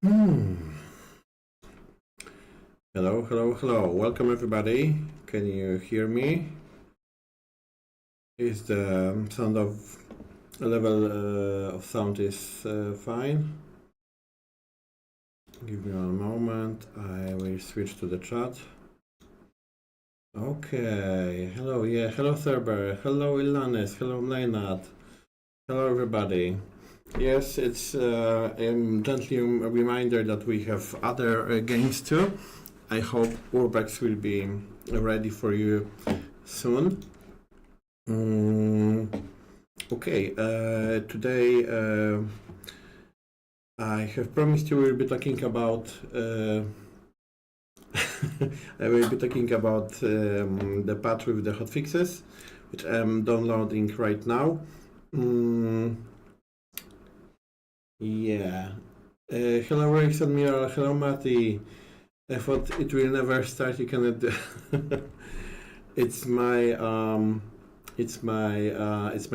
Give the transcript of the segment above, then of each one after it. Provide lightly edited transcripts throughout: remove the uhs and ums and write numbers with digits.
Hello, hello, hello. Welcome everybody. Can you hear me? Is the sound of level of sound is fine? Give me a moment. I will switch to the chat. Okay. Hello, yeah. Hello, Thurber. Hello, Ilanis. Hello, Leonard. Hello, everybody. Yes, it's gently a reminder that we have other games too. I hope Urbex will be ready for you soon. Okay, today I have promised you we'll be talking about I will be talking about the patch with the hotfixes, which I'm downloading right now. Yeah. Hello, Rex Admiral. Hello, Matty. I thought it will never start. You cannot do. It's my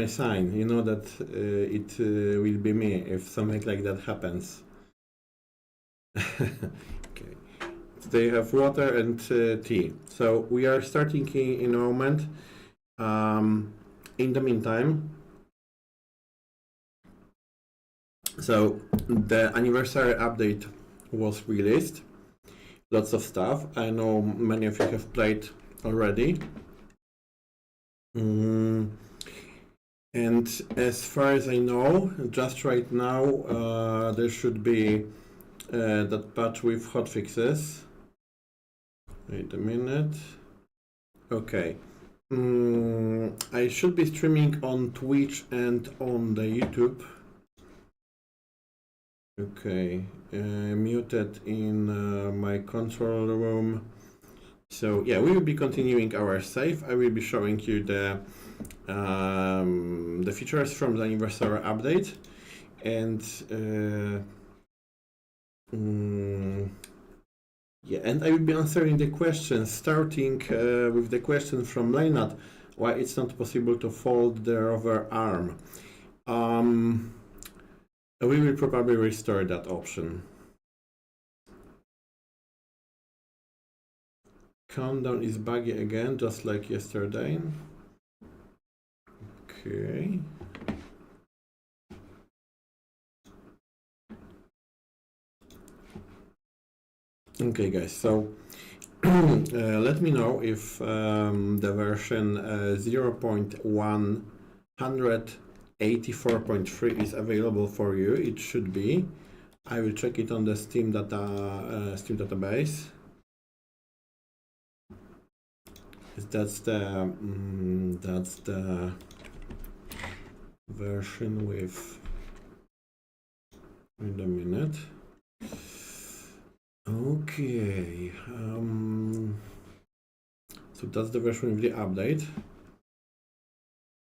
sign. You know that it will be me if something like that happens. Okay. They have water and tea. So we are starting in a moment. In the meantime, so the anniversary update was released. Lots of stuff. I know many of you have played already. And as far as I know, just right now, there should be that patch with hotfixes. Wait a minute. Okay. I should be streaming on Twitch and on the YouTube. Okay. Muted in my control room. So yeah, we will be continuing our save. I will be showing you the features from the anniversary update, and yeah, and I will be answering the questions, starting with the question from Leonard, why it's not possible to fold the rover arm. We will probably restore that option. Countdown is buggy again, just like yesterday. Okay. Okay, guys, so let me know if the version 0.184.3 is available for you. It should be. I will check it on the Steam database. That's the version with. Wait a minute. Okay. So that's the version with the update.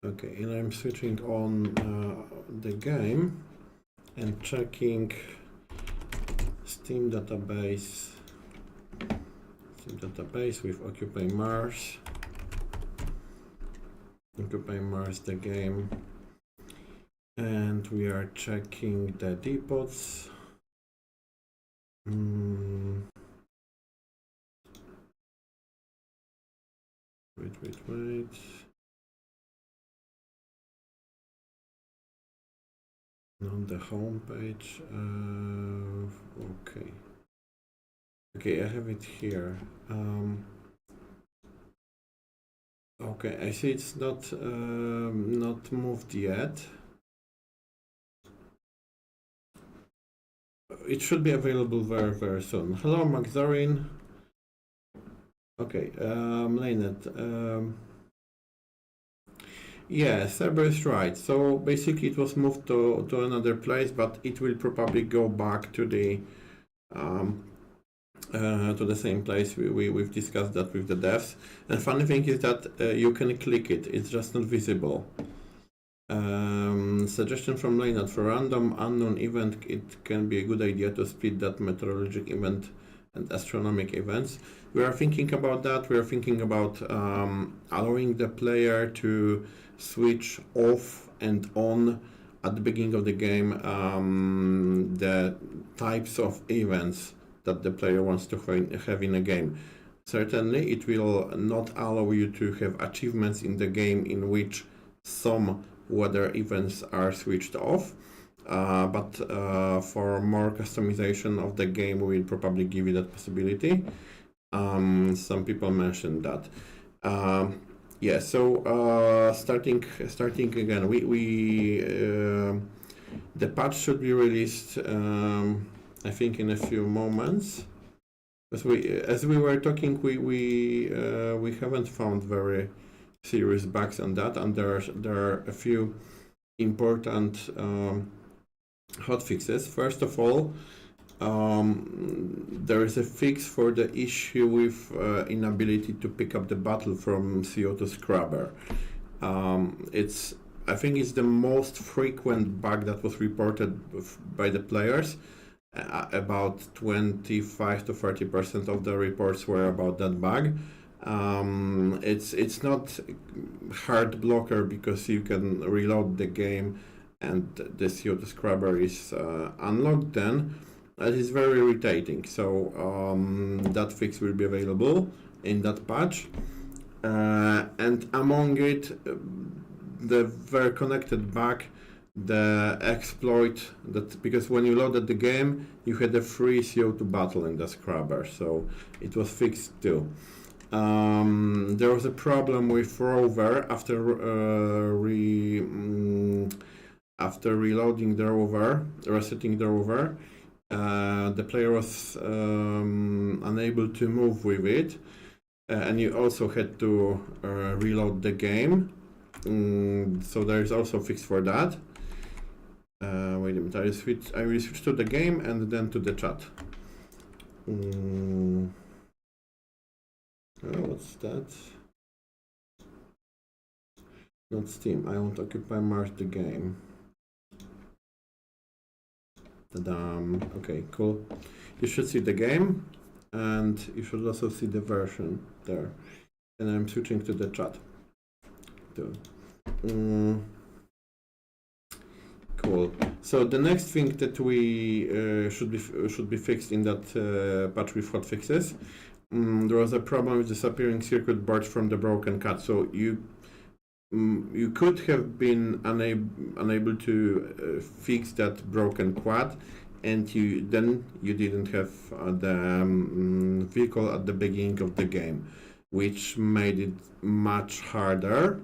Okay, and I'm switching on the game and checking Steam database with Occupy Mars, the game, and we are checking the depots. Wait. On the home page. Okay, I have it here. Okay, I see it's not moved yet. It should be available very, very soon. Hello, Magzarin. Okay, Leonard. Yeah, Cerber is right. So basically, it was moved to another place, but it will probably go back to the same place. We've discussed that with the devs. And funny thing is that you can click it. It's just not visible. Suggestion from Leonard: for random unknown event, it can be a good idea to split that meteorologic event and astronomic events. We are thinking about that. We are thinking about allowing the player to switch off and on at the beginning of the game the types of events that the player wants to have in a game. Certainly, it will not allow you to have achievements in the game in which some weather events are switched off, but for more customization of the game, we'll probably give you that possibility. Some people mentioned that. Yeah, so starting again, the patch should be released, I think, in a few moments. As we were talking, we haven't found very serious bugs on that, and there are a few important hotfixes. First of all, there is a fix for the issue with inability to pick up the battle from CO2 Scrubber. I think it's the most frequent bug that was reported by the players. About 25 to 30% of the reports were about that bug. It's not hard blocker because you can reload the game and the CO2 Scrubber is unlocked then. That is very irritating. So that fix will be available in that patch. And among it, the very connected bug, the exploit that, because when you loaded the game, you had a free CO2 battle in the Scrubber, so it was fixed too. There was a problem with rover after reloading the rover, resetting the rover. The player was unable to move with it, and you also had to reload the game. So there is also a fix for that. Wait a minute, I will switch to the game and then to the chat. Oh, what's that? Not Steam. I want to occupy Mars the game. Ta-da. Okay, cool. You should see the game, and you should also see the version there. And I'm switching to the chat. Cool. So the next thing that we should be fixed in that patch with hotfixes, there was a problem with disappearing circuit boards from the broken cut. So you could have been unable to fix that broken quad, and you didn't have the vehicle at the beginning of the game, which made it much harder.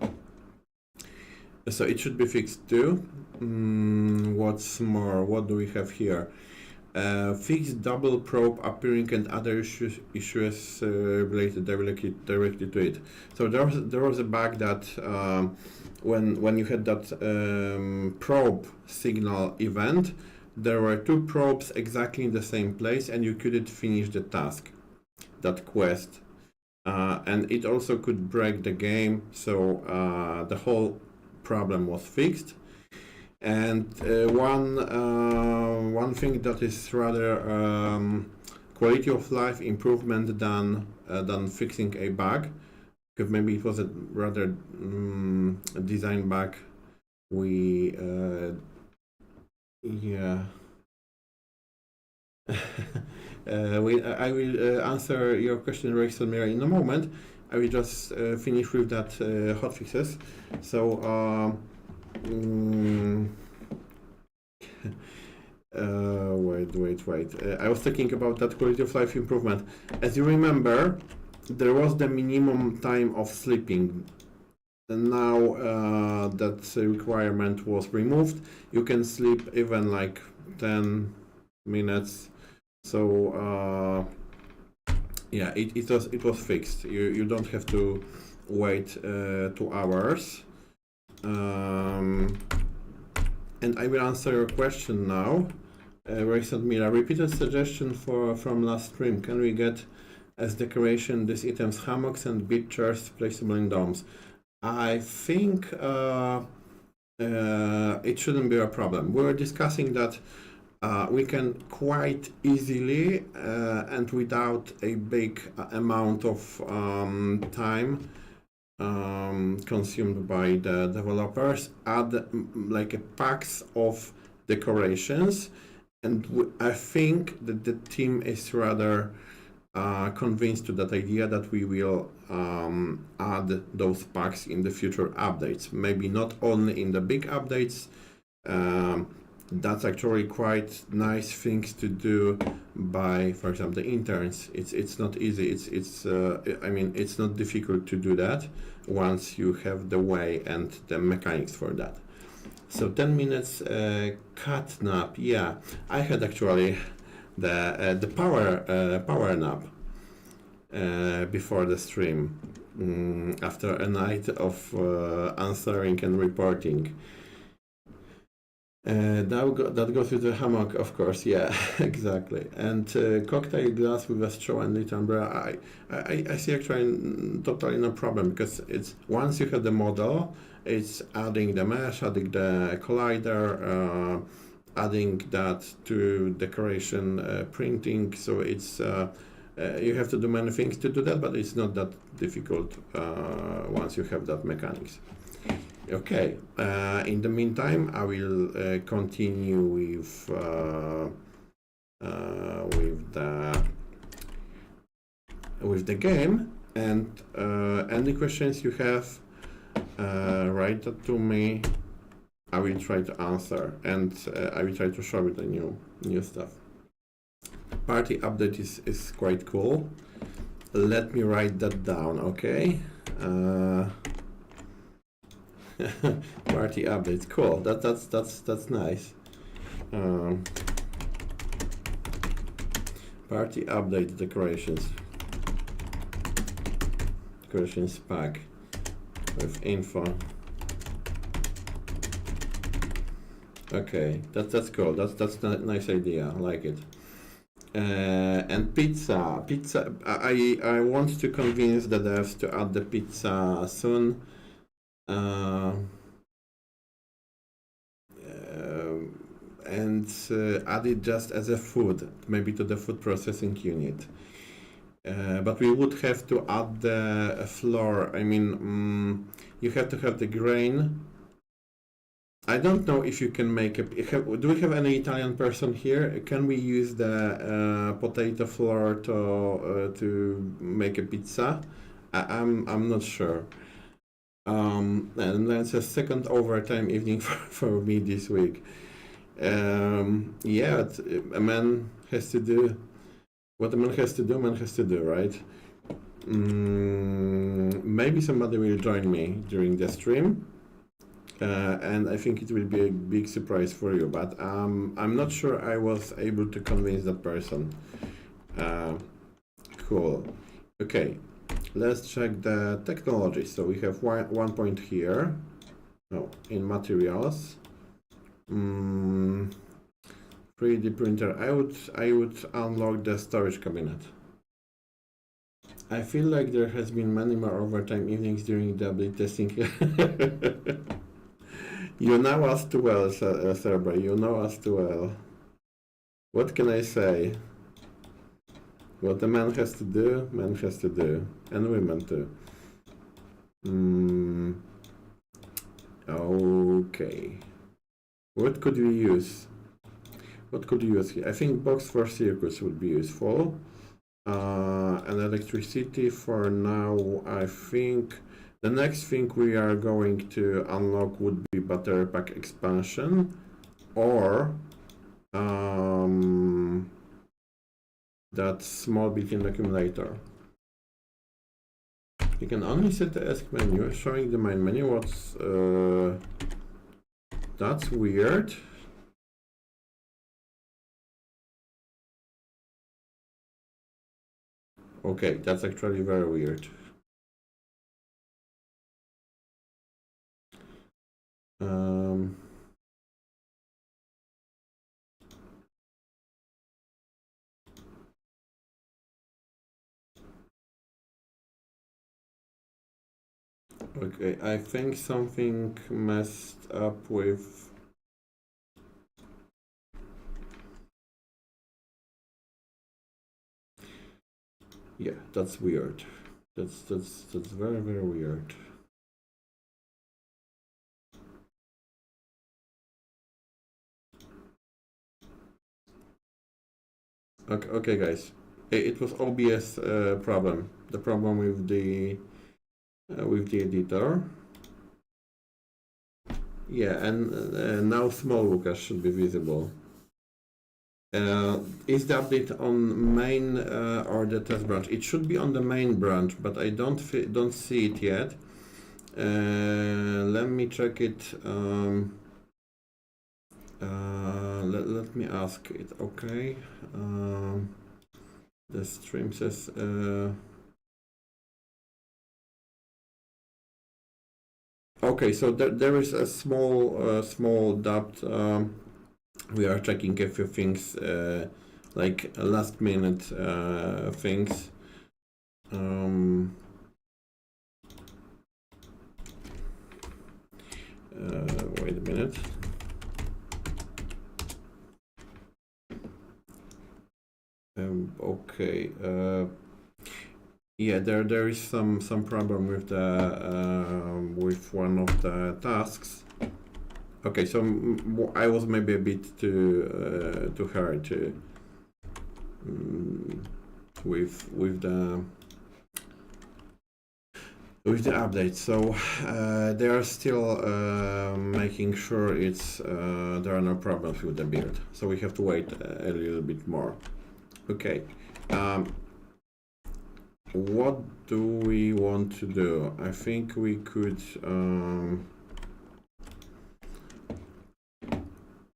So it should be fixed too. What's more, what do we have here? Fixed double probe appearing and other issues related directly to it. So there was a bug that when you had that probe signal event, there were two probes exactly in the same place, and you couldn't finish the task, that quest, and it also could break the game. So the whole problem was fixed. And one thing that is rather quality of life improvement than fixing a bug, because maybe it was a rather design bug. Yeah. I will answer your question, Rexon Mira, in a moment. I will just finish with that hotfixes. So wait. I was talking about that quality of life improvement. As you remember, there was the minimum time of sleeping. And now that requirement was removed. You can sleep even like 10 minutes. So yeah, it was fixed. You don't have to wait 2 hours. And I will answer your question now. Recent Mira, repeated suggestion from last stream. Can we get as decoration these items, hammocks and beach chairs placeable in domes? I think it shouldn't be a problem. We were discussing that we can quite easily and without a big amount of time consumed by the developers, add like a packs of decorations, and I think that the team is rather convinced to that idea that we will add those packs in the future updates. Maybe not only in the big updates. That's actually quite nice things to do by, for example, the interns. It's not easy. I mean, it's not difficult to do that once you have the way and the mechanics for that. So 10 minutes cat nap. Yeah, I had actually the power nap before the stream after a night of answering and reporting. That goes with the hammock, of course. Yeah, exactly. And cocktail glass with a straw and little umbrella. I see actually totally no problem, because it's once you have the model, it's adding the mesh, adding the collider, adding that to decoration printing. So it's you have to do many things to do that, but it's not that difficult once you have that mechanics. Okay, in the meantime, I will continue with the game, and any questions you have, write that to me. I will try to answer, and I will try to show you the new stuff. Party update is quite cool. Let me write that down, okay? Party updates, cool. That's nice. Party update decorations pack with info. Okay, that's cool. That's a nice idea. I like it. And pizza. I want to convince the devs to add the pizza soon. And add it just as a food, maybe to the food processing unit. But we would have to add the flour. I mean, you have to have the grain. I don't know if you can make do we have any Italian person here? Can we use the potato flour to make a pizza? I'm not sure. And that's a second overtime evening for me this week. Yeah, a man has to do what a man has to do, right? Maybe somebody will join me during the stream, and I think it will be a big surprise for you, but I'm not sure I was able to convince that person. Cool. Okay, let's check the technology. So we have one point here. Oh, in materials. 3D printer. I would unlock the storage cabinet. I feel like there has been many more overtime evenings during the update testing. You know us too well, Cerber. You know us too well. What can I say? What a man has to do, and women too. Okay. What could we use? What could you use here? I think box for circuits would be useful. And electricity for now. I think the next thing we are going to unlock would be battery pack expansion, or that small built-in accumulator. You can only set the ESC menu, showing the main menu. What's that's weird. Okay, that's actually very weird. Okay, I think something messed up with. Yeah, that's weird. That's very, very weird. Okay, guys. It was OBS problem. The problem with the editor. Yeah, and now small Lucas should be visible. Is the update on main or the test branch? It should be on the main branch, but I don't see it yet. Let me check it. Let me ask it. Okay. The stream says. Okay, so there is a small doubt. We are checking a few things, like last minute things. Wait a minute. Okay. Yeah, there is some problem with the with one of the tasks. Okay, so I was maybe a bit too hard with the update. So they are still making sure it's there are no problems with the build. So we have to wait a little bit more. Okay. What do we want to do? I think we could.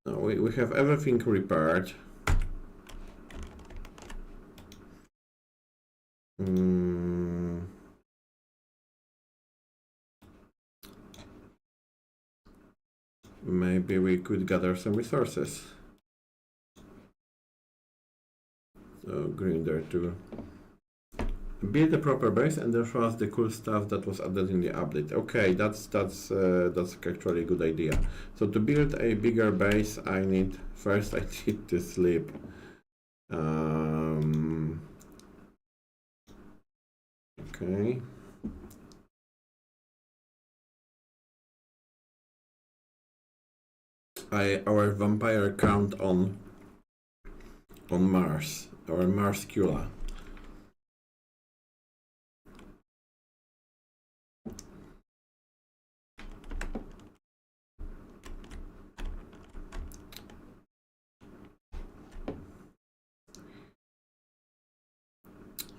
We have everything repaired. Maybe we could gather some resources. So green there too. Build a proper base and then show us the cool stuff that was added in the update. Okay, that's actually a good idea. So to build a bigger base, I need to sleep. Okay. Our vampire count on Mars, or Marscula.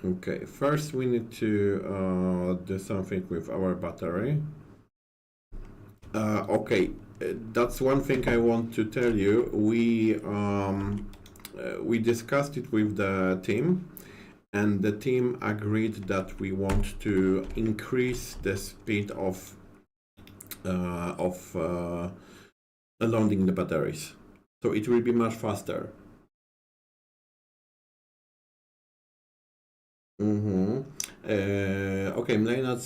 Okay, first we need to do something with our battery. Okay, that's one thing I want to tell you. We discussed it with the team, and the team agreed that we want to increase the speed of loading the batteries, so it will be much faster. Okay, Mlainat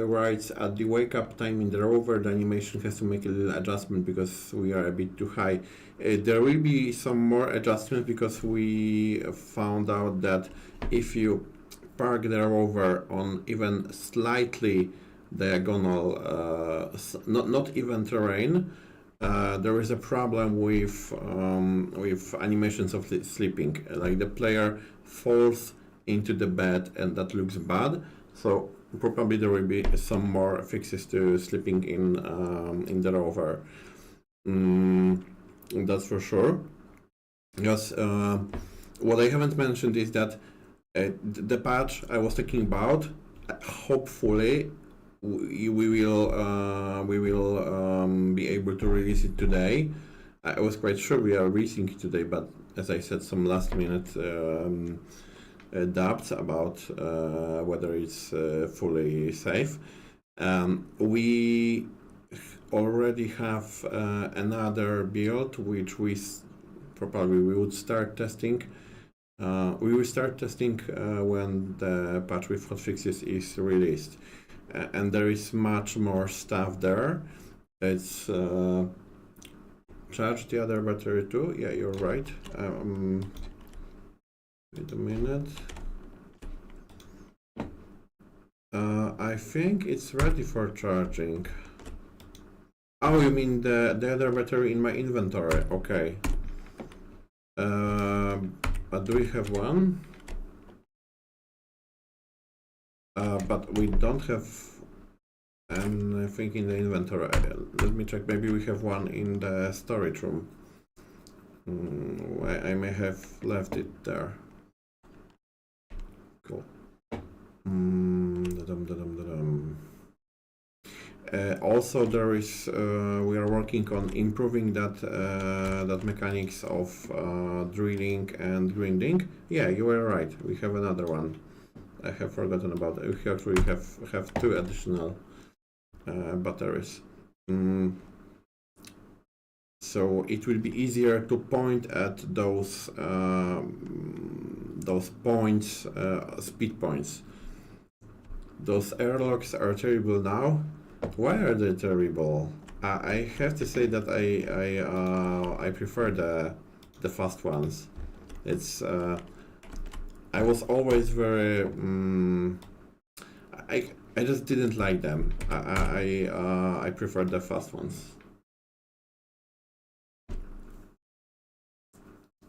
writes, at the wake up time in the rover, the animation has to make a little adjustment because we are a bit too high. There will be some more adjustment because we found out that if you park the rover on even slightly diagonal, not even terrain, there is a problem with animations of sleeping. Like the player falls into the bed and that looks bad. So probably there will be some more fixes to sleeping in the rover. That's for sure. Because what I haven't mentioned is that the patch I was talking about, hopefully we will be able to release it today. I was quite sure we are releasing it today, but as I said, some last minute doubts about whether it's fully safe. We already have another build which we would start testing. We will start testing when the patch with hotfixes is released, and there is much more stuff there. It's charge the other battery too. Yeah, you're right. Wait a minute. I think it's ready for charging. Oh, you mean the other battery in my inventory? Okay. But do we have one? But we don't have anything in the inventory. Let me check. Maybe we have one in the storage room. I may have left it there. Cool. Also, there is we are working on improving that mechanics of drilling and grinding. Yeah, you were right. We have another one. I have forgotten about it. We actually have two additional batteries. So it will be easier to point at those points, speed points. Those airlocks are terrible now. Why are they terrible? I have to say that I prefer the fast ones. It's I was always very I just didn't like them. I prefer the fast ones.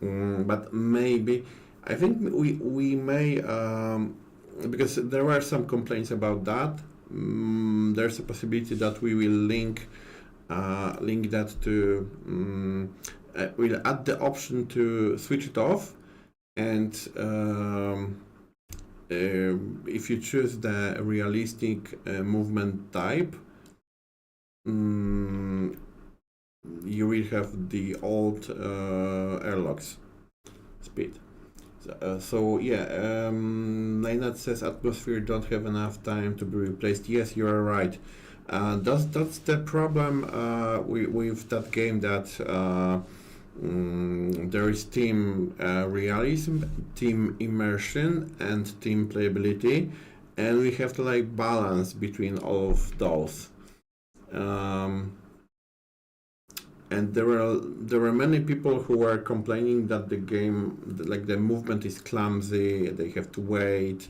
But maybe I think we may because there were some complaints about that. There's a possibility that we will link that to we'll add the option to switch it off, and if you choose the realistic movement type, you will have the old airlocks speed. So yeah, Leonard says atmosphere don't have enough time to be replaced. Yes, you are right. That's the problem with that game, that there is team realism, team immersion, and team playability, and we have to like balance between all of those. And there were many people who were complaining that the game, like the movement is clumsy, they have to wait.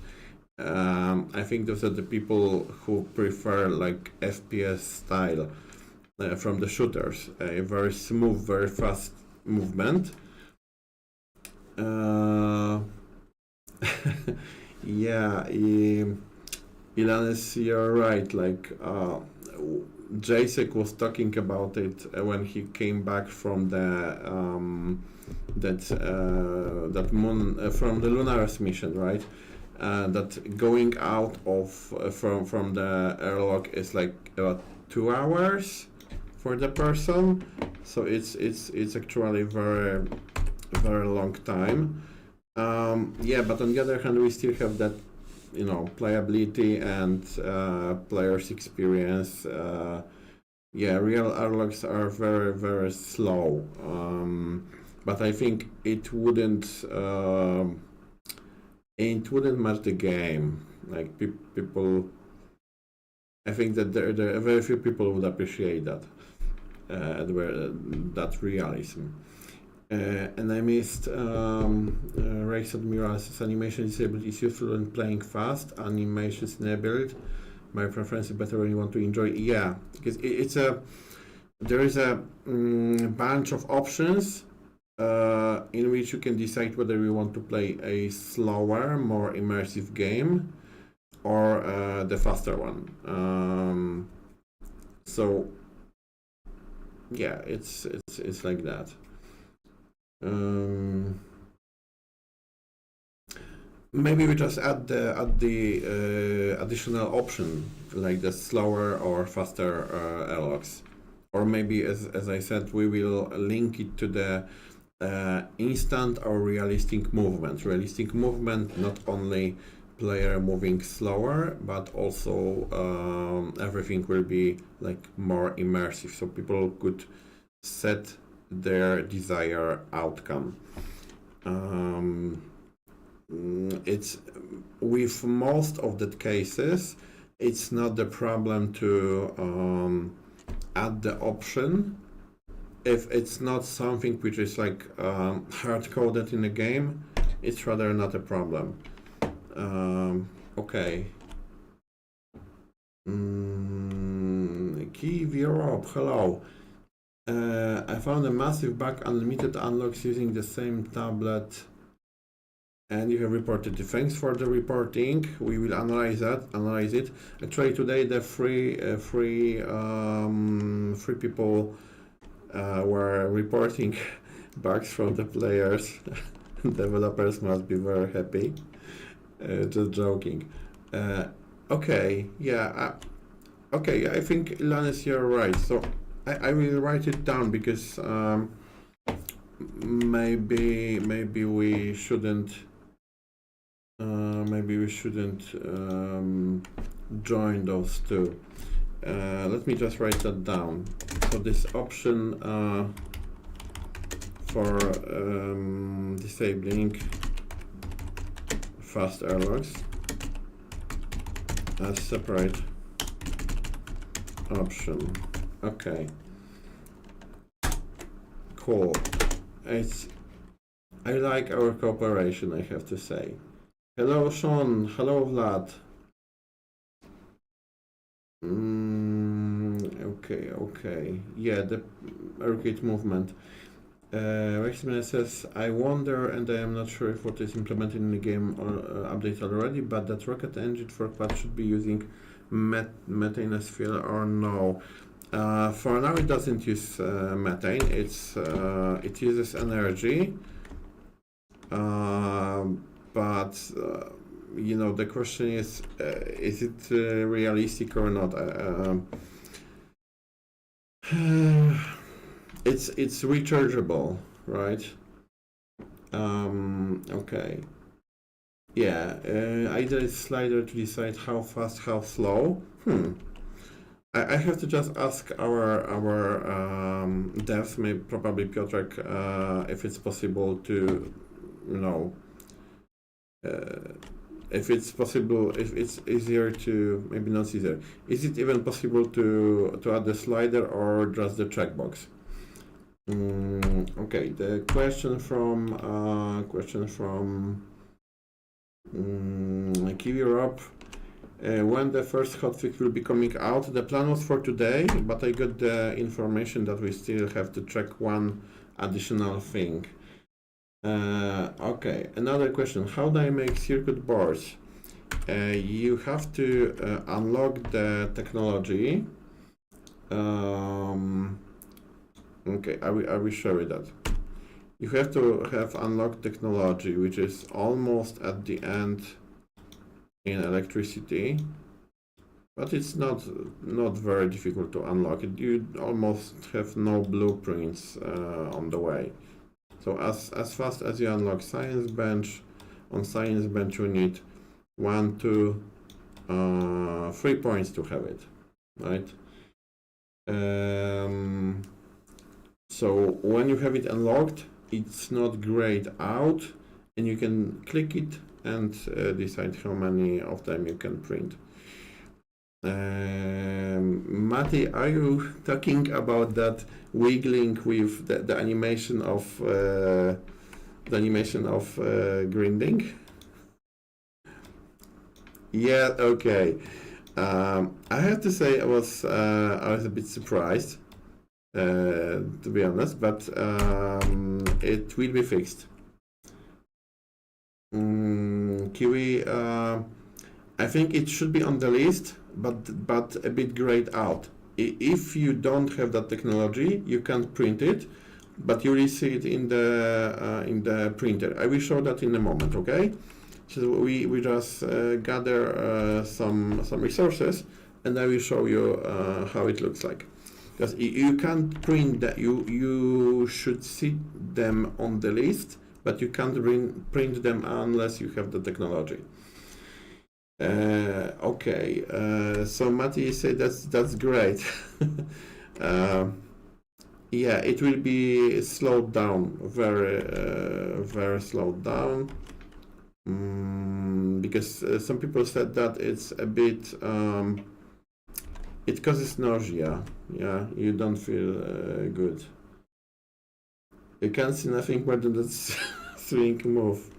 I think those are the people who prefer like FPS style from the shooters, a very smooth, very fast movement. Yeah, Ilanis, you're right. Like Jacek was talking about it when he came back from the that moon from the Lunaris mission, right? That going out of from the airlock is like about 2 hours for the person, so it's actually very long time. Yeah, but on the other hand, we still have that, you know, playability and players experience. Yeah, real airlocks are very slow, but I think it wouldn't match the game. Like people, I think that there are very few people would appreciate that that realism. And I missed Rex Admiral's animation disabled is useful when playing fast. Animations enabled. My preference is better when you want to enjoy. Yeah, because there is a bunch of options in which you can decide whether you want to play a slower, more immersive game or the faster one. So yeah, it's like that. Maybe we just add the additional option, like the slower or faster airlocks, or maybe as I said, we will link it to the instant or realistic movement. Realistic movement, not only player moving slower, but also everything will be like more immersive, so people could set their desired outcome. It's with most of the cases, it's not the problem to add the option if it's not something which is like hard-coded in the game. It's rather not a problem. Okay. Kiev Europe, hello. I found a massive bug, unlimited unlocks using the same tablet and you have reported it. Thanks for the reporting. We will analyze it. Actually, today the three people were reporting bugs from the players. Developers must be very happy. Just joking. Okay, yeah. Okay, I think Ilanis, you're right. So I will write it down because maybe we shouldn't. Maybe we shouldn't join those two. Let me just write that down. So this option for disabling fast airlocks as separate option. Okay. Cool. I like our cooperation, I have to say. Hello Sean, hello Vlad. Okay. Yeah, the rocket movement. Rexman says, I wonder, and I am not sure if what is implemented in the game or update already, but that rocket engine for Quad should be using methane as fuel or no. For now it doesn't use methane, it uses energy. But you know, the question is it realistic or not? It's rechargeable, right? Okay. Yeah, either a slider to decide how fast, how slow. I have to just ask our devs, maybe probably Piotrek, if it's possible to, you know, if it's possible, if it's easier to, maybe not easier. Is it even possible to add the slider or just the checkbox? Okay, the question from Kiwi Rob. When the first hotfix will be coming out? The plan was for today, but I got the information that we still have to check one additional thing. Okay, another question. How do I make circuit boards? You have to unlock the technology. Okay, I will show you that. You have to have unlocked technology, which is almost at the end in electricity, but it's not very difficult to unlock it. You almost have no blueprints on the way. So as fast as you unlock Science Bench, on Science Bench you need 1, 2, 3 points to have it, right? So when you have it unlocked, it's not grayed out, and you can click it and decide how many of them you can print. Matti, are you talking about that wiggling with the animation of grinding? Yeah, okay. I have to say I was a bit surprised, to be honest, but it will be fixed. Kiwi, I think it should be on the list, but a bit grayed out. If you don't have that technology, you can't print it, but you will see it in the printer. I will show that in a moment, okay? So we just gather some resources, and I will show you how it looks like. Because you can't print that. You should see them on the list, but you can't print them unless you have the technology. Okay, so Matti said that's great. Yeah, it will be slowed down, very slowed down, because some people said that it's a bit, it causes nausea. Yeah, you don't feel good. You can't see nothing more than that swing move.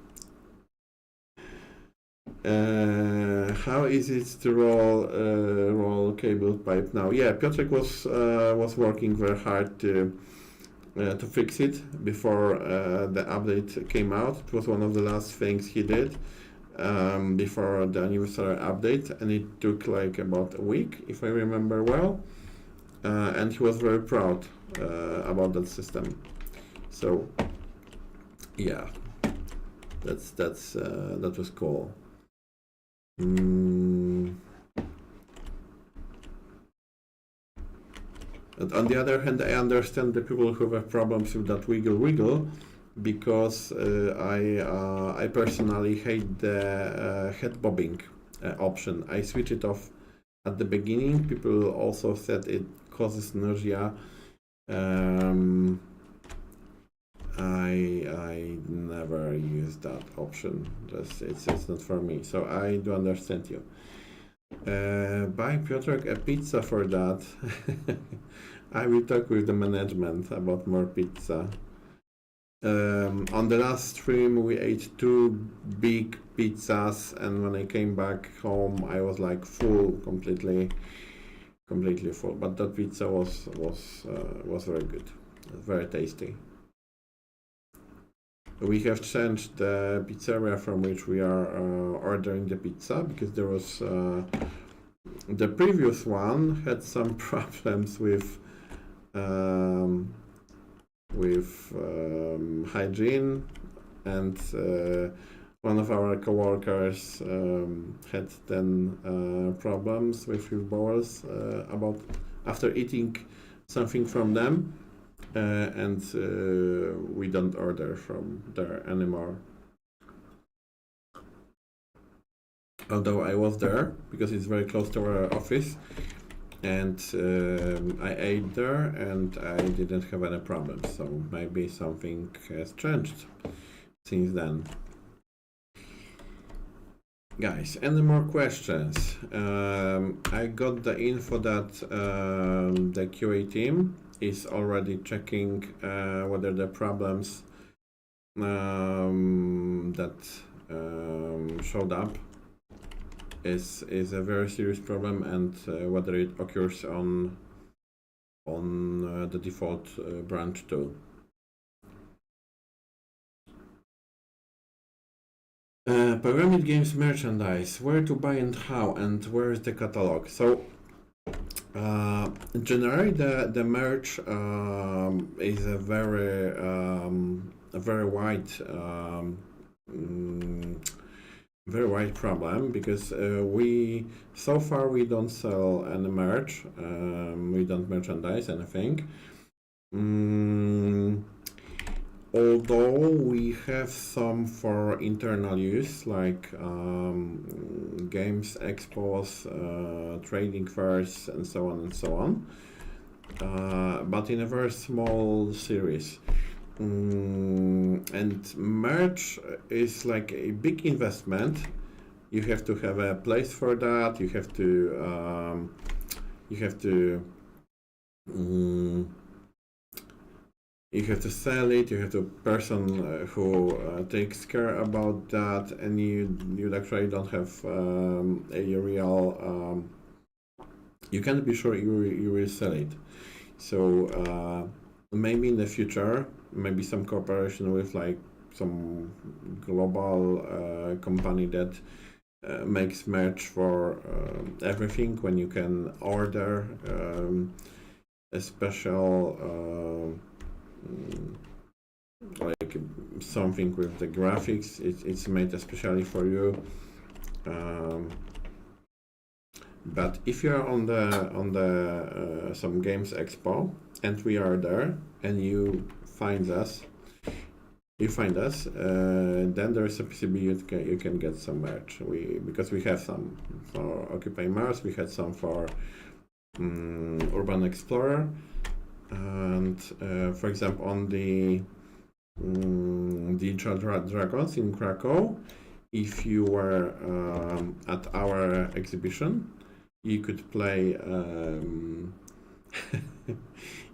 How is it to roll cable pipe now? Yeah, Piotrek was working very hard to to fix it before the update came out. It was one of the last things he did before the anniversary update, and it took like about a week, if I remember well. And he was very proud about that system. So yeah, that was cool. But on the other hand, I understand the people who have problems with that wiggle, because I personally hate the head bobbing option. I switch it off at the beginning. People also said it causes nausea. I never use that option. It's not for me. So I do understand you. Buy Piotrek a pizza for that. I will talk with the management about more pizza. On the last stream we ate 2 big pizzas, and when I came back home I was like full, completely full. But that pizza was very good, very tasty. We have changed the pizzeria from which we are ordering the pizza, because there was the previous one had some problems with hygiene, and one of our co-workers had then problems with his bowels about after eating something from them. And we don't order from there anymore. Although I was there because it's very close to our office, and I ate there and I didn't have any problems. So maybe something has changed since then. Guys, any more questions? I got the info that the QA team is already checking whether the problems that showed up is a very serious problem, and whether it occurs on the default branch too. Pyramid Games merchandise, where to buy and how, and where is the catalog? So generally the merch is a very wide problem, because we so far we don't sell any merch, we don't merchandise anything. Although we have some for internal use, like games expos, trading fairs, and so on and so on, but in a very small series. And merch is like a big investment. You have to have a place for that. You have to sell it. You have a person who takes care about that, and you actually don't have a real. You can't be sure you will sell it. So maybe in the future, maybe some cooperation with like some global company that makes merch for everything, when you can order a special. Like something with the graphics, it's made especially for you. But if you're on the some games expo and we are there, and you find us, then there is a PCB you can get some merch. Because we have some for Occupy Mars, we had some for Urban Explorer. And for example, on the Digital Dragons in Krakow, if you were at our exhibition, you could play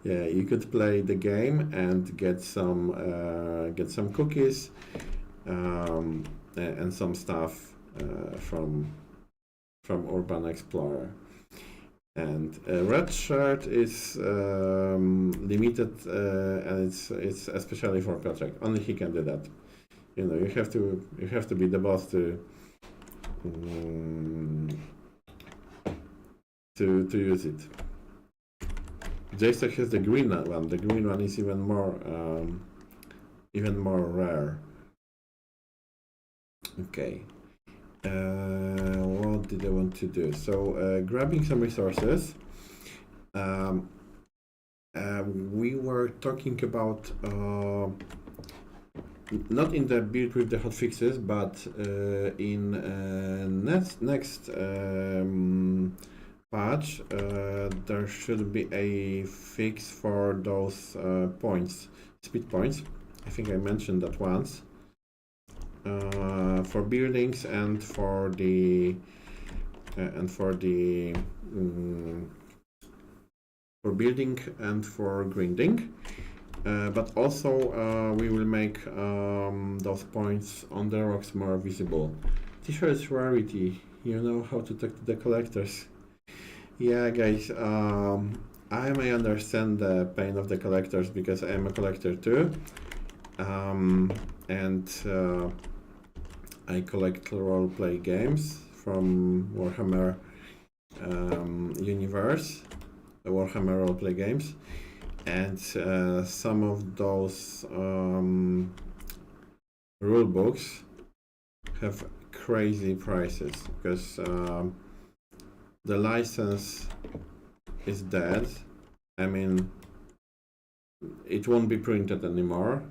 yeah, you could play the game and get some cookies and some stuff from Urban Explorer. And red shirt is limited, and it's especially for Piotrek. Only he can do that. You know, you have to be the boss to use it. JSTOC has the green one. The green one is even more rare. Okay. What did I want to do? So grabbing some resources. We were talking about not in the build with the hotfixes, but in next patch there should be a fix for those points, speed points. I think I mentioned that once. For buildings and for the for building and for grinding, but also we will make those points on the rocks more visible. T-shirts rarity, you know how to talk to the collectors. Yeah, guys, I may understand the pain of the collectors because I am a collector too, and I collect role-play games from Warhammer universe, Warhammer role-play games, and some of those rule books have crazy prices because the license is dead. I mean, it won't be printed anymore.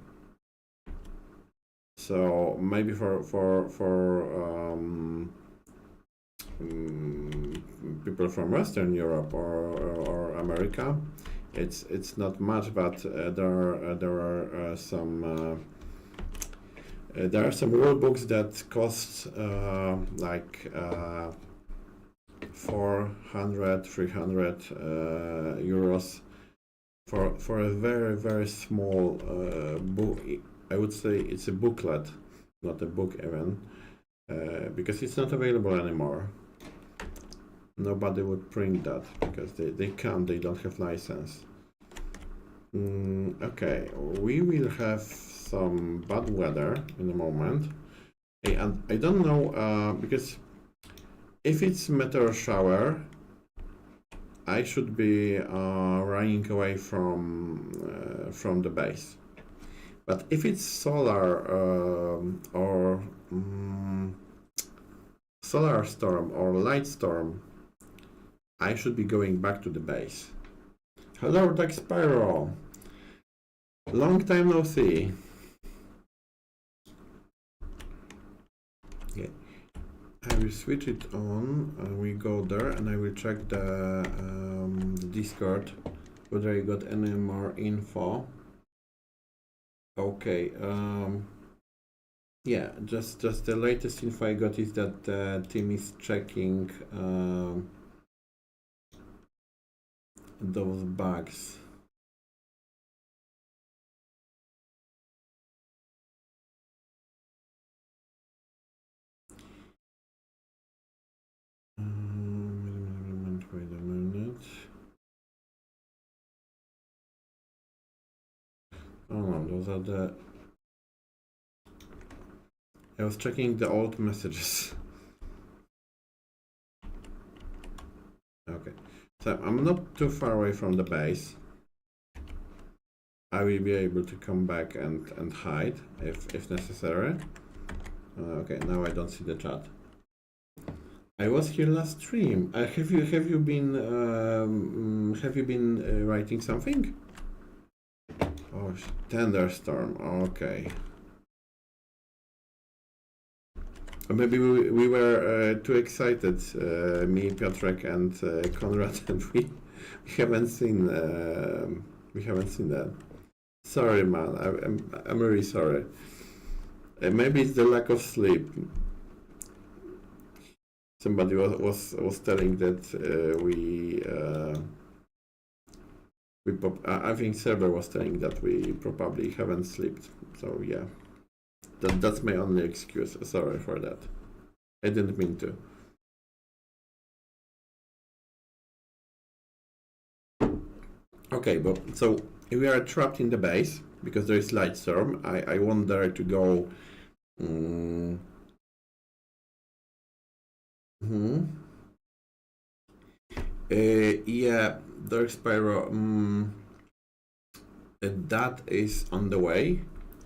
So maybe for people from Western Europe or America, it's not much, but there are some rule books that cost like 400-300 euros for a very small book. I would say it's a booklet, not a book even, because it's not available anymore. Nobody would print that because they can't, they don't have license. Okay, we will have some bad weather in a moment. And I don't know, because if it's meteor shower, I should be running away from the base. But if it's solar or solar storm or light storm, I should be going back to the base. Hello, Dark Spyro. Long time no see. Okay, I will switch it on. We go there, and I will check the Discord whether I got any more info. Okay, yeah, just the latest info I got is that the team is checking those bugs. Wait a minute. Oh no, those are the... I was checking the old messages. Okay, so I'm not too far away from the base. I will be able to come back and hide if necessary. Okay, now I don't see the chat. I was here last stream. Have you been writing something? Oh, thunderstorm. Okay. Maybe we were too excited, me, Piotrek, and Konrad, and we haven't seen that. Sorry, man. I'm really sorry. Maybe it's the lack of sleep. Somebody was telling that I think server was telling that we probably haven't slept. So yeah, that's my only excuse. Sorry for that. I didn't mean to. Okay, but so we are trapped in the base because there is light storm. I want there to go. Yeah, Dark Spyro. That is on the way.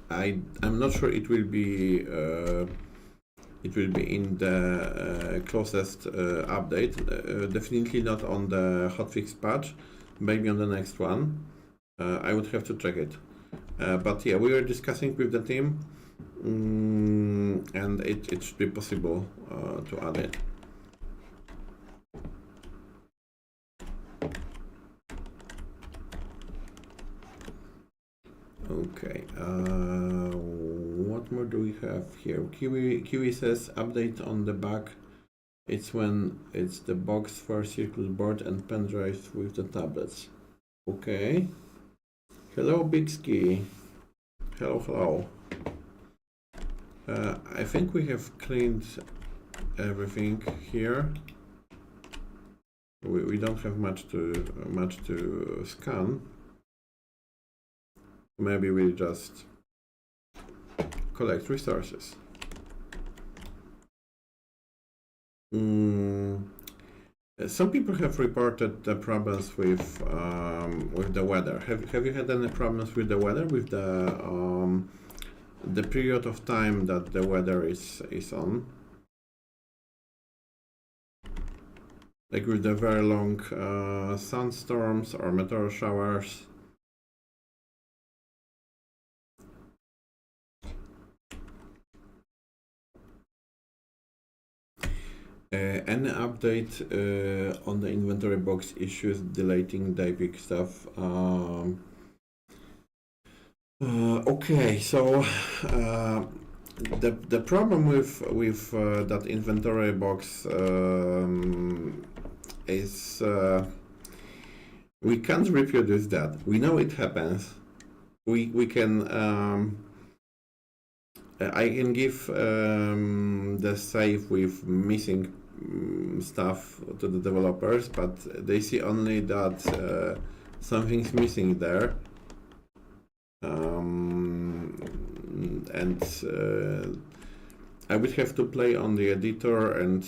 I'm not sure it will be. It will be in the closest update. Definitely not on the hotfix patch. Maybe on the next one. I would have to check it. But yeah, we were discussing with the team, and it should be possible to add it. Okay, what more do we have here? Kiwi says update on the back. It's when it's the box for circuit board and pen drives with the tablets. Okay. Hello, Big Ski. Hello. I think we have cleaned everything here. We don't have much to scan. Maybe we'll just collect resources. Some people have reported the problems with the weather. Have you had any problems with the weather, with the period of time that the weather is on? Like with the very long sunstorms or meteor showers? Any update on the inventory box issues, deleting big stuff? Okay, so the problem with that inventory box is we can't reproduce that. We know it happens. We can. I can give the save with missing stuff to the developers, but they see only that something's missing there, and I would have to play on the editor and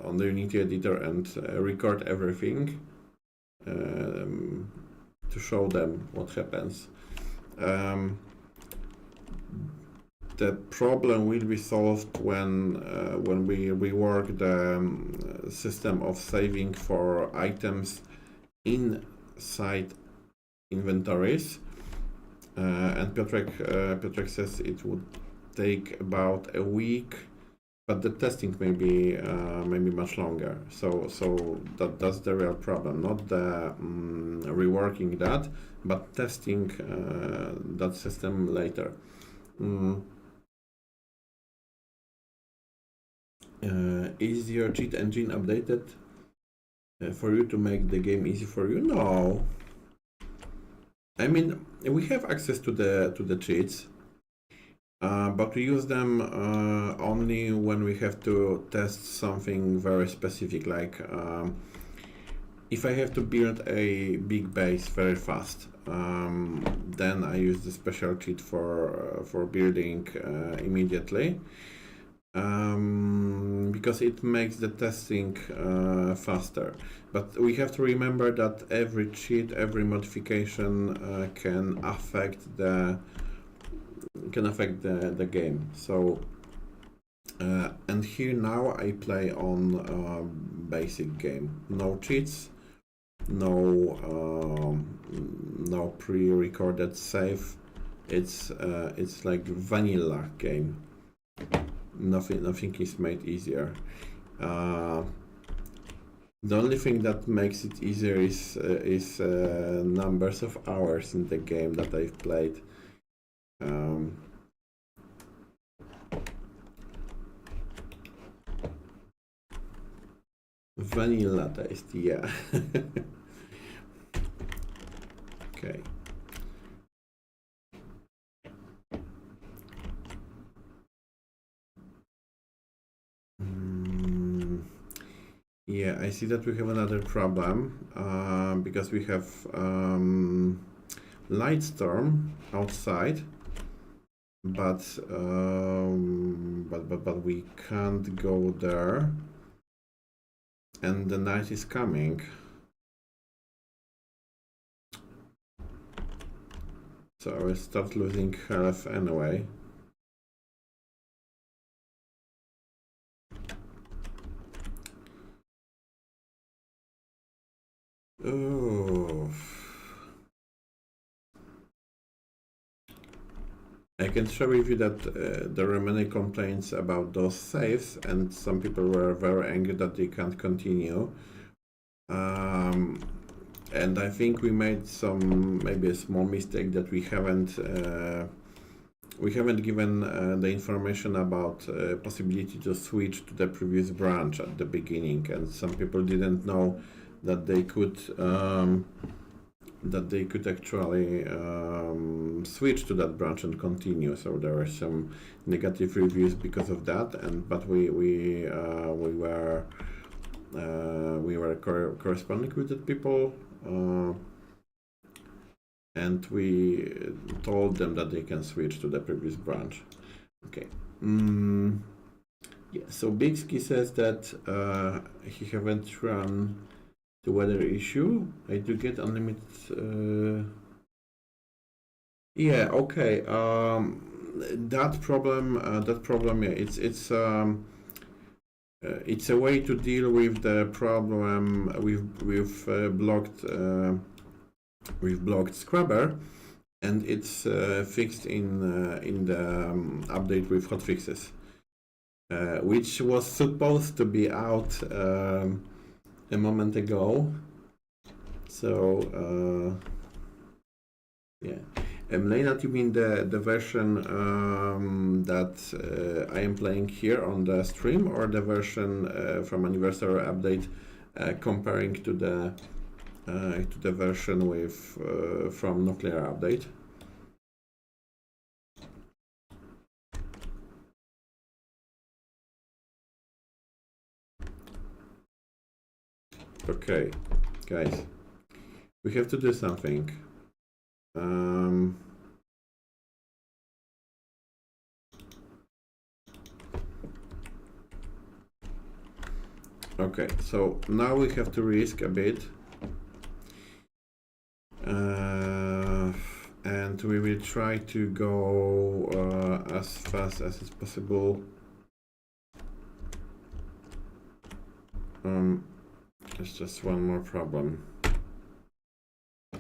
on the Unity editor and record everything to show them what happens. The problem will be solved when we rework the system of saving for items inside inventories. And Piotrek says it would take about a week, but the testing may be much longer. So that's the real problem, not the reworking that, but testing that system later. Is your cheat engine updated for you to make the game easy for you? No. I mean, we have access to the cheats, but we use them only when we have to test something very specific. Like if I have to build a big base very fast, then I use the special cheat for building immediately. Because it makes the testing faster. But we have to remember that every cheat, every modification can affect the game. So and here now I play on basic game, no cheats, no pre-recorded save. It's like vanilla game. Nothing is made easier. The only thing that makes it easier is numbers of hours in the game that I've played. Vanilla taste, yeah. Okay. Yeah, I see that we have another problem because we have light storm outside, but we can't go there, and the night is coming. So I will start losing health anyway. Oh. I can share with you that there are many complaints about those saves, and some people were very angry that they can't continue. And I think we made maybe a small mistake that we haven't given the information about possibility to switch to the previous branch at the beginning, and some people didn't know that they could actually switch to that branch and continue. So there were some negative reviews because of that, but we were corresponding with the people, and we told them that they can switch to the previous branch. Okay. Yeah. So Bixky says that he haven't run the weather issue. I do get unlimited. Yeah. Okay. That problem. Yeah. It's a way to deal with the problem with blocked Scrubber, and it's fixed in the update with Hotfixes, which was supposed to be out a moment ago. So yeah. Lena, you mean the version that I am playing here on the stream, or the version from Anniversary Update comparing to the version with from Nuclear Update? Okay, guys, we have to do something. Okay, so now we have to risk a bit, and we will try to go as fast as is possible. There's just one more problem.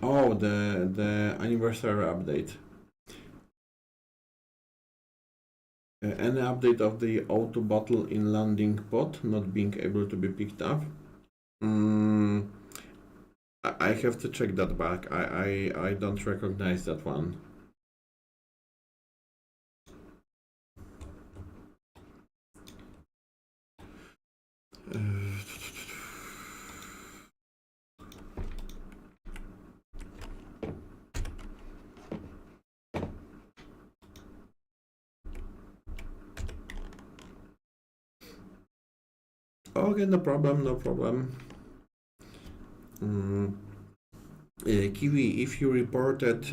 Oh, the Anniversary Update. Any update of the auto bottle in landing pod not being able to be picked up? I have to check that back. I don't recognize that one. Okay, no problem. Kiwi, if you reported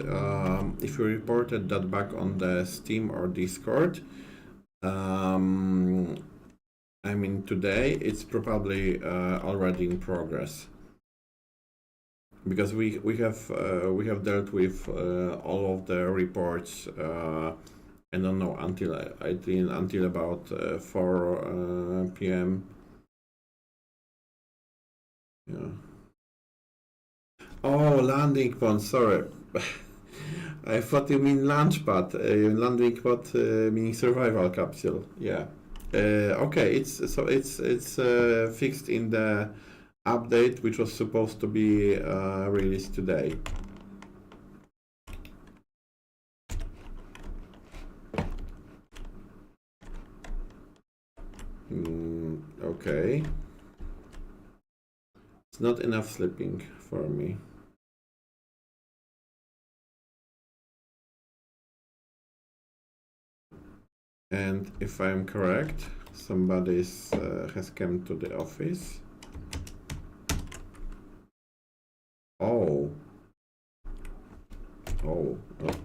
that back on the Steam or Discord, I mean today, it's probably already in progress, because we have dealt with all of the reports. I don't know, until about 4 p.m. Yeah. Oh, landing pod, sorry. I thought you mean Launchpad. Landing pod meaning survival capsule. Yeah. Okay, it's fixed in the update, which was supposed to be released today. Okay. It's not enough sleeping for me. And if I'm correct, somebody has come to the office.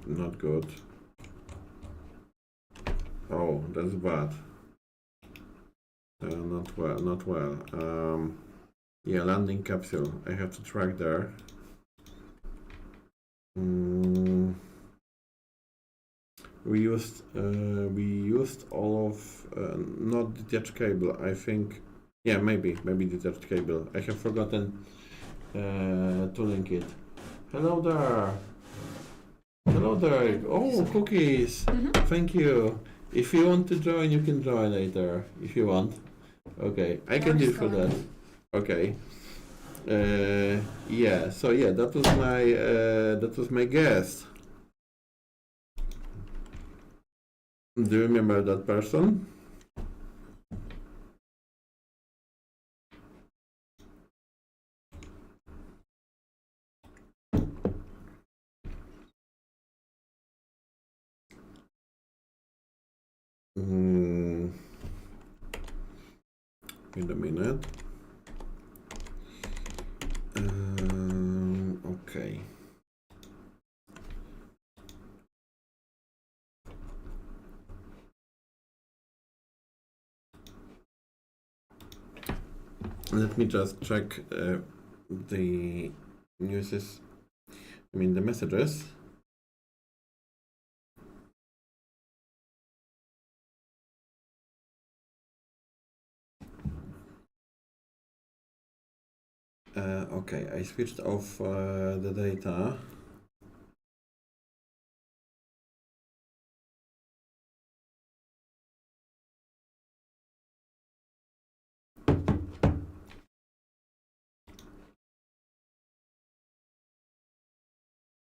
Not good. Oh, that's bad. Not well. Yeah, landing capsule. I have to track there. We used all of not detached cable. I think. Yeah, maybe detached cable. I have forgotten to link it. Hello there. Hello there. Oh, cookies. Thank you. If you want to join, you can join later if you want. Okay, I can do for that. Okay. Yeah. So yeah, that was my guest. Do you remember that person? Wait a minute. Okay. Let me just check the news. I mean the messages. Okay, I switched off the data.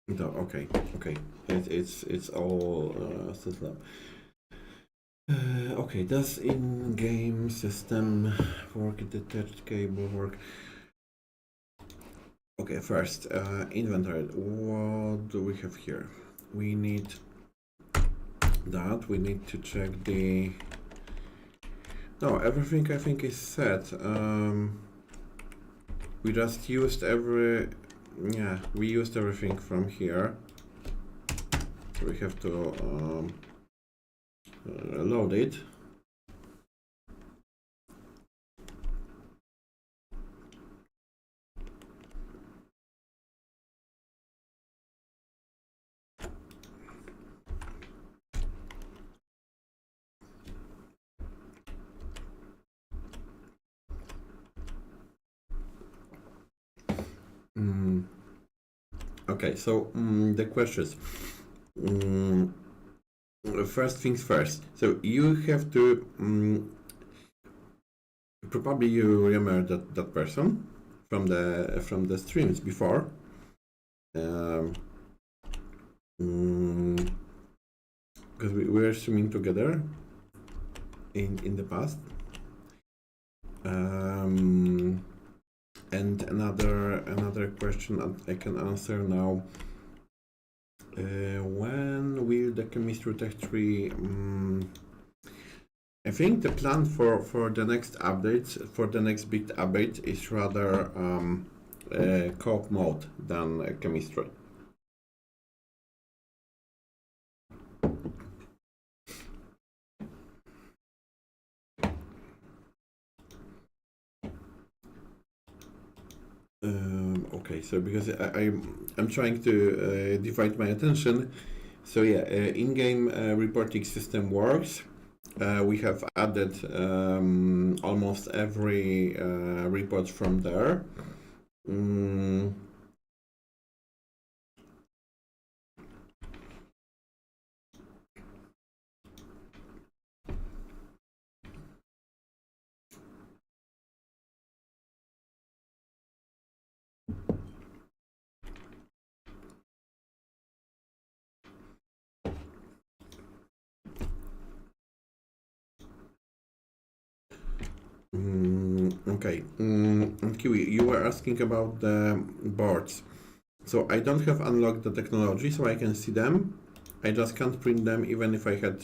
No, okay. It's all set up. Okay, does in-game system work? Detached cable work? Okay, first inventory. What do we have here? We need that. We need to check the. No, everything I think is set. We just used we used everything from here. So we have to load it. Okay, so the questions. First things first. So you have to probably you remember that person from the streams before. Because we were streaming together in the past. And another question that I can answer now. When will the chemistry tech 3? I think the plan for the next updates, for the next big update, is rather co-op mode than chemistry. Okay, so because I'm trying to divide my attention. So yeah, in-game reporting system works. We have added almost every report from there. Okay, Kiwi, you were asking about the boards. So I don't have unlocked the technology, so I can see them. I just can't print them even if I had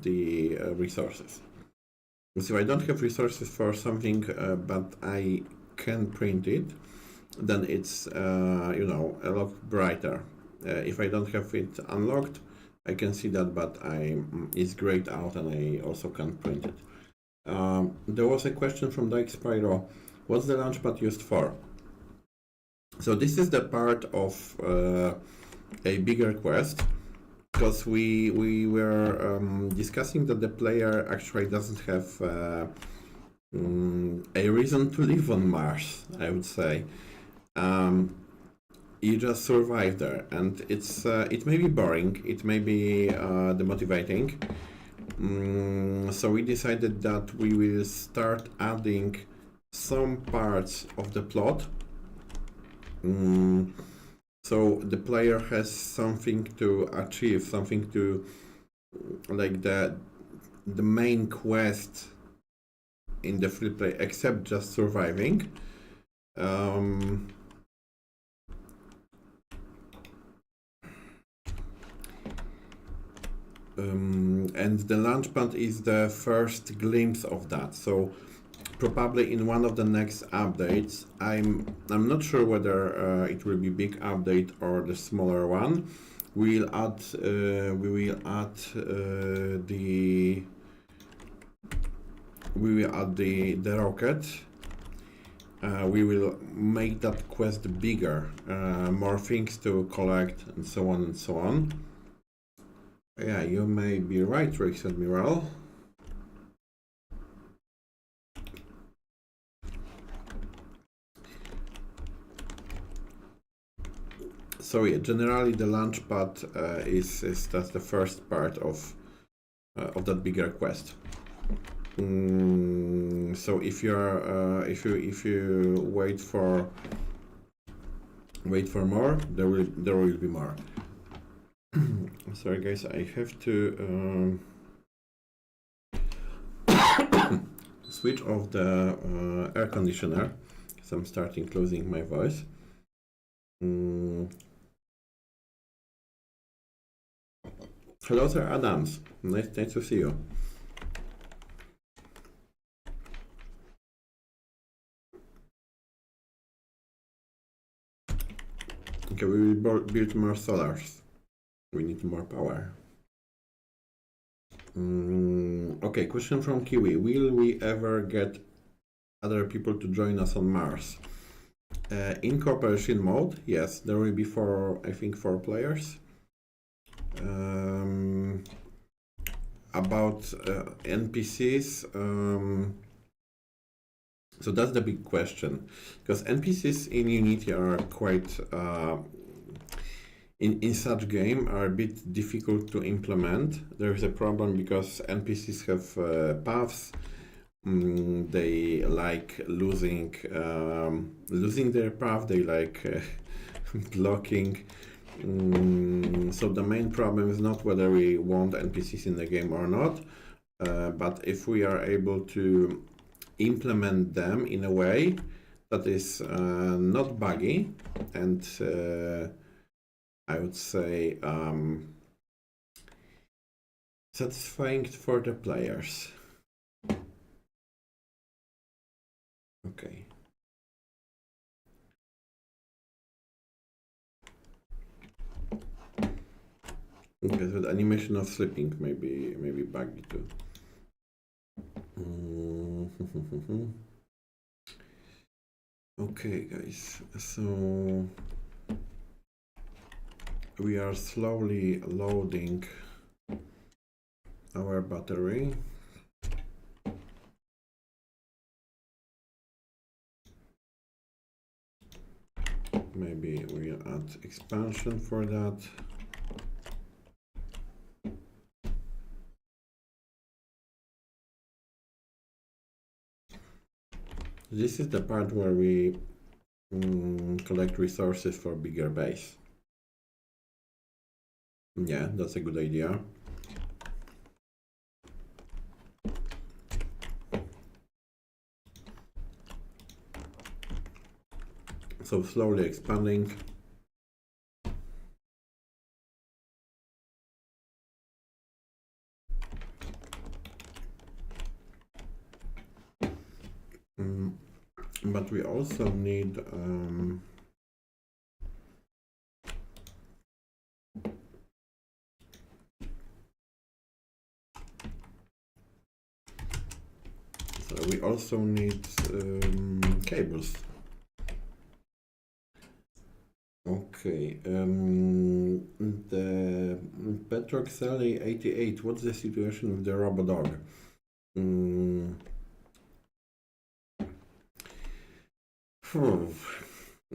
the resources. So I don't have resources for something, but I can print it. Then it's a lot brighter. If I don't have it unlocked, I can see that, but it's grayed out, and I also can't print it. There was a question from Dyke Spyro. What's the Launchpad used for? So this is the part of a bigger quest, because we were discussing that the player actually doesn't have a reason to live on Mars, I would say. You just survive there, and it may be boring, it may be demotivating. So we decided that we will start adding some parts of the plot. So the player has something to achieve, something to, like the main quest in the free play, except just surviving. And the Launchpad is the first glimpse of that. So probably in one of the next updates, I'm not sure whether it will be big update or the smaller one. We will add the rocket. We will make that quest bigger, more things to collect, and so on and so on. Yeah, you may be right, Rex Admiral. So yeah, generally the Launchpad is that's the first part of that bigger quest. So if you wait for more, there will be more. Sorry guys, I have to switch off the air conditioner, because I'm starting losing my voice. Hello, Sir Adams. Nice to see you. Okay, we will build more solars. We need more power. Okay, question from Kiwi. Will we ever get other people to join us on Mars? In cooperation mode, yes, there will be I think four players. About NPCs, so that's the big question, because NPCs in Unity are quite in such game are a bit difficult to implement. There is a problem because NPCs have paths. They like losing their path. They like blocking. So the main problem is not whether we want NPCs in the game or not, but if we are able to implement them in a way that is not buggy and I would say satisfying for the players. Okay. Okay, so the animation of sleeping may be buggy too. Okay, guys, so we are slowly loading our battery. Maybe we'll add expansion for that. This is the part where we collect resources for bigger base. Yeah, that's a good idea. So slowly expanding. But we also need we also need cables. Okay, the Petroxelli 88, what's the situation with the RoboDog?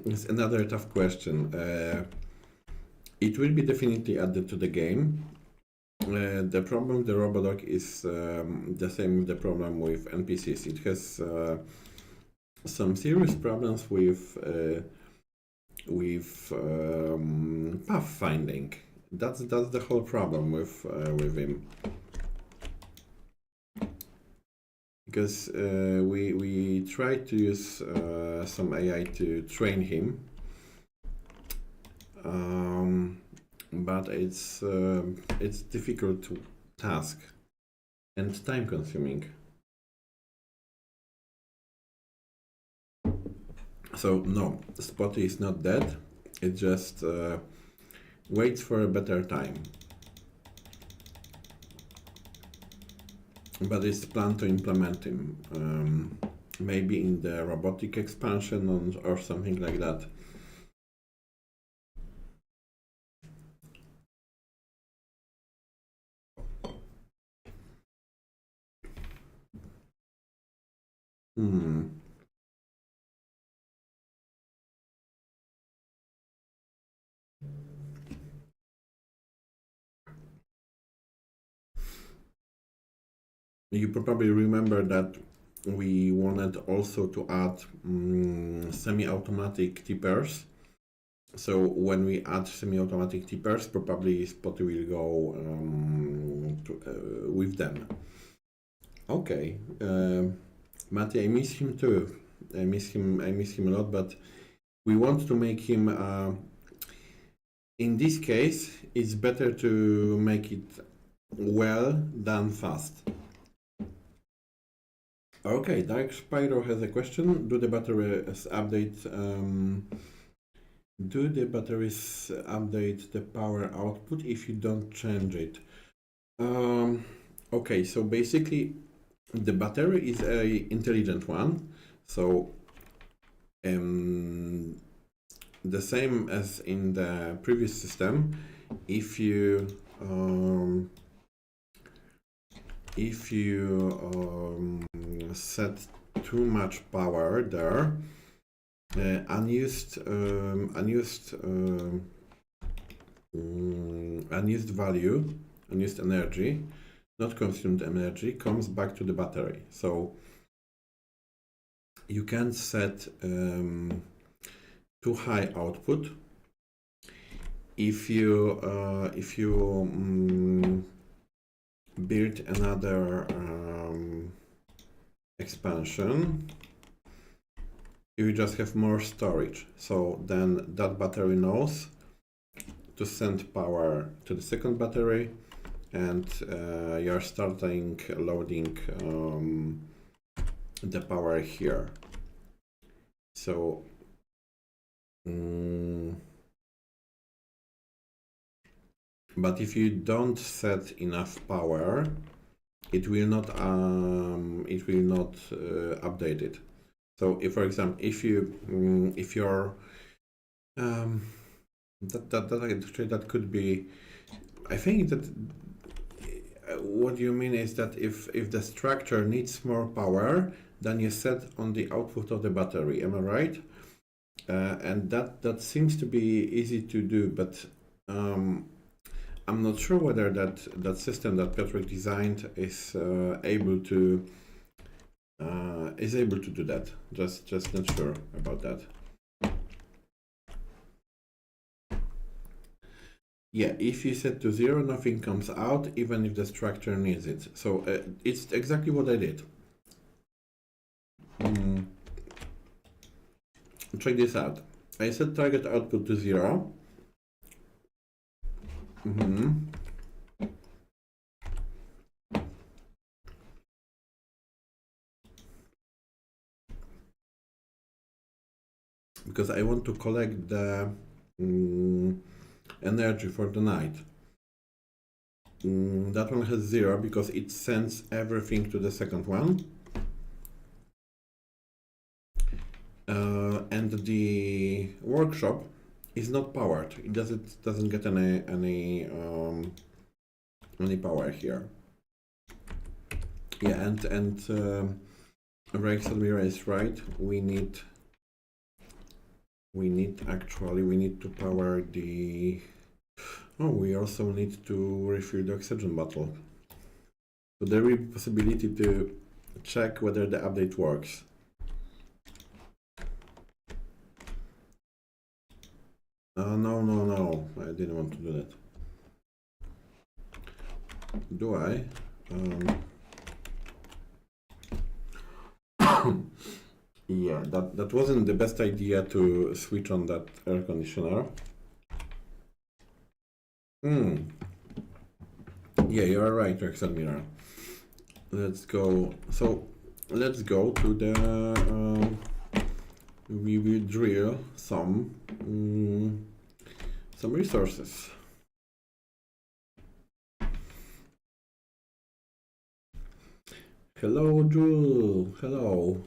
It's another tough question. It will be definitely added to the game. The problem with the RoboDog is the same with the problem with NPCs. It has some serious problems with pathfinding. That's the whole problem with him. Because we tried to use some AI to train him, but it's difficult task and time consuming. So no, Spotty is not dead. It just waits for a better time. But it's planned to implement him, maybe in the robotic expansion or something like that. You probably remember that we wanted also to add semi-automatic tippers. So when we add semi-automatic tippers, probably Spotty will go with them. Okay, Matty, I miss him too. I miss him a lot, but we want to make him. In this case, it's better to make it well than fast. Okay, Dark Spyro has a question. Do the batteries update the power output if you don't change it? Okay, so basically the battery is a intelligent one, so the same as in the previous system. If you set too much power there, unused energy, not consumed energy, comes back to the battery. So you can set too high output. If you build another expansion, you just have more storage. So then that battery knows to send power to the second battery, and you're starting loading the power here. So but if you don't set enough power, it will not update it. So if, for example, if you're that could be, I think that what you mean is that if the structure needs more power, then you set on the output of the battery. Am I right? And that seems to be easy to do, but I'm not sure whether that system that Piotrek designed is able to do that. Just not sure about that. Yeah, if you set to 0, nothing comes out, even if the structure needs it. So it's exactly what I did. Check this out. I set target output to 0. Because I want to collect the energy for the night. That one has 0 because it sends everything to the second one. workshop is not powered. It doesn't get any power here. Yeah, and Rex Almira is right. We need to power the. Oh, we also need to refill the oxygen bottle. So there will be possibility to check whether the update works. No, I didn't want to do that. Do I? Yeah, that wasn't the best idea to switch on that air conditioner. Yeah, you are right, Rex Admiral. Let's go. So let's go to the. We will drill some resources. Hello, Jewel. Hello.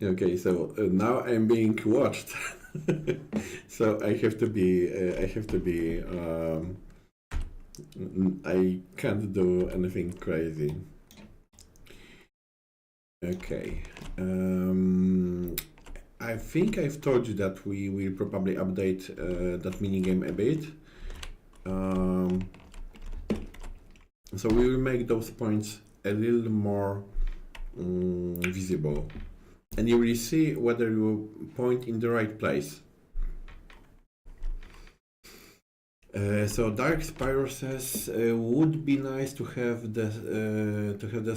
Okay, so now I'm being watched, so I have to be. I can't do anything crazy. Okay. I think I've told you that we will probably update that minigame a bit. So we will make those points a little more visible, and you will see whether you point in the right place. So Dark Spyro says would be nice to have the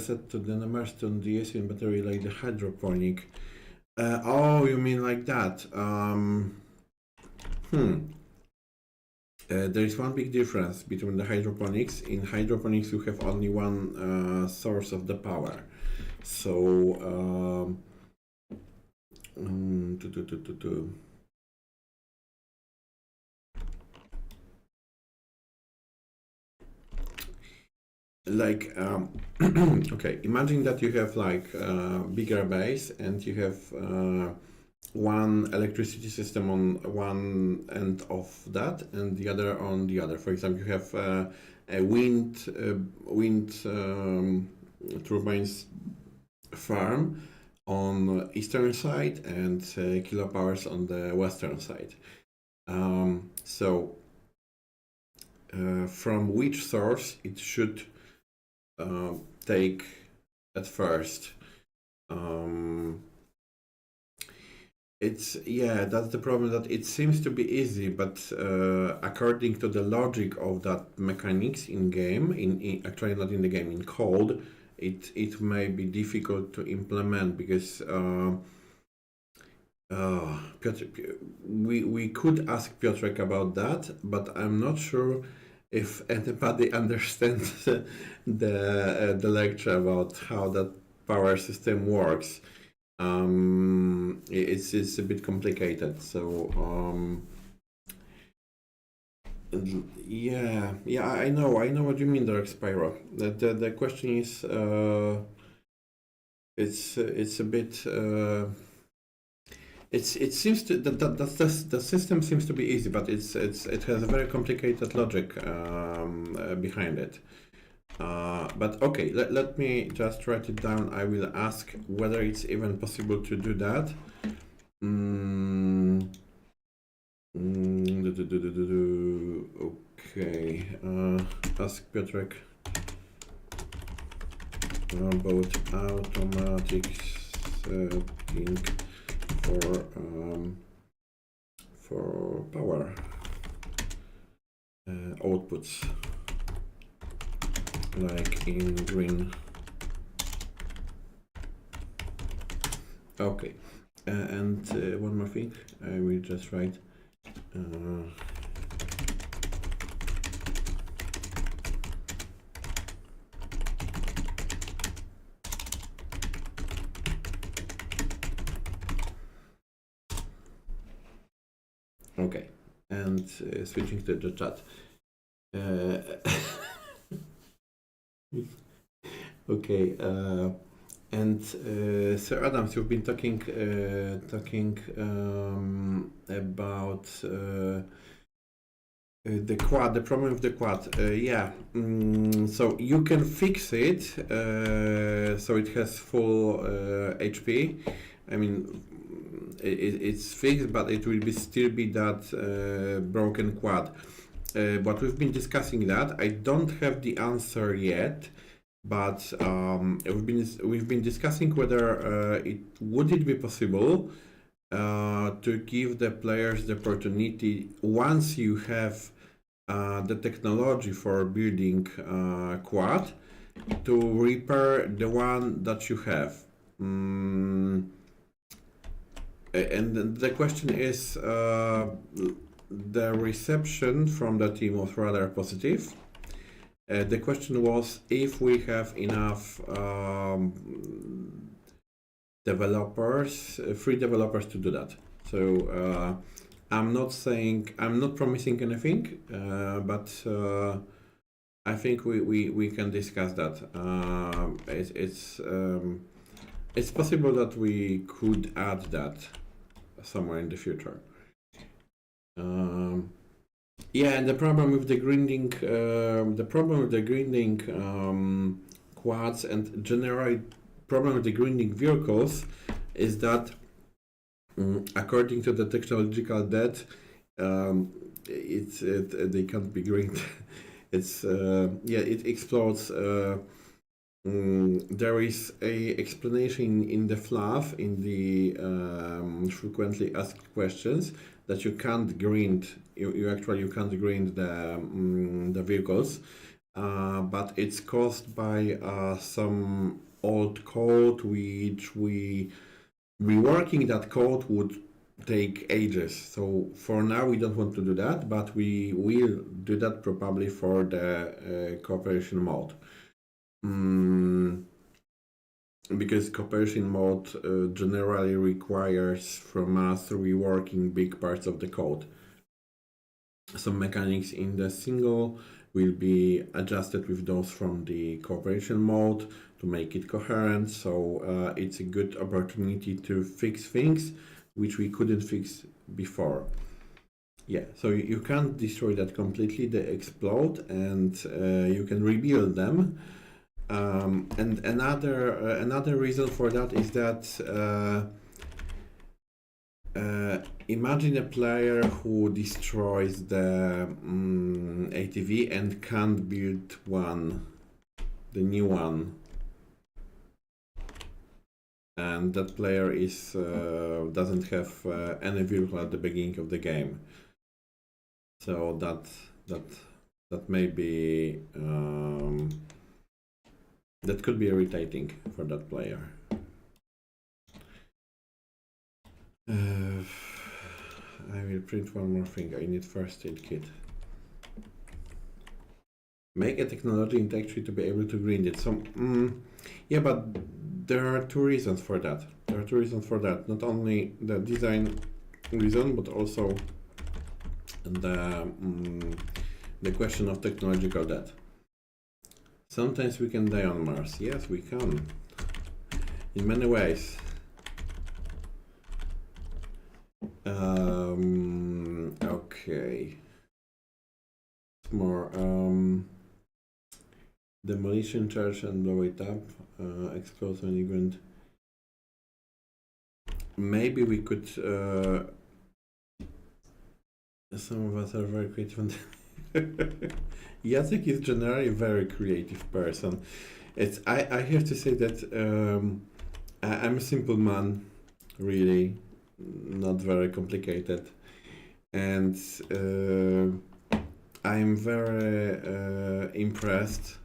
set to the Marston DSN battery like the hydroponic. Oh, you mean like that? There is one big difference between the hydroponics. In hydroponics, you have only one source of the power. So like okay, imagine that you have like bigger base and you have one electricity system on one end of that and the other on the other. For example, you have a wind turbines farm on eastern side and kilopowers on the western side. So from which source it should take at first? That's the problem, that it seems to be easy, but according to the logic of that mechanics in game, actually not in the game, in code, it may be difficult to implement because Piotr, we could ask Piotrek about that, but I'm not sure if anybody understands the lecture about how that power system works. It's a bit complicated. So yeah, I know what you mean, Dark Spyro. The question is, it's a bit. It seems to the system seems to be easy, but it has a very complicated logic behind it. But okay, let me just write it down. I will ask whether it's even possible to do that. Okay, ask Piotrek about automatic setting for power outputs, like in green. Okay, and one more thing, I will just write okay, and switching to the chat. Okay. And Sir Adams, you've been talking about the quad, the problem with the quad. Yeah. So you can fix it. So it has full HP. I mean, it's fixed, but it will still be that broken quad. But we've been discussing that. I don't have the answer yet, but we've been discussing whether it would be possible to give the players the opportunity, once you have the technology for building quad, to repair the one that you have. And the question is, the reception from the team was rather positive. The question was if we have enough developers, free developers to do that. So I'm not promising anything, but I think we can discuss that. It's possible that we could add that somewhere in the future. Yeah, and the problem with the grinding, quads and generally problem with the grinding vehicles is that according to the technological debt, they can't be grind. It explodes. There is a explanation in the fluff in the frequently asked questions that you can't grind. You can't grind the vehicles, but it's caused by some old code, which reworking that code would take ages. So for now we don't want to do that, but we will do that probably for the cooperation mode. Because cooperation mode generally requires from us reworking big parts of the code. Some mechanics in the single will be adjusted with those from the cooperation mode to make it coherent. So it's a good opportunity to fix things which we couldn't fix before. Yeah, so you can't destroy that completely. They explode, and you can rebuild them. And another reason for that is that imagine a player who destroys the ATV and can't build the new one, and that player doesn't have any vehicle at the beginning of the game. So that may be that could be irritating for that player. I will print one more thing. I need first aid kit. Make a technology in Tech Tree to be able to grind it. So, yeah, but there are two reasons for that. Not only the design reason, but also the question of technological debt. Sometimes we can die on Mars. Yes, we can. In many ways. Okay. More. Demolition charge and blow it up. Explode when you grind. Maybe we could. Some of us are very creative. Jacek is generally a very creative person. I have to say that I'm a simple man, really, not very complicated, and I'm very impressed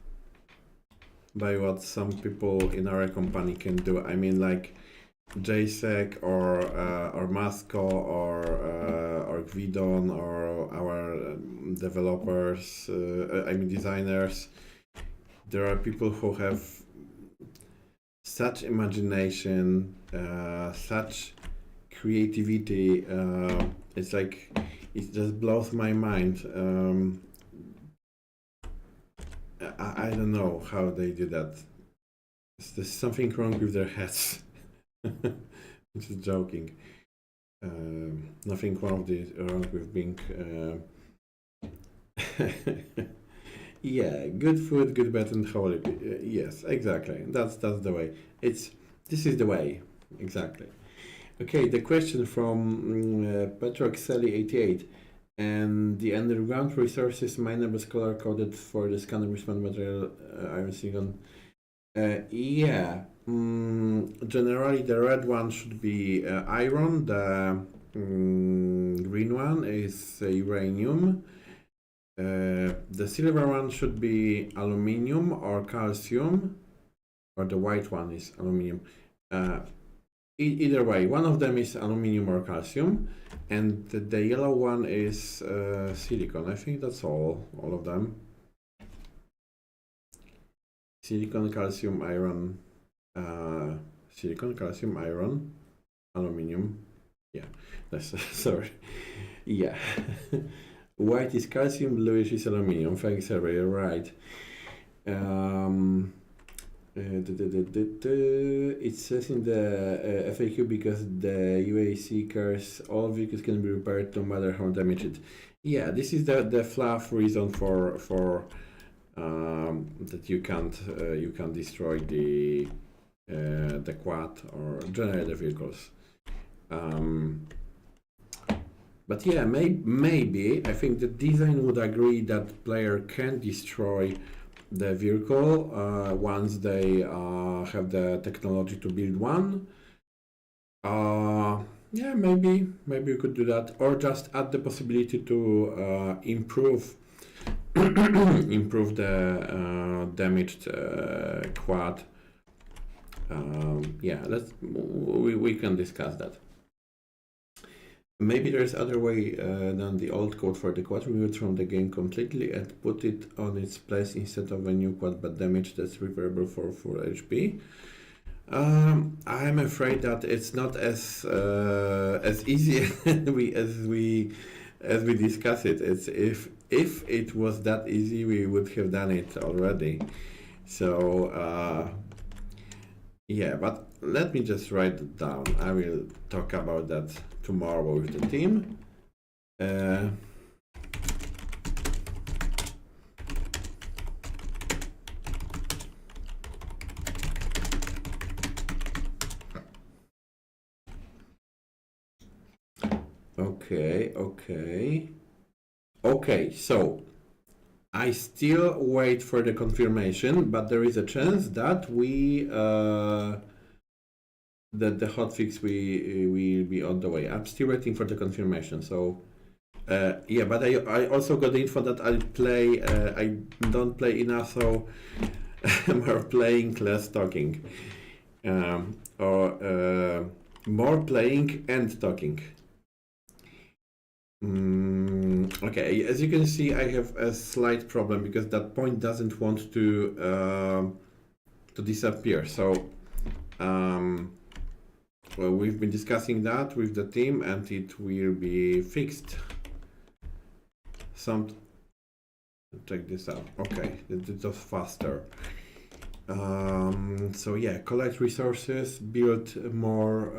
by what some people in our company can do. I mean, like JSEC or Masco or Gvidon or our developers, I mean designers. There are people who have such imagination, such creativity. It's like it just blows my mind. I don't know how they do that. There's something wrong with their heads. Just joking. Nothing wrong with being. Yeah, good food, good bed, and holy. Yes, exactly. That's the way. This is the way. Exactly. Okay, the question from Petroxelli88. And the underground resources mineable color coded for the scanner respond material iron silicon. Yeah, generally the red one should be iron, the green one is uranium, the silver one should be aluminium or calcium, or the white one is aluminium. Either way, one of them is aluminium or calcium, and the yellow one is silicon. I think that's all of them. Silicon, calcium, iron, aluminium. Yeah, that's sorry. Yeah, white is calcium, bluish is aluminium. Thanks, Harry. Right. It says in the FAQ because the UAC cars, all vehicles can be repaired no matter how damaged. Yeah, this is the fluff reason for that you can't destroy the quad or generate the vehicles. But yeah, maybe I think the design would agree that player can destroy the vehicle once they have the technology to build one. Yeah, maybe we could do that, or just add the possibility to improve the damaged quad. Yeah, we can discuss that. Maybe there's other way than the old code for the quad removed from the game completely and put it on its place instead of a new quad but damage that's repairable for full HP. I'm afraid that it's not as easy as we discuss it. It's if it was that easy, we would have done it already. So yeah, but let me just write it down. I will talk about that tomorrow with the team. Okay, so I still wait for the confirmation, but there is a chance that that the hotfix will be on the way. I'm still waiting for the confirmation. So yeah, but I also got the info that I don't play enough, so more playing, less talking, or more playing and talking. Okay, as you can see, I have a slight problem because that point doesn't want to disappear. So well, we've been discussing that with the team, and it will be fixed. Check this out. Okay, it was faster. So yeah, collect resources, build more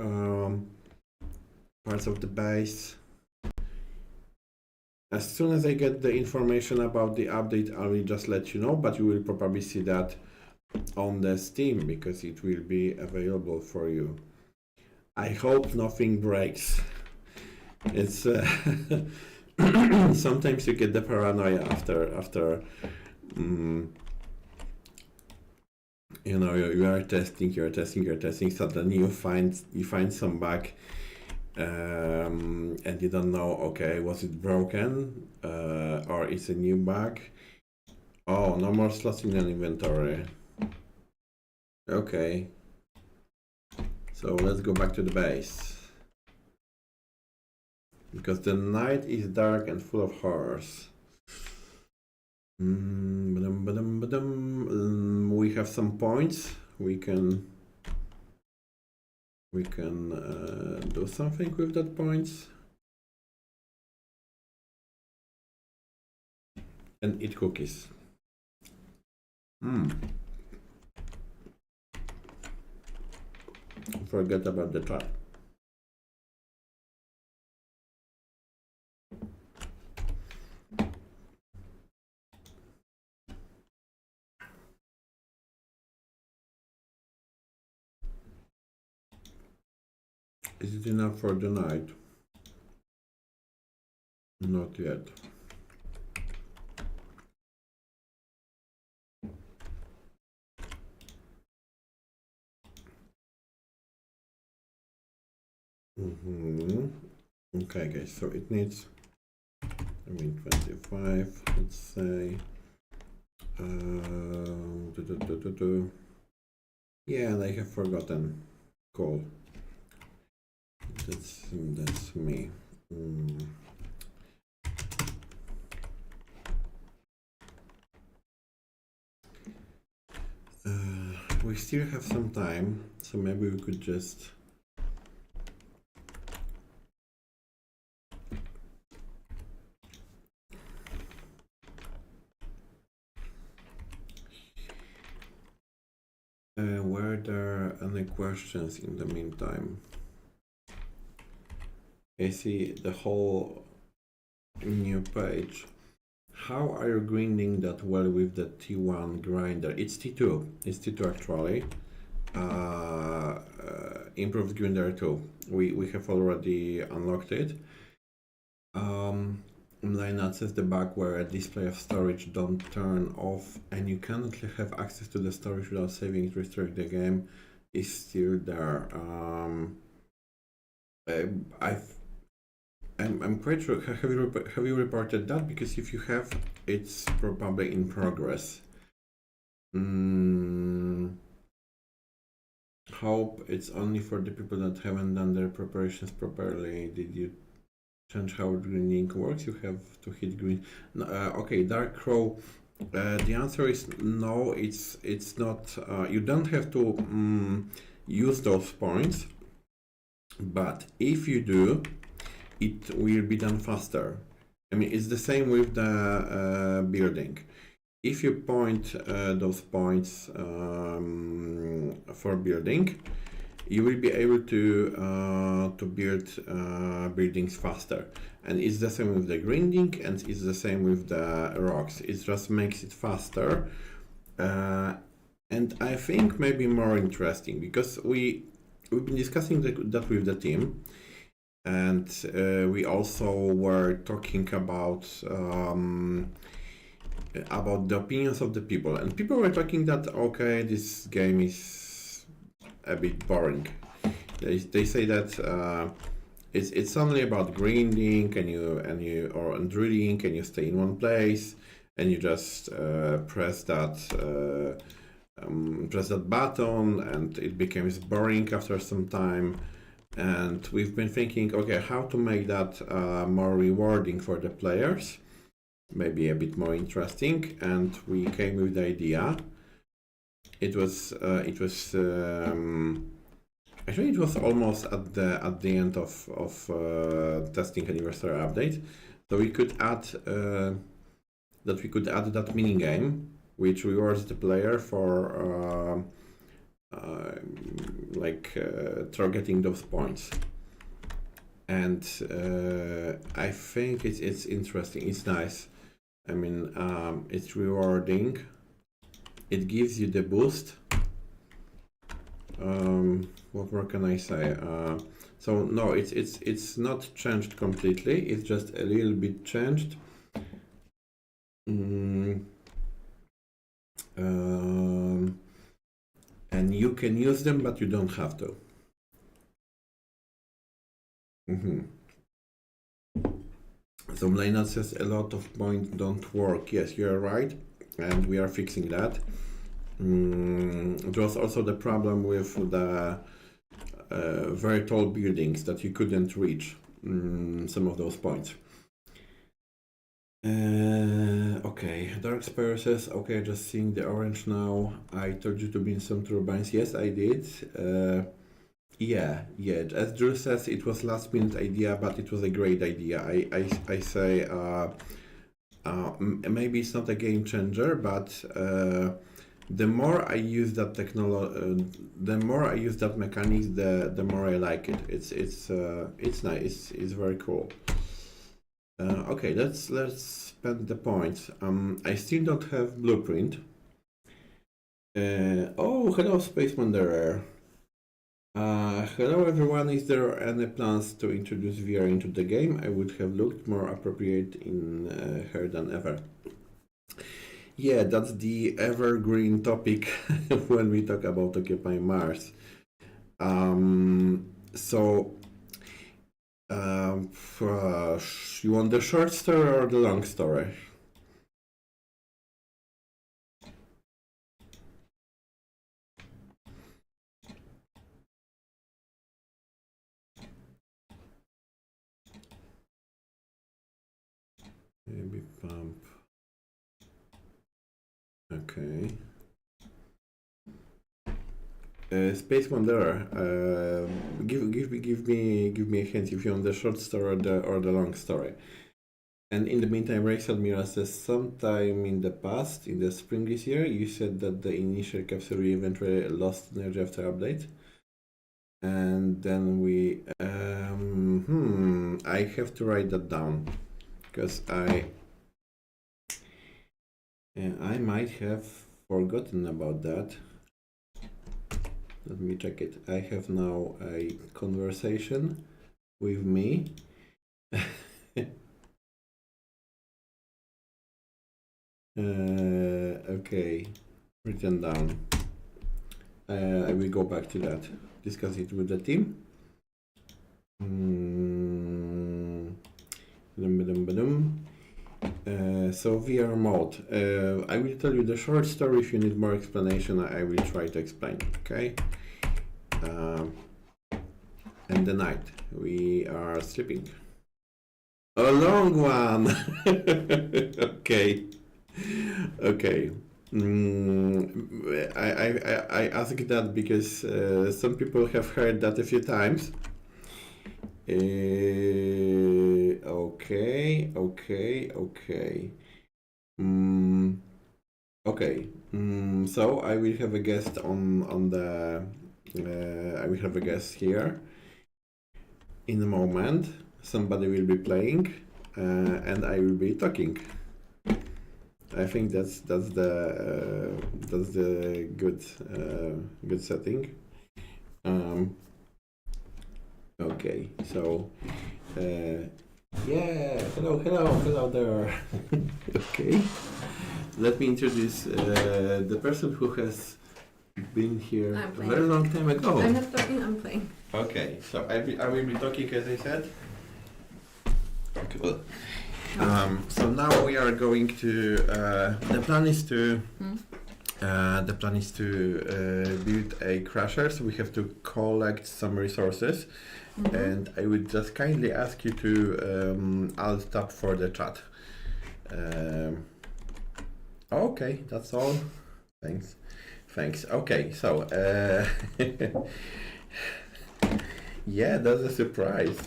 parts of the base. As soon as I get the information about the update, I will just let you know, but you will probably see that on the Steam because it will be available for you. I hope nothing breaks. It's sometimes you get the paranoia after you know, you are testing, suddenly you find some bug, and you don't know, okay, was it broken or it's a new bug? Oh, no more slots in an inventory. Okay, so let's go back to the base because the night is dark and full of horrors. We have some points. We can do something with that points and eat cookies. Forget about the chat. Is it enough for the night? Not yet. Okay, guys, so it needs, 25, let's say. Yeah, and I have forgotten. Cool. That's me. We still have some time, so maybe we could just were there any questions in the meantime? I see the whole new page. How are you grinding that well with the T1 grinder? It's T2. It's T2 actually. Improved grinder 2. We have already unlocked it. Lainat says the bug where a display of storage don't turn off and you cannot have access to the storage without saving it, restrict the game is still there. I'm quite sure. Have you reported that? Because if you have, it's probably in progress. Hope it's only for the people that haven't done their preparations properly. Did you change how greening works? You have to hit green. No, okay, Dark Crow. The answer is no. It's not. You don't have to use those points, but if you do, it will be done faster. I mean, it's the same with the building. If you point those points for building, you will be able to build buildings faster. And it's the same with the grinding, and it's the same with the rocks. It just makes it faster. And I think maybe more interesting, because we've been discussing that with the team. And we also were talking about the opinions of the people, and people were talking that okay, this game is a bit boring. They say that it's only about grinding and drilling, and you stay in one place and you just press that button, and it becomes boring after some time. And we've been thinking, okay, how to make that more rewarding for the players, maybe a bit more interesting. And we came with the idea. It was actually it was almost at the end of testing anniversary update. So we could add that mini game, which rewards the player for targeting those points. And I think it's interesting. It's nice. I mean, it's rewarding. It gives you the boost. What more can I say? So no, it's not changed completely. It's just a little bit changed. And you can use them, but you don't have to. So Mlena says a lot of points don't work. Yes, you're right, and we are fixing that. There was also the problem with the very tall buildings that you couldn't reach some of those points. Okay, Dark Spire says, okay, just seeing the orange now. I told you to build some turbines. Yes, I did. Yeah. As Drew says, it was last minute idea, but it was a great idea. I say maybe it's not a game changer, but the more I use that the more I use that mechanics, the more I like it. It's nice. It's very cool. Okay, let's spend the points. I still don't have blueprint. Oh, hello, Space Wanderer. Hello everyone, is there any plans to introduce VR into the game? I would have looked more appropriate in her than ever. Yeah, that's the evergreen topic when we talk about Occupy Mars. You want the short story or the long story? Maybe pump. Okay. Space Wanderer, give me a hint if you want the short story or the long story. And in the meantime, Rex Admiral says, sometime in the past, in the spring this year, you said that the initial capsule eventually lost energy after update. And then we, I have to write that down because I might have forgotten about that. Let me check it. I have now a conversation with me. Okay, written down. I will go back to that. Discuss it with the team. So VR mode. I will tell you the short story. If you need more explanation, I will try to explain. Okay. And the night we are sleeping. A long one. Okay. Okay. I ask that because some people have heard that a few times. Okay. Okay. So I will have a guest on the. I will have a guest here. In a moment, somebody will be playing, and I will be talking. I think that's the good setting. Okay, so yeah, hello there. Okay, let me introduce the person who has been here a very long time ago. I'm not talking, I'm playing. Okay, so I will be talking as I said. Cool. So now we are going to. The plan is to build a crusher. So we have to collect some resources, and I would just kindly ask you to alt tab for the chat. Okay, that's all. Thanks. Okay, so yeah, that's a surprise.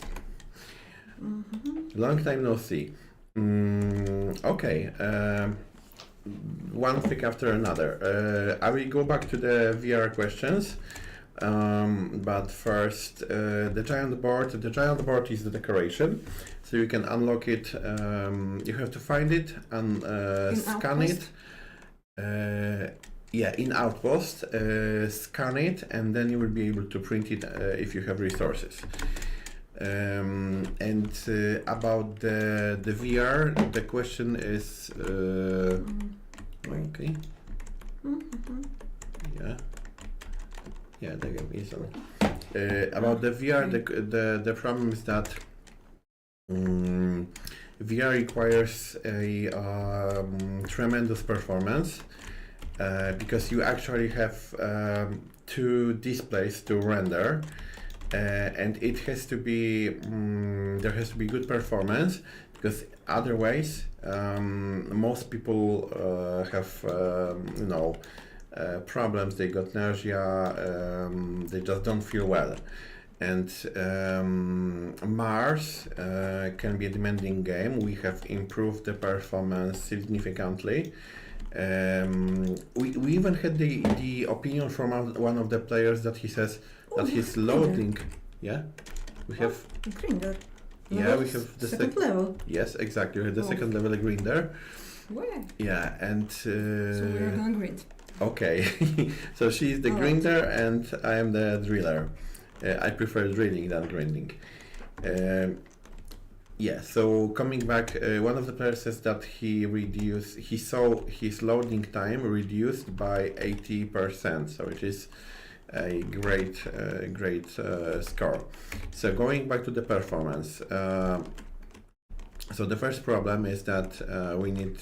Long time no see. Okay, one thing after another. I will go back to the VR questions, but first, the giant board. The giant board is the decoration, so you can unlock it. You have to find it and scan it. Yeah, in Outpost, scan it, and then you will be able to print it if you have resources. And about the VR, the question is okay. Yeah, the game is on. About the VR, the problem is that VR requires a tremendous performance because you actually have two displays to render. And it has to be there has to be good performance because otherwise most people have problems. They got nausea, they just don't feel well, and Mars can be a demanding game. We have improved the performance significantly, We even had the opinion from one of the players that he says that he's loading. Yeah, we have grinder. Yeah, we have the second level. Yes, exactly. We have the second level grinder. Where? Yeah, and So we are gonna grind. okay. So she's the grinder and I am the driller. I prefer drilling than grinding. Yeah, so coming back, one of the players says that he saw his loading time reduced by 80%, so it is a great score. So going back to the performance, so the first problem is that we need,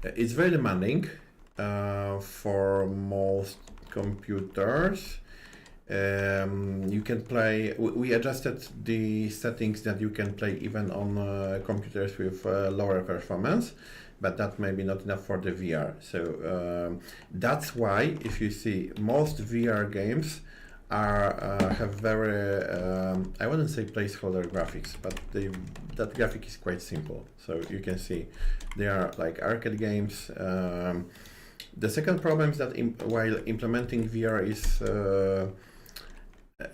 it's very demanding for most computers. You can play, we adjusted the settings that you can play even on computers with lower performance, but that may be not enough for the VR. So that's why if you see most VR games have very, I wouldn't say placeholder graphics, but that graphic is quite simple. So you can see they are like arcade games. The second problem is that while implementing VR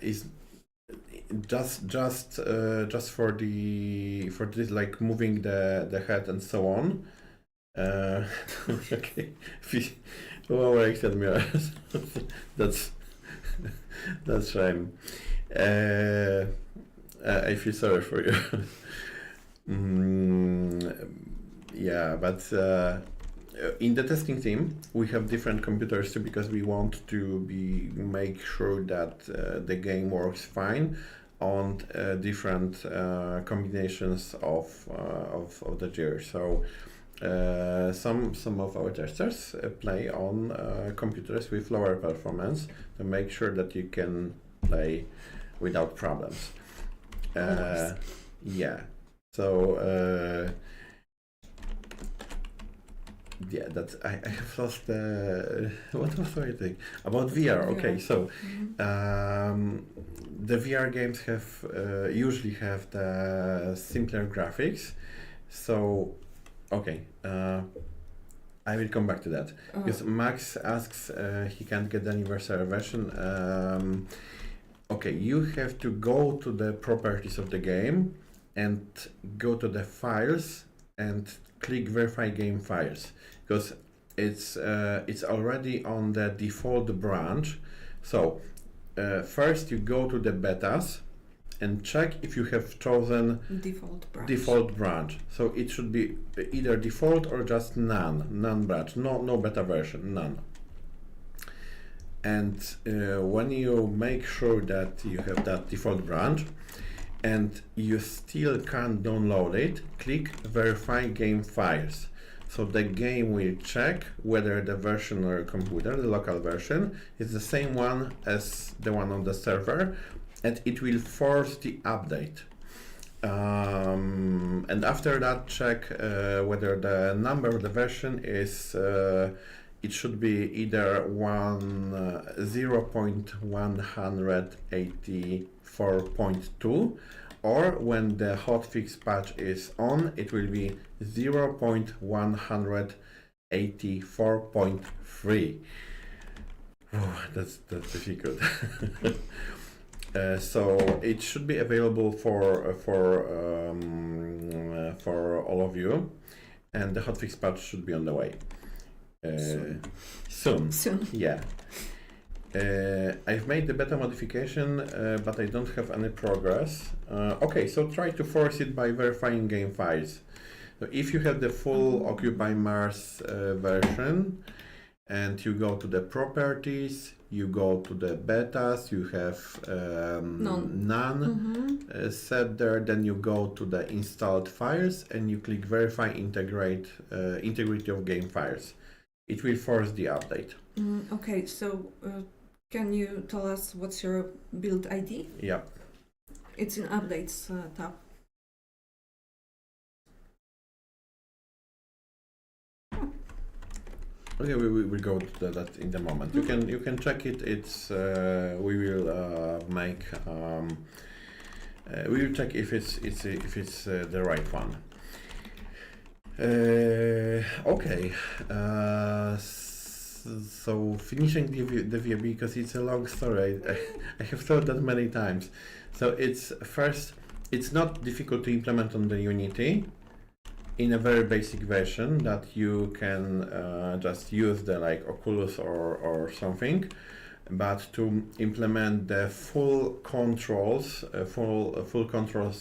is just for this, like moving the head and so on. Okay, lower extend mirrors. that's shame. I feel sorry for you. Yeah, but in the testing team, we have different computers too, because we want to make sure that the game works fine on different combinations of the gears. So some of our testers play on computers with lower performance to make sure that you can play without problems. Yeah. So. Yeah, that's I have lost what was I saying about VR. Okay, so the VR games have usually have the simpler graphics. So okay, I will come back to that because Max asks he can't get the anniversary version. Okay, you have to go to the properties of the game and go to the files and click verify game files, because it's already on the default branch. So first you go to the betas and check if you have chosen default branch. So it should be either default or just none branch, no beta version, none. And when you make sure that you have that default branch and you still can't download it, click verify game files. So the game will check whether the version on your computer, the local version, is the same one as the one on the server, and it will force the update. And after that, check whether the number of the version is, it should be either 0.184.2, or when the hotfix patch is on, it will be 0.184.3. Oh, that's difficult. So it should be available for all of you, and the hotfix patch should be on the way. Soon. Yeah. I've made the beta modification, but I don't have any progress. Okay, so try to force it by verifying game files. So if you have the full Occupy Mars version, and you go to the properties, you go to the betas, you have none set there, then you go to the installed files and you click verify integrity of game files. It will force the update. Okay, so can you tell us what's your build ID? Yeah. It's in updates tab. Okay, we will go to that in the moment. You can check it. It's we will make we will check if it's the right one. Okay. So finishing the VB, because it's a long story. I have thought that many times. So it's not difficult to implement on the Unity in a very basic version that you can just use the like Oculus or something. But to implement the full controls,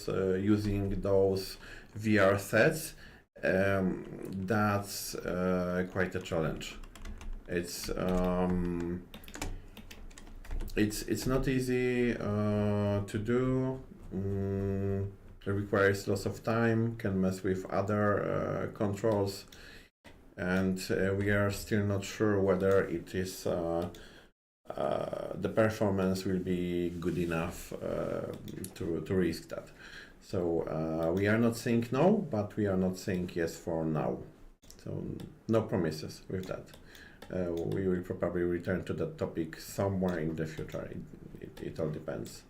using those VR sets, that's quite a challenge. It's not easy to do. It requires lots of time, can mess with other controls, and we are still not sure whether it is the performance will be good enough to risk that. So we are not saying no, but we are not saying yes for now. So no promises with that. We will probably return to that topic somewhere in the future. It all depends.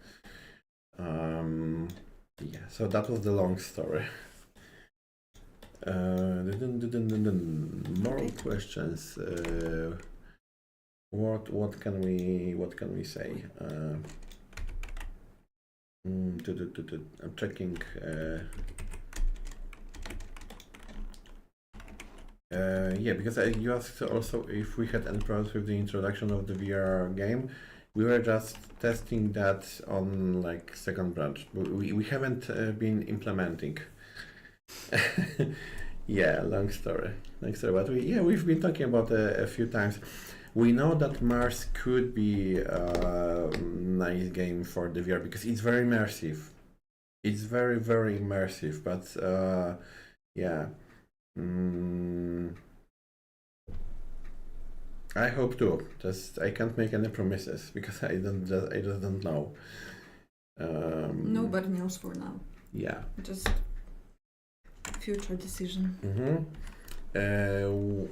Yeah, so that was the long story. More questions. What can we say? I'm checking. Yeah, because you asked also if we had any problems with the introduction of the VR game. We were just testing that on like second branch. We haven't been implementing. Yeah, long story. But we've been talking about a few times. We know that Mars could be a nice game for the VR because it's very immersive. It's very, very immersive, but yeah. I hope to. Just I can't make any promises because I just don't know. Nobody knows for now. Yeah. Just future decision.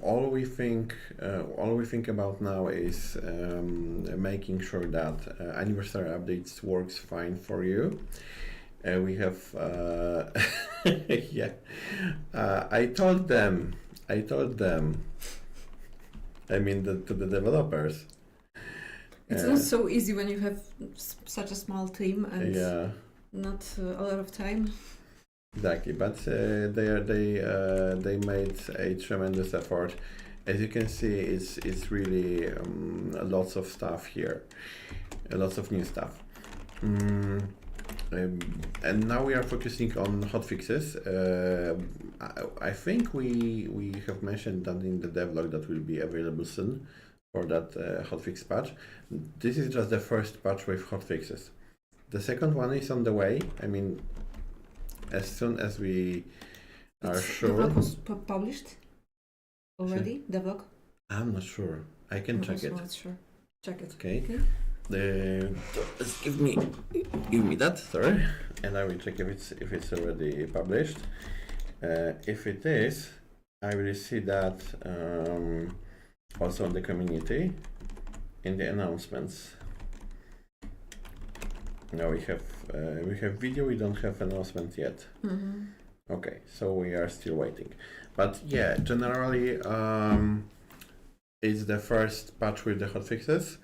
All we think about now is making sure that anniversary updates works fine for you. We have yeah. I told them. I mean, to the developers. It's not so easy when you have such a small team and not a lot of time. Exactly, but they made a tremendous effort. As you can see, it's really lots of stuff here, lots of new stuff. And now we are focusing on hotfixes. I think we have mentioned that in the devlog that will be available soon for that hotfix patch. This is just the first patch with hotfixes. The second one is on the way. I mean, as soon as we are sure. The vlog was published already. The vlog. I'm not sure. I can check it. Not sure. Check it. Okay. Just give me that, sorry, and I will check if it's already published. If it is, I will see that also on the community in the announcements. Now we have video. We don't have announcement yet. Okay, so we are still waiting. But yeah, generally, it's the first patch with the hotfixes.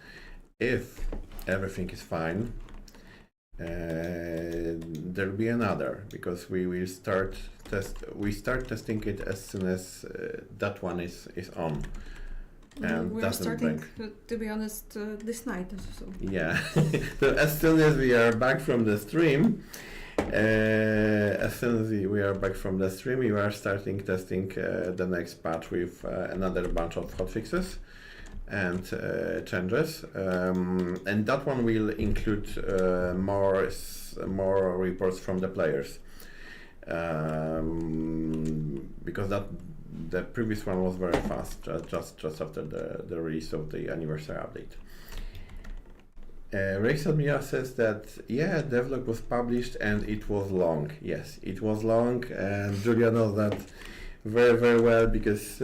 If everything is fine, there'll be another because we start testing it as soon as that one is on. And we are starting, to be honest, this night. So. Yeah, so as soon as we are back from the stream, we are starting testing the next patch with another bunch of hotfixes and changes, and that one will include more reports from the players, because the previous one was very fast, just after the release of the anniversary update. Rachel Mia says that devlog was published and it was long. Yes, it was long, and Julia knows that very, very well because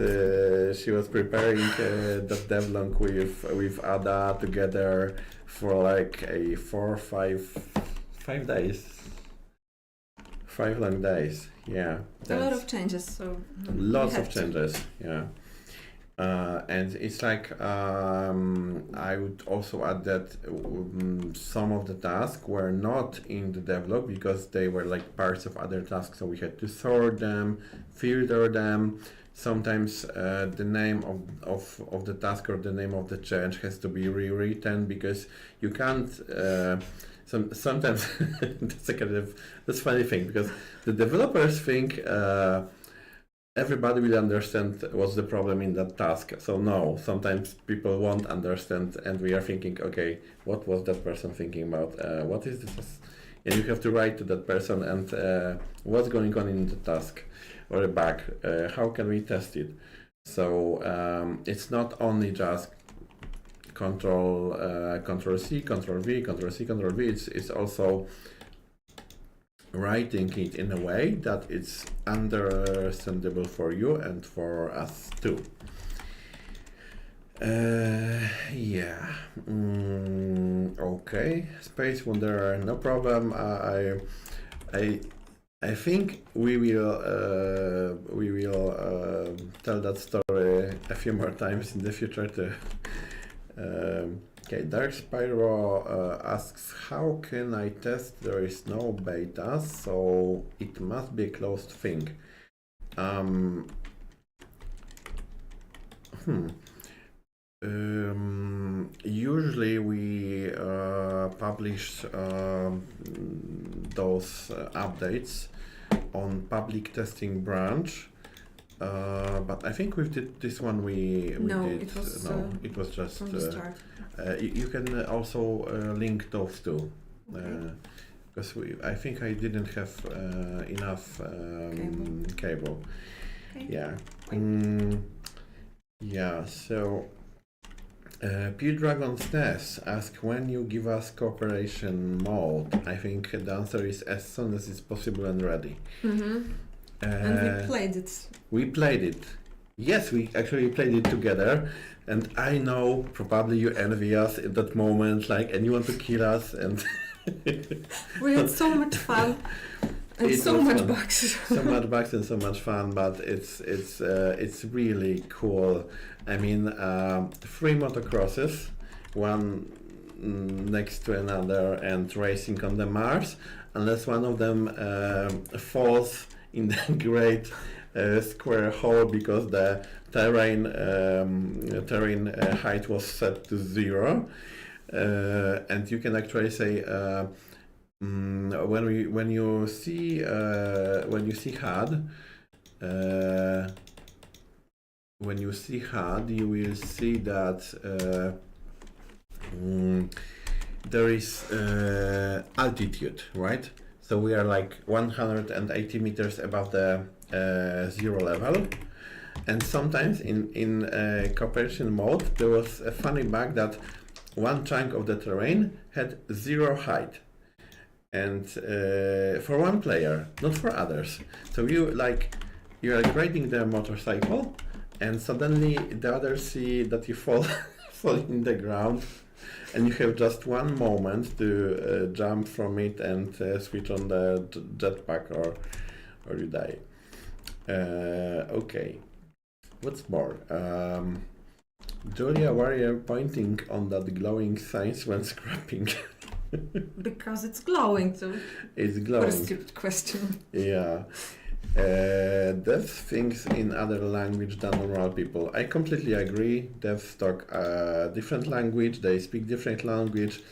she was preparing that devlog with Ada together for like a 5 days. 5 long days. Yeah. A lot of changes. So lots of changes. Yeah. And it's like I would also add that some of the tasks were not in the develop because they were like parts of other tasks, so we had to sort them, filter them. Sometimes the name of the task or the name of the change has to be rewritten because you can't. Sometimes that's a funny thing because the developers think. Everybody will understand what's the problem in that task. So no, sometimes people won't understand and we are thinking, okay, what was that person thinking about? What is this? And you have to write to that person and what's going on in the task or a bug. How can we test it? So it's not only just control C, control V, control C, control V. It's also writing it in a way that it's understandable for you and for us too. Yeah. Okay. Space Wanderer, no problem. I think we will tell that story a few more times in the future too. Okay, Dark Spyro asks, how can I test there is no beta, so it must be a closed thing? Usually we publish those updates on public testing branch. But I think with this one it was just from the start. You can also link those two, because I think I didn't have enough cable. Okay. Yeah. Yeah. So Pure Dragon's Nest asks, when you give us cooperation mode. I think the answer is as soon as it's possible and ready. And we played it. We played it. Yes, we actually played it together. And I know probably you envy us at that moment, like, and you want to kill us. And we had so much fun and so much bugs. So much bugs and so much fun, but it's really cool. I mean, 3 motocrosses, one next to another, and racing on the Mars, unless one of them falls in the great square hole because the terrain height was set to 0, and you can actually say when you see HUD, you will see that there is altitude, right? So we are like 180 meters above the 0 level, and sometimes in cooperation mode there was a funny bug that one chunk of the terrain had 0 height, and for one player, not for others. So you are riding the motorcycle, and suddenly the others see that you fall in the ground, and you have just one moment to jump from it and switch on the jetpack, or you die. Okay, what's more? Julia Warrior pointing on that glowing signs when scrapping. Because it's glowing, so it's glowing. What a stupid question. Yeah. Devs thinks in other language than normal people. I completely agree. Devs talk different language, they speak different language,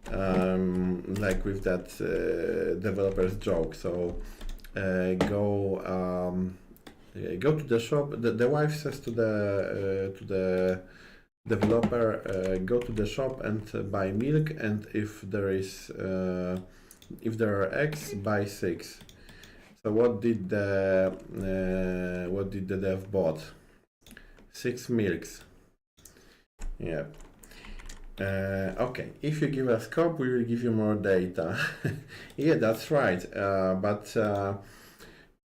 like with that developer's joke. So go to the shop. The wife says to the developer, go to the shop and buy milk, and if there are eggs, buy 6. So what did the dev bought? 6 milks. Yeah. Okay. If you give us scope, we will give you more data. Yeah, that's right. But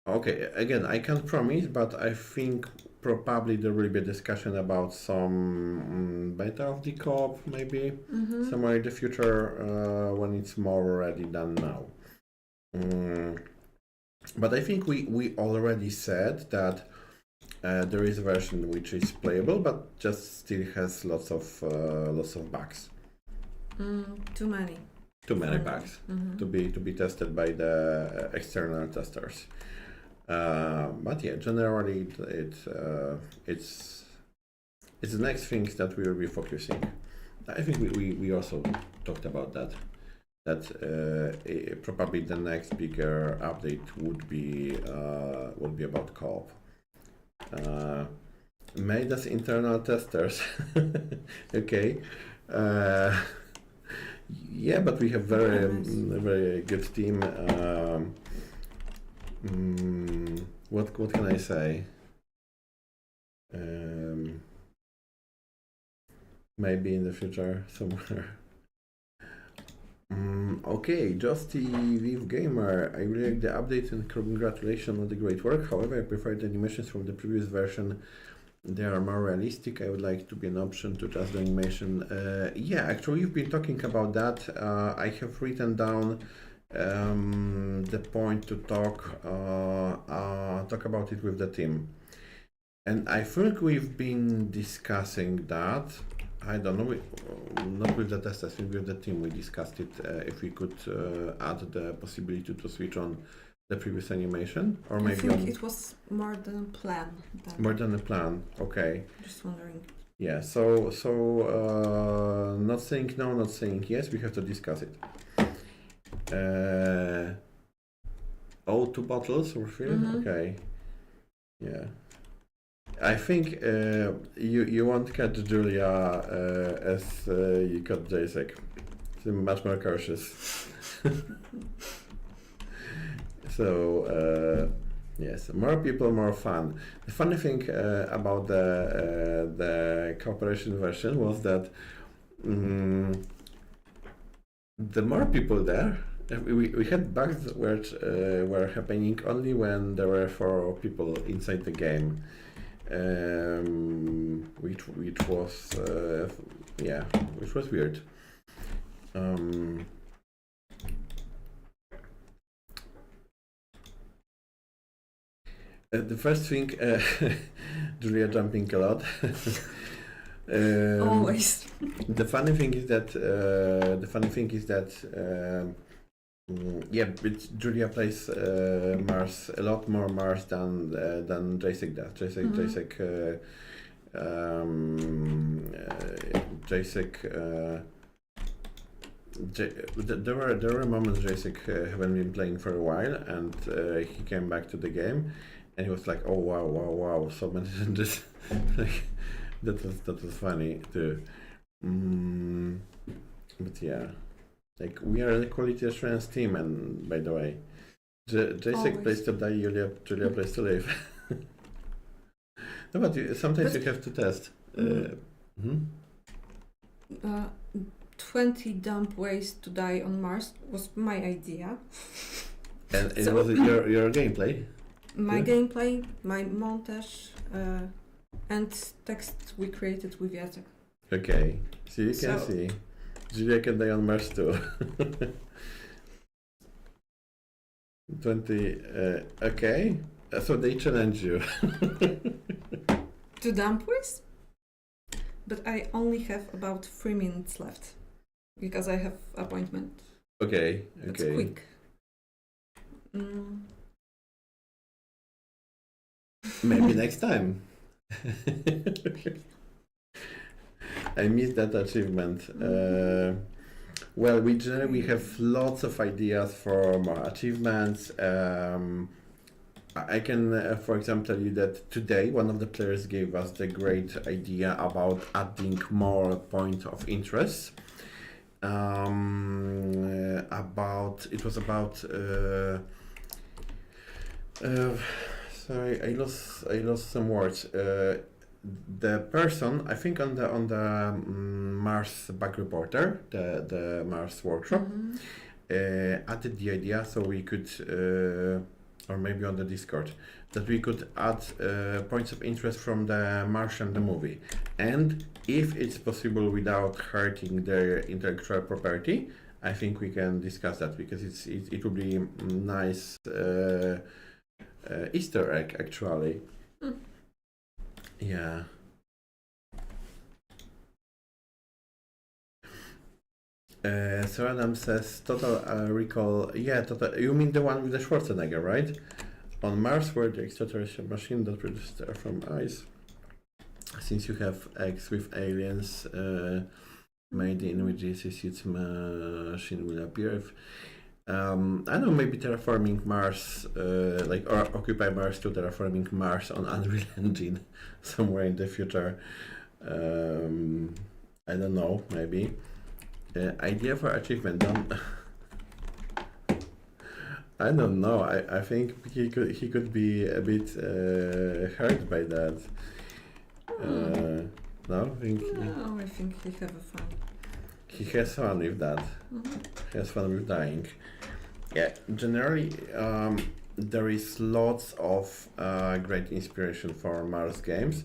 okay. Again, I can't promise, but I think probably there will be a discussion about some beta of the co-op, maybe somewhere in the future when it's more ready than now. But I think we already said that there is a version which is playable, but just still has lots of bugs. Too many. Too many bugs to be tested by the external testers. But yeah, generally it's the next things that we will be focusing. I think we also talked about that. That probably the next bigger update would be about co-op. Made us internal testers. Okay. Yeah, but we have very good team. What can I say? Maybe in the future somewhere. Okay, Justy Viv Gamer. I really like the update and congratulations on the great work. However, I prefer the animations from the previous version. They are more realistic. I would like to be an option to adjust the animation. Yeah, actually, you've been talking about that. I have written down the point to talk about it with the team, and I think we've been discussing that. I don't know, not with the testers, with the team we discussed it, if we could add the possibility to switch on the previous animation, or maybe I think it was more than a plan. More than a plan, okay. Just wondering. Yeah, so not saying no, not saying yes, we have to discuss it. 2 bottles or 3? Okay. Yeah. I think you won't catch Julia as you caught Jacek. She's much more cautious. So yes, more people, more fun. The funny thing about the cooperation version was that the more people there, we had bugs which were happening only when there were 4 people inside the game. Which was which was weird. The first thing, Julia jumping a lot. Always. The funny thing is that yeah, Julia plays Mars, a lot more Mars than Jacek does. There were moments Jacek haven't been playing for a while, and he came back to the game, and he was like, "Oh wow, so many just like that was funny too." But yeah. Like, we are a quality assurance team, and by the way, Jacek plays to die, Julia plays to live. No, but sometimes you have to test. 20 dumb ways to die on Mars was my idea. And it was your gameplay? My gameplay, my montage, and text we created with Jacek. Okay, so you can see. Julia can die on Mars too. 20, okay. So they challenge you. To dump ways? But I only have about 3 minutes left. Because I have appointment. Okay, It's quick. Maybe next time. I missed that achievement. Well, we generally have lots of ideas for more achievements. I can, for example, tell you that today one of the players gave us the great idea about adding more point of interest. It was about sorry, I lost some words. The person, I think on the Mars bug reporter, the Mars workshop, added the idea so we could, or maybe on the Discord, that we could add points of interest from the Martian the movie, and if it's possible without hurting their intellectual property, I think we can discuss that, because it would be nice Easter egg, actually. Mm. Yeah. So Adam says, Total Recall. Yeah, total. You mean the one with the Schwarzenegger, right? On Mars, where the extraterrestrial machine that produces air from ice. Since you have eggs with aliens made in which this suits machine will appear. If, I don't know, maybe terraforming Mars, or occupy Mars to terraforming Mars on Unreal Engine somewhere in the future. I don't know, maybe. Idea for achievement. I don't know. I think he could be a bit hurt by that. No, I think he have a fun. He has fun with that. Mm-hmm. He has fun with dying. Yeah, generally, there is lots of great inspiration for Mars games,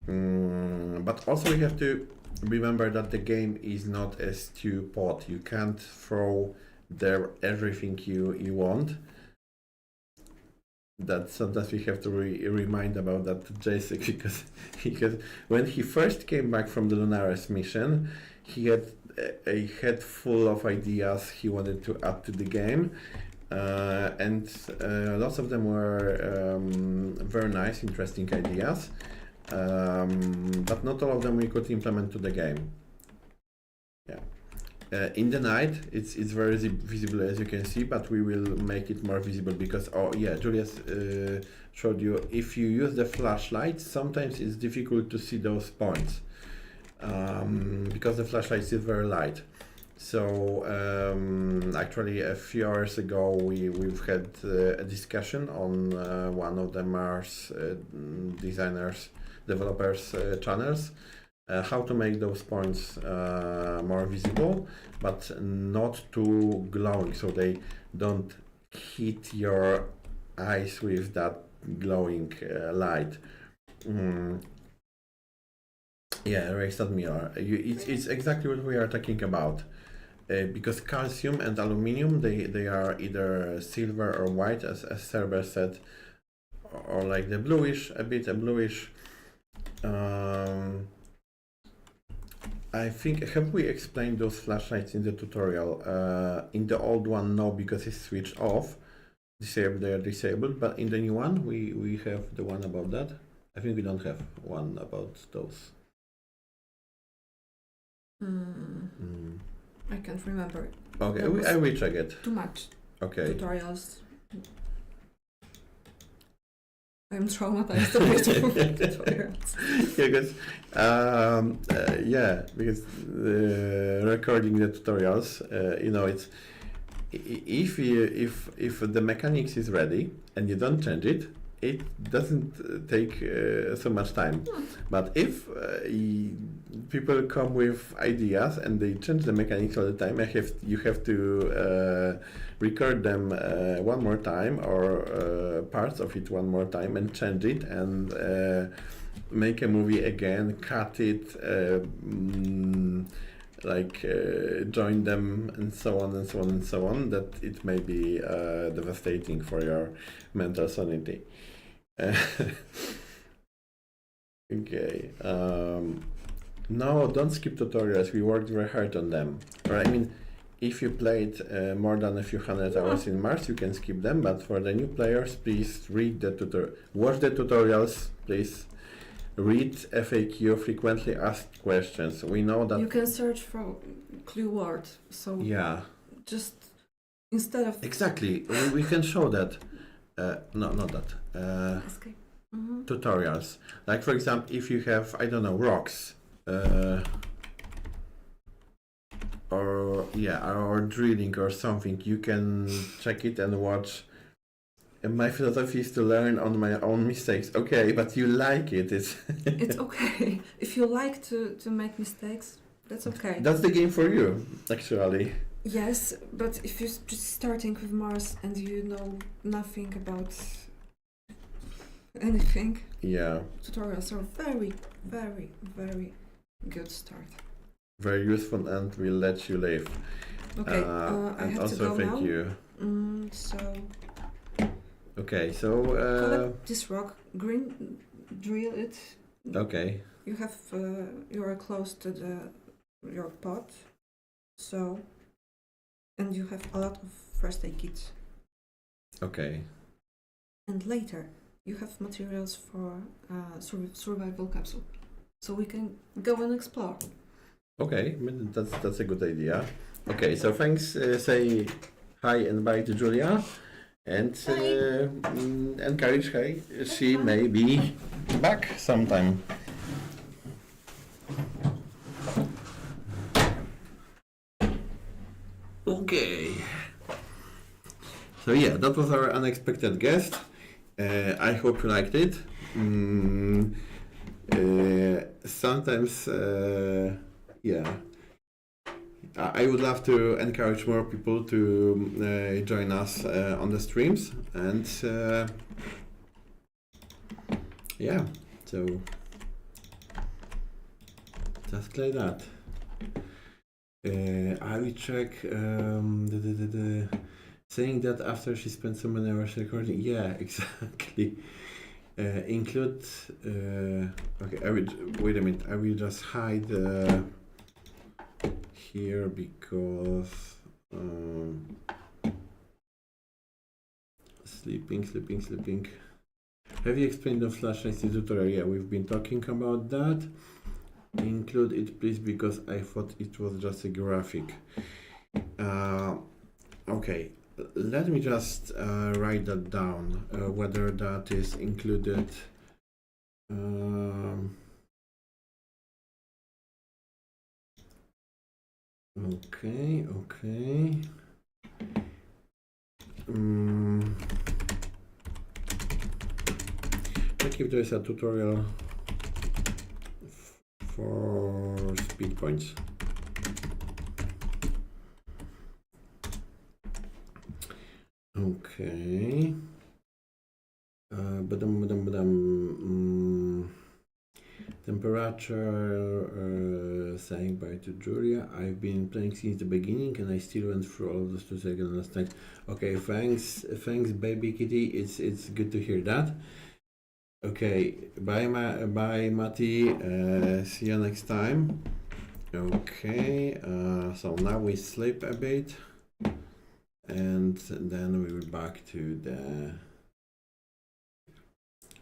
but also we have to remember that the game is not a stew pot. You can't throw there everything you want. That sometimes we have to remind about that to Jacek, because when he first came back from the Lunaris mission, he had a head full of ideas he wanted to add to the game, and lots of them were very nice, interesting ideas, but not all of them we could implement to the game. Yeah. In the night, it's very visible, as you can see, but we will make it more visible because, oh yeah, Julius showed you, if you use the flashlight, sometimes it's difficult to see those points because the flashlight is very light. So actually a few hours ago we've had a discussion on one of the Mars developers channels. How to make those points more visible, but not too glowing, so they don't hit your eyes with that glowing light. Yeah, Raystead Miller. It's exactly what we are talking about. Because calcium and aluminium, they are either silver or white, as Cerber said, or like the bluish, a bluish. I think, have we explained those flashlights in the tutorial? In the old one, no, because it's switched off. Disabled, they are disabled, but in the new one, we have the one about that. I think we don't have one about those. I can't remember it. Okay, I will check it. Too much. Okay. Tutorials. I'm traumatized a bit from tutorials. Because recording the tutorials, it's if the mechanics is ready and you don't change it, it doesn't take so much time. But if people come with ideas and they change the mechanics all the time, you have to record them one more time, or parts of it one more time, and change it, and make a movie again, cut it, join them, and so on and so on and so on, that it may be devastating for your mental sanity. Okay. No, don't skip tutorials. We worked very hard on them. Right? I mean, if you played more than a few hundred hours in Mars, you can skip them. But for the new players, please read the tutorial. Watch the tutorials, please. Read FAQ, frequently asked questions. We know that you can search for clue word. So yeah, just instead of exactly, we can show that. No, not that. escape. Tutorials. Like for example, if you have, I don't know, rocks, or drilling or something, you can check it and watch. My philosophy is to learn on my own mistakes. Okay, but you like it. It's okay. If you like to make mistakes, that's okay. That's the game for you, actually. Yes, but if you're just starting with Mars and you know nothing about anything, yeah, tutorials are very, very, very good start. Very useful, and will let you live. Okay, I and have also to go thank now. you. Okay, so collect this rock, green, drill it. Okay. You have you are close to your pot, so and you have a lot of first aid kits. Okay. And later you have materials for survival capsule, so we can go and explore. Okay, that's a good idea. Okay, so thanks. Say hi and bye to Julia, and encourage her. She may be back sometime. Okay. So yeah, that was our unexpected guest. I hope you liked it. Sometimes, yeah, I would love to encourage more people to join us on the streams, and yeah, so just like that. I will check saying that after she spent so many hours recording. Yeah, exactly. Include. Okay, wait a minute. I will just hide here because sleeping. Have you explained the flashlight tutorial? Yeah, we've been talking about that. Include it, please, because I thought it was just a graphic. Okay, let me just write that down, whether that is included. Okay. Check if there is a tutorial for Speedpoints. Okay. Temperature, saying bye to Julia. I've been playing since the beginning and I still went through all of those 2 seconds last night. Okay, thanks baby kitty. It's good to hear that. Okay, bye Mati. See you next time. Okay, so now we sleep a bit and then we will back to the.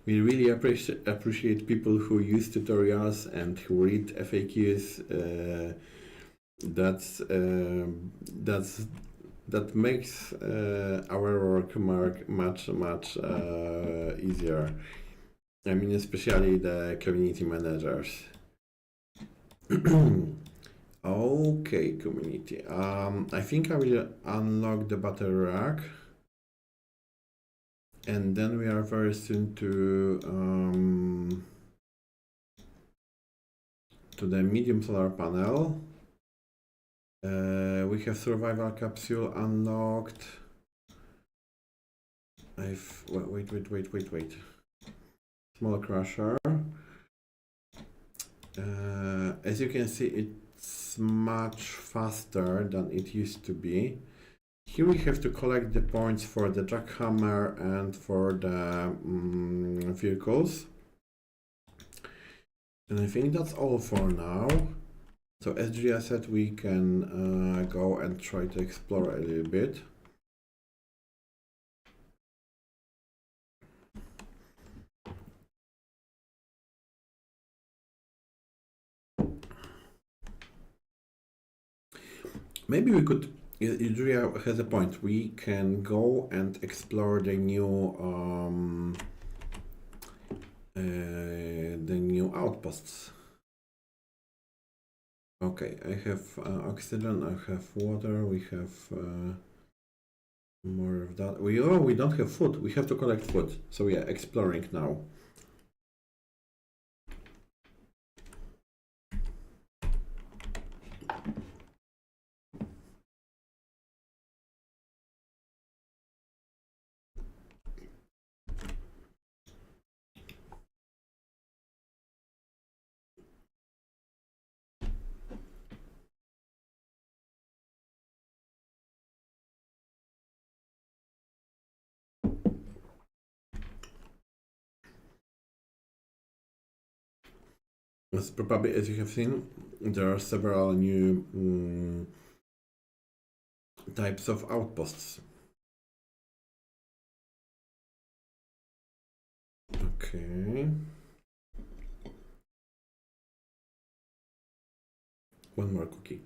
We really appreciate people who use tutorials and who read FAQs. That makes our work much easier. I mean, especially the community managers. Okay, community. I think I will unlock the battery rack. And then we are very soon to the medium solar panel. We have survival capsule unlocked. Wait. Small crusher. As you can see, it's much faster than it used to be. Here we have to collect the points for the jackhammer and for the vehicles. And I think that's all for now. So as Julia said, we can go and try to explore a little bit. Maybe we could, Julia has a point, we can go and explore the new outposts. Okay, I have oxygen, I have water, we have more of that. We don't have food, we have to collect food. So yeah, exploring now. As probably as you have seen, there are several new types of outposts. Okay. One more cookie.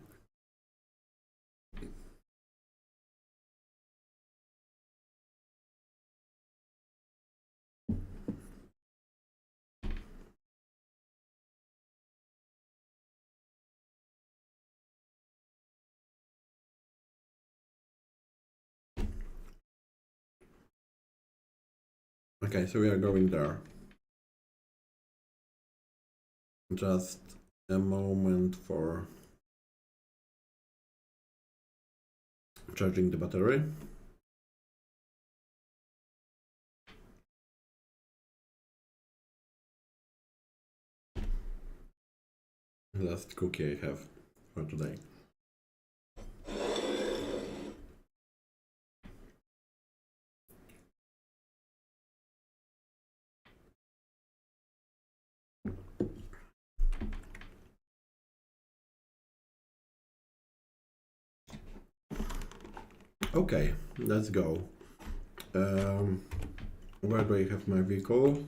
Okay, so we are going there. Just a moment for charging the battery. Last cookie I have for today. Okay, let's go. Where do I have my vehicle?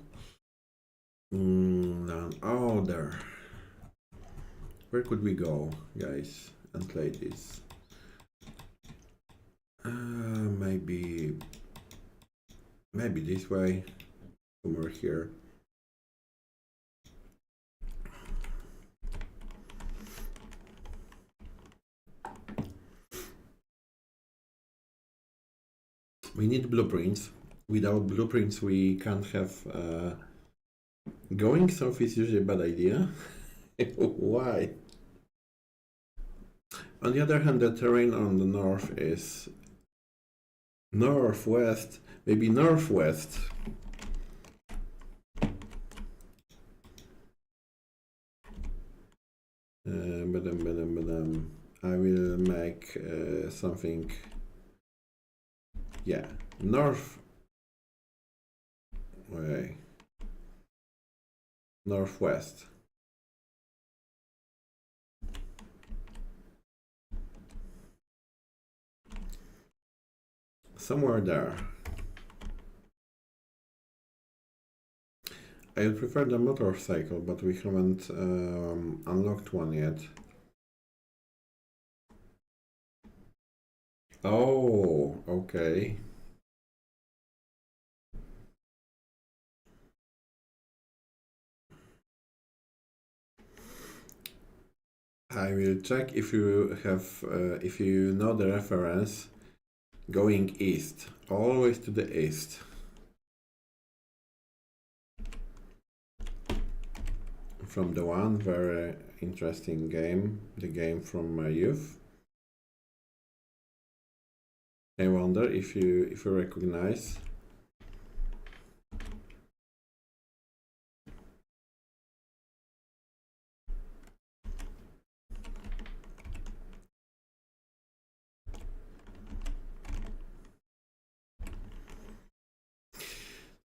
Oh, there. Where could we go, guys and ladies? Maybe this way, somewhere here. We need blueprints. Without blueprints, we can't have going south is usually a bad idea. Why? On the other hand, the terrain on the north is northwest, maybe northwest. I will make something. Yeah, north way, northwest. Somewhere there. I would prefer the motorcycle, but we haven't unlocked one yet. Oh, okay. I will check if you have, if you know the reference. Going east, always to the east. From the one very interesting game, the game from my youth. I wonder if you recognize.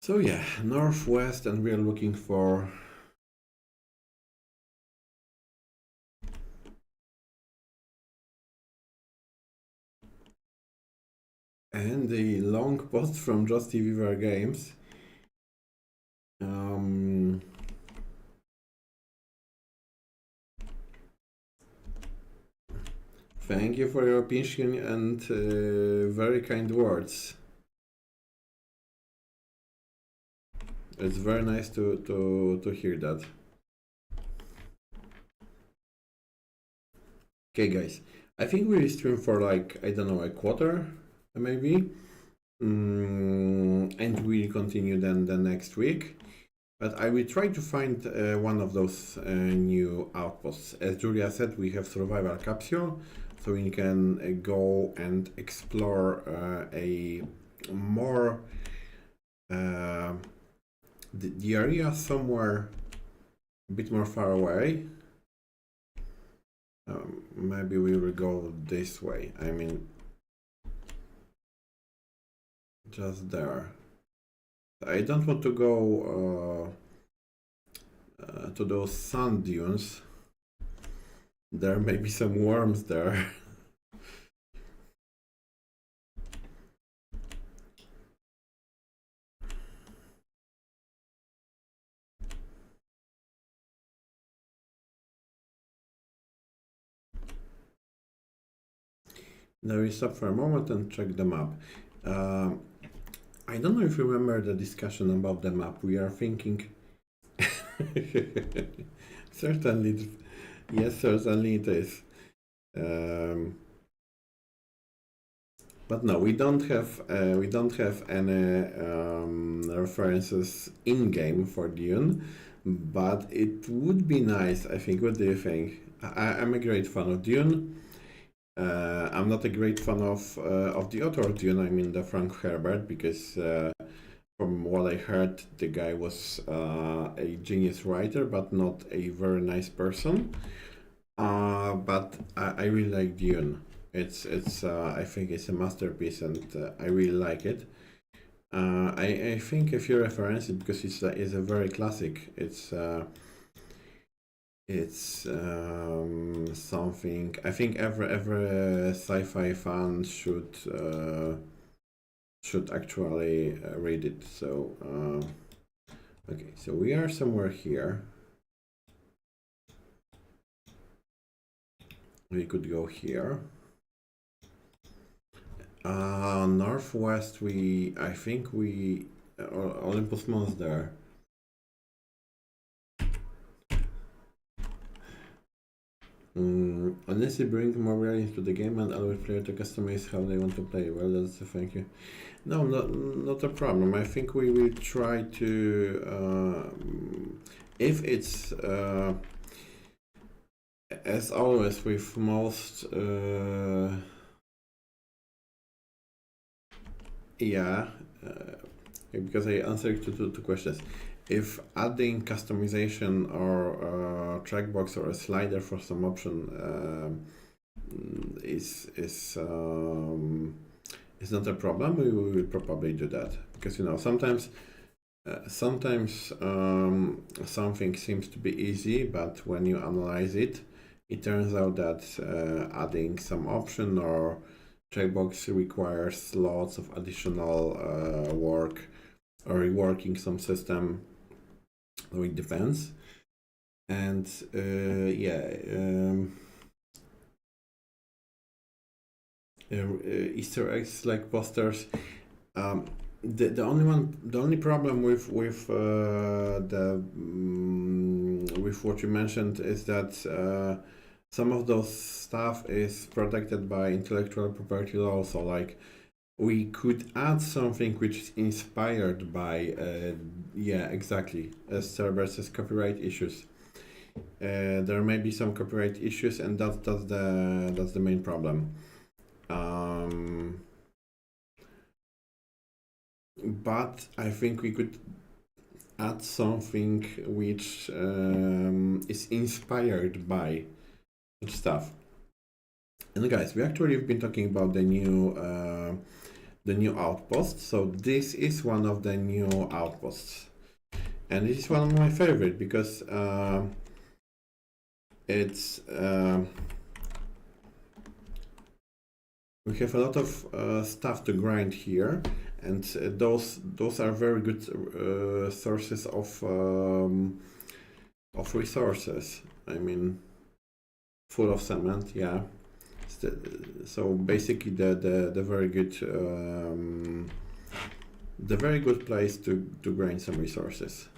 So yeah, northwest, and we are looking for and the long post from Just TV Games. Thank you for your opinion and very kind words. It's very nice to hear that. Okay, guys, I think we stream for like, I don't know, a quarter, maybe. And we'll continue then the next week. But I will try to find one of those new outposts. As Julia said, we have survival capsule, so we can go and explore a more the area somewhere a bit more far away. Maybe we will go this way. I mean, just there. I don't want to go to those sand dunes. There may be some worms there. Now we stop for a moment and check the map. I don't know if you remember the discussion about the map. We are thinking. Certainly, yes, certainly it is. But no, we don't have any references in game for Dune. But it would be nice, I think. What do you think? I'm a great fan of Dune. I'm not a great fan of the author of Dune. I mean the Frank Herbert, because from what I heard, the guy was a genius writer, but not a very nice person. But I really like Dune. It's I think it's a masterpiece, and I really like it. I think if you reference it because it's a very classic. It's something I think every sci-fi fan should actually read it. So okay, so we are somewhere here. We could go here. Northwest. I think Olympus Mons there. Unless you bring more variance to the game and allow player to customize how they want to play. Well, that's a thank you. No, not a problem. I think we will try to, if it's, as always with most, yeah, because I answered two questions. If adding customization or trackbox or a slider for some option is not a problem, we will probably do that, because sometimes something seems to be easy, but when you analyze it, it turns out that adding some option or checkbox requires lots of additional work, or reworking some system. So it depends. And Easter eggs like posters. The only problem with with what you mentioned is that some of those stuff is protected by intellectual property law. So like we could add something which is inspired by exactly, as Cerber says, copyright issues. There may be some copyright issues, and that's the main problem. But I think we could add something which is inspired by such stuff. And guys, we actually have been talking about the new outpost. So this is one of the new outposts, and this is one of my favorite because it's we have a lot of stuff to grind here, and those are very good sources of resources. I mean, full of cement, yeah. So basically, the very good place to grind some resources.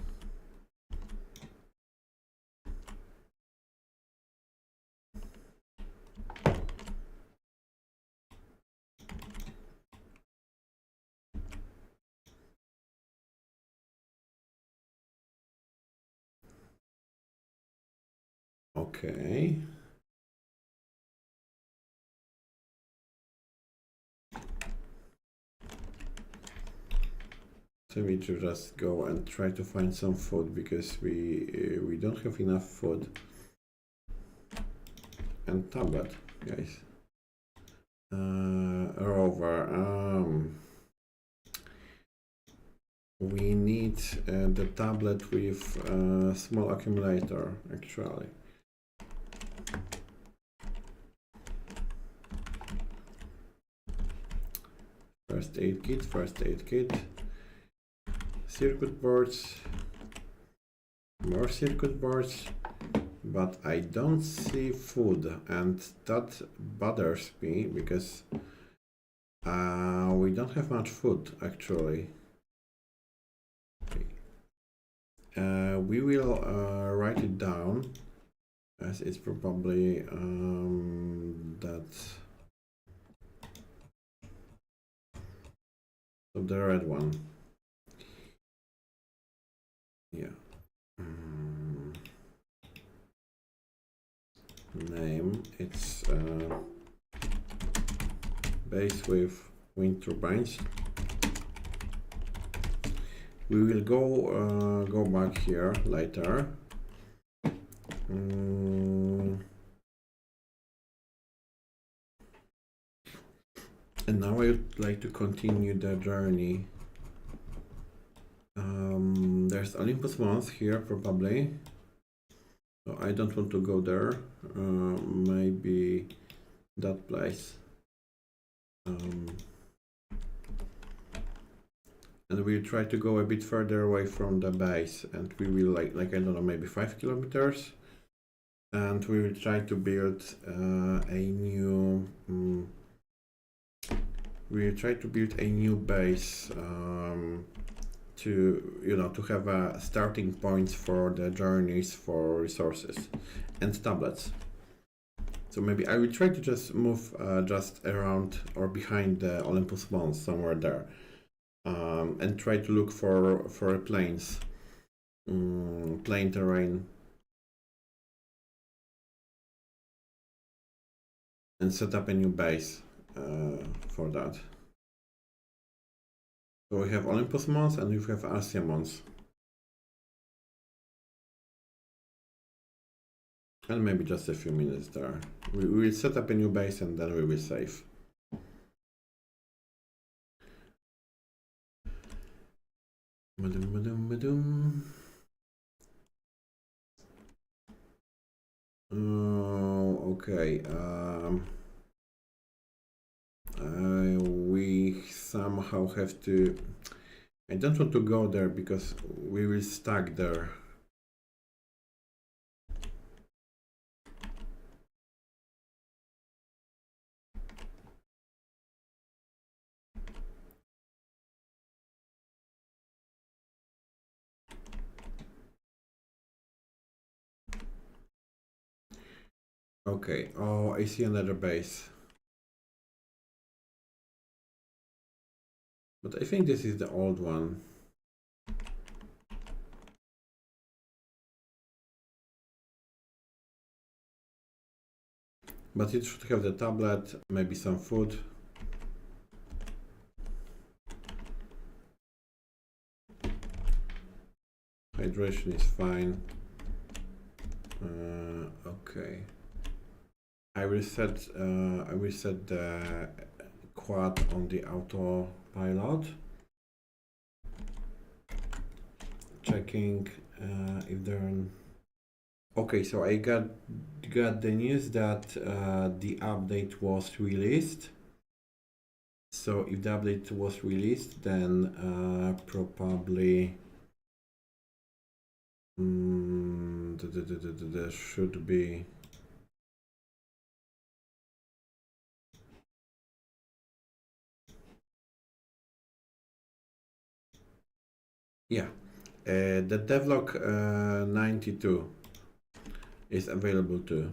Okay. So we just go and try to find some food, because we don't have enough food. And tablet, guys. Rover. we need the tablet with small accumulator actually. First aid kit, circuit boards, more circuit boards, but I don't see food, and that bothers me because we don't have much food actually. We will write it down as it's probably that. So the red one. Yeah. Name, it's base with wind turbines. We will go back here later. And now I would like to continue the journey. There's Olympus Mons here probably. So I don't want to go there. Maybe that place. And we'll try to go a bit further away from the base, and we will like I don't know, maybe 5 kilometers. And we will try to build a new. We'll try to build a new base to have starting points for the journeys for resources and tablets. So maybe I will try to just move just around or behind the Olympus Mons somewhere there, and try to look for plains, plain terrain, and set up a new base for that. So we have Olympus Mons and we have Arsia Mons. And maybe just a few minutes there. We will set up a new base and then we will save. Okay. We somehow have to. I don't want to go there because we will stuck there. Okay. Oh, I see another base. But I think this is the old one. But it should have the tablet, maybe some food. Hydration is fine. Okay. I will set the quad on the autopilot. Checking if they're. Okay, so I got the news that the update was released. So if the update was released, then probably there should be. Yeah, the devlog 92 is available too,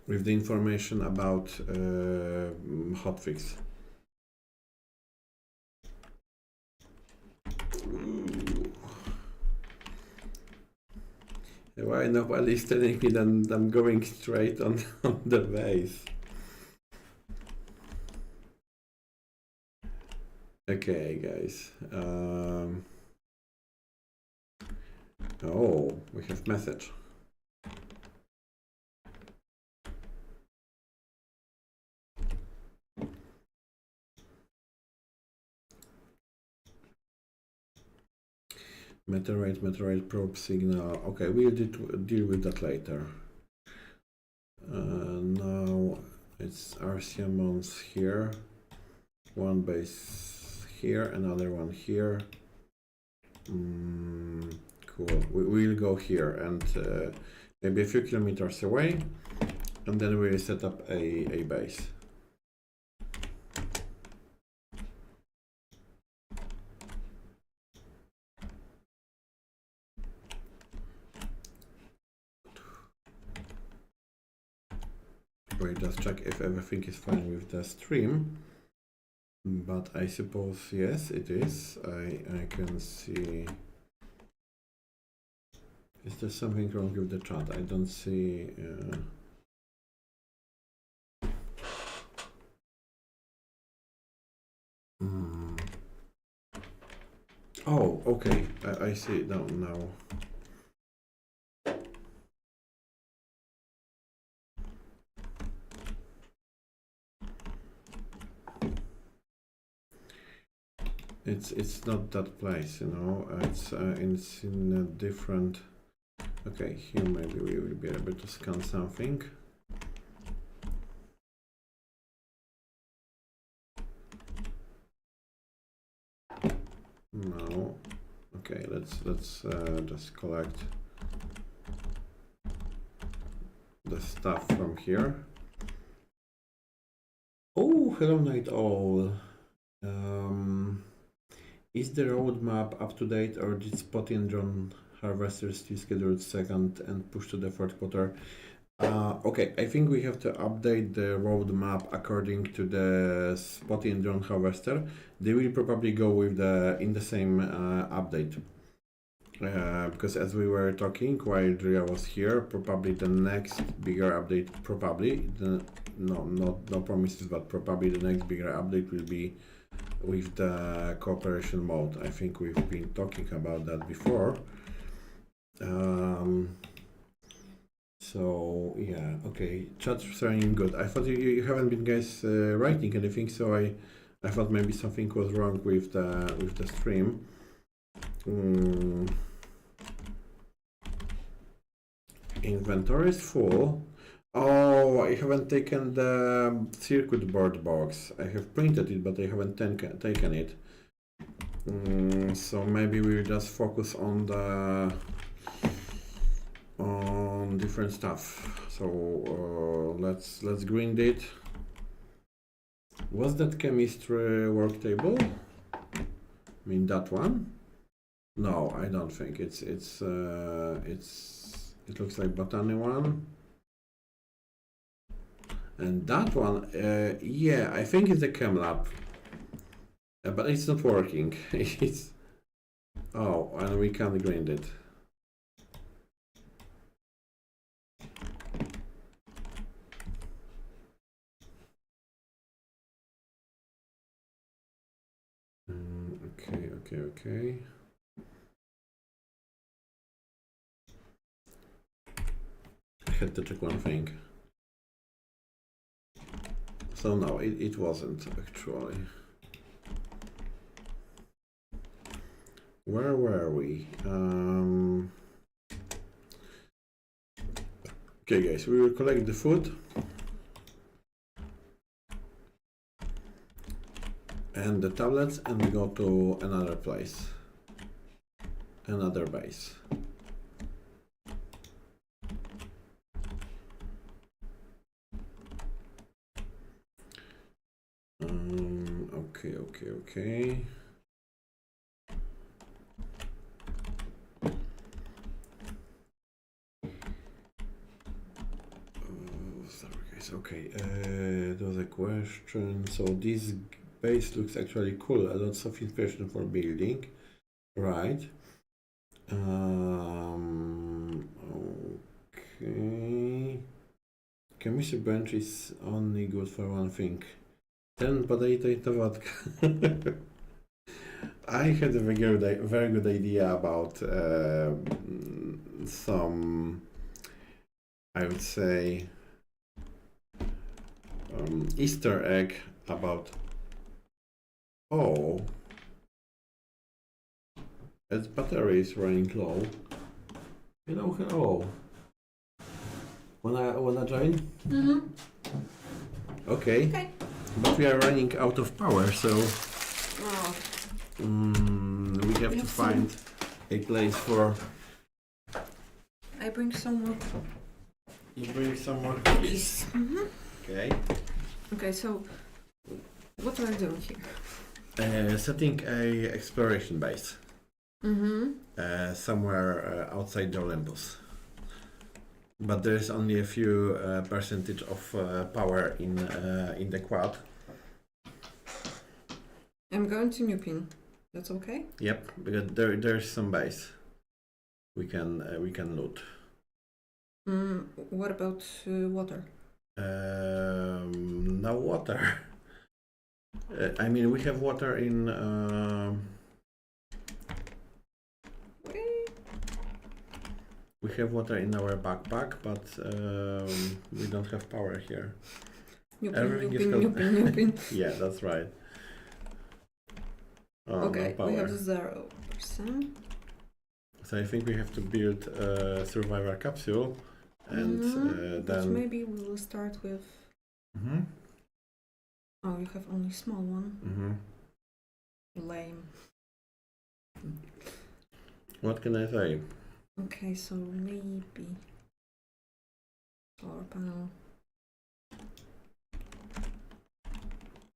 with the information about hotfix. Why nobody's telling me that I'm going straight on the base? Okay, guys. Oh, we have message. Meteorite probe signal. Okay, we'll deal with that later. Now it's RCMons here. One base here, another one here. Cool. We'll go here and maybe a few kilometers away, and then we'll set up a base. We'll just check if everything is fine with the stream. But I suppose yes, it is. I can see. Is there something wrong with the chat? I don't see. Oh, okay. I see it now. It's not that place, you know. It's in a different. Okay, here maybe we will be able to scan something. No. Okay, let's just collect the stuff from here. Oh, hello Night Owl. Is the roadmap up to date, or did Spotty and John Harvester still scheduled second and push to the third quarter? Okay, I think we have to update the roadmap according to the Spotty and John Harvester. They will probably go with in the same update. Because as we were talking while Drea was here, probably the next bigger update, no promises, but probably the next bigger update will be with the cooperation mode. I think we've been talking about that before. So yeah, okay, chat's running good. I thought you haven't been guys writing anything, so I thought maybe something was wrong with the stream. Inventory is full. Oh, I haven't taken the circuit board box. I have printed it, but I haven't taken it. So maybe we'll just focus on different stuff. So let's grind it. Was that chemistry work table? I mean that one? No, I don't think it looks like botany one. And that one, yeah, I think it's the chem lab, but it's not working. It's and we can't grind it. Okay. I had to check one thing. So no, it wasn't actually. Where were we? Okay guys, we will collect the food. And the tablets, and we go to another place. Another base. Okay. Sorry guys, okay. There was a question. So this base looks actually cool. Lots of inspiration for building. Right. Okay. Chemistry bench is only good for one thing. 10 potato in the vodka. I had a very good idea about some, I would say, Easter egg about. Oh, As battery is running low. Hello. Wanna join? Mm-hmm. Okay. Okay. But we are running out of power, so Oh, we have to find a place for. I bring some more. You bring some more cookies. Mm-hmm. Okay. Okay, so what are you doing here? Setting a exploration base. Mm-hmm. Somewhere outside the Olympus. But there is only a few percentage of power in the quad. I'm going to new pin. That's okay? Yep, because there's some base we can loot. What about water? No water. I mean, we have water in. We have water in our backpack, but we don't have power here. New Everything is new pin. Yeah, that's right. Oh, Okay, no power. we have 0%. So I think we have to build a survivor capsule, and But then maybe we will start with. Oh, you have only small one. Lame. What can I say? Okay, so maybe solar panel.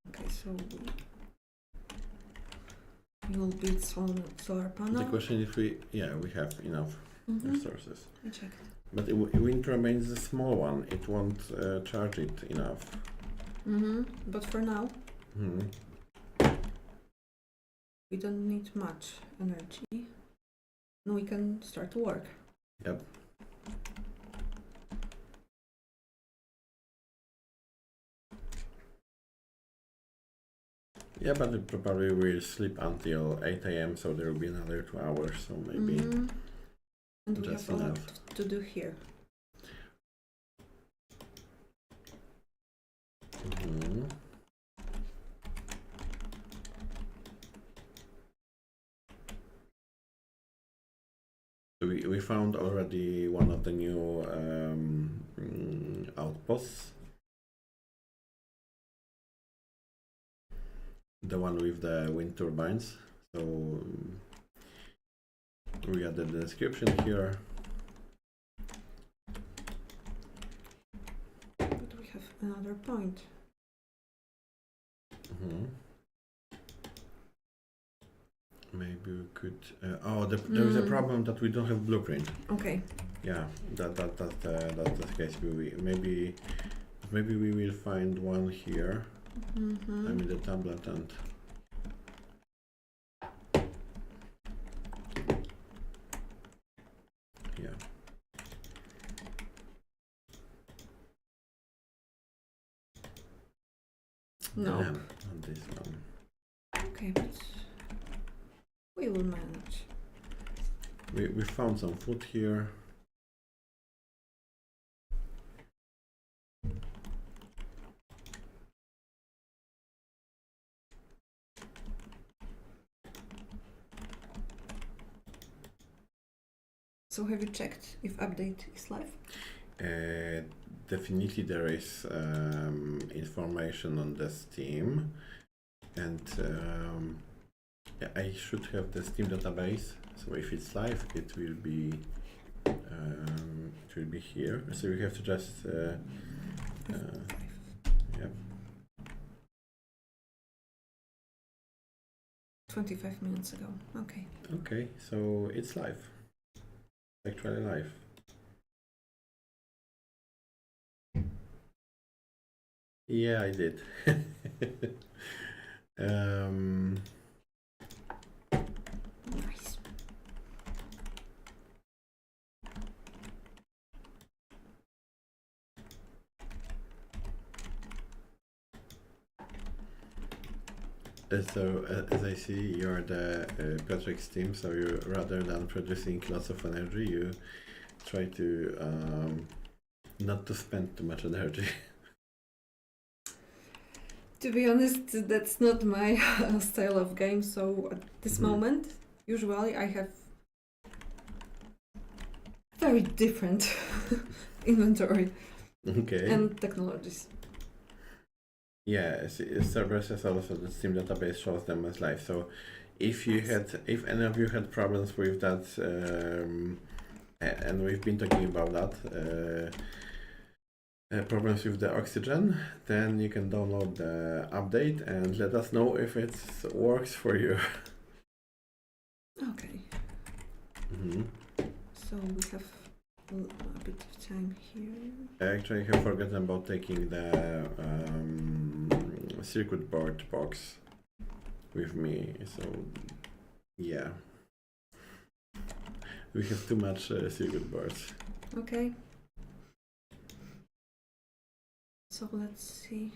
Okay, so we will build solar panel. The question if we have enough resources. I checked. But wind remains a small one. It won't charge it enough. But for now, we don't need much energy. And we can start to work. Yep. Yeah, but it probably will sleep until 8 a.m. so there will be another 2 hours, so maybe And we just have a lot enough. to do here. We found already one of the new outposts. The one with the wind turbines. So we added the description here. But we have another point. Maybe we could. There is a problem that we don't have blueprint. Okay. Yeah, that's the case. Maybe we will find one here. I mean the tablet and. Yeah. No. Damn, not this one. Okay, but we will manage. We found some food here. So have you checked if update is live? Definitely there is information on the Steam, and I should have the Steam database. So if it's live, it will be here. So we have to just yep. 25 minutes ago. Okay. Okay, so it's live. Actually live. Yeah, I did. Nice. So as I see, you're the Patrick's team. So you rather than producing lots of energy, you try to not to spend too much energy. To be honest, that's not my style of game. So at this moment, usually I have very different inventory Okay. and technologies. Yeah, Cerberus has also the Steam database shows them as live. So if any of you had problems with that, and we've been talking about that, problems with the oxygen, then you can download the update and let us know if it works for you. Okay, Mhm. so we have a bit of time here. I actually have forgotten about taking the circuit board box with me, so yeah. We have too much circuit boards. Okay. So let's see.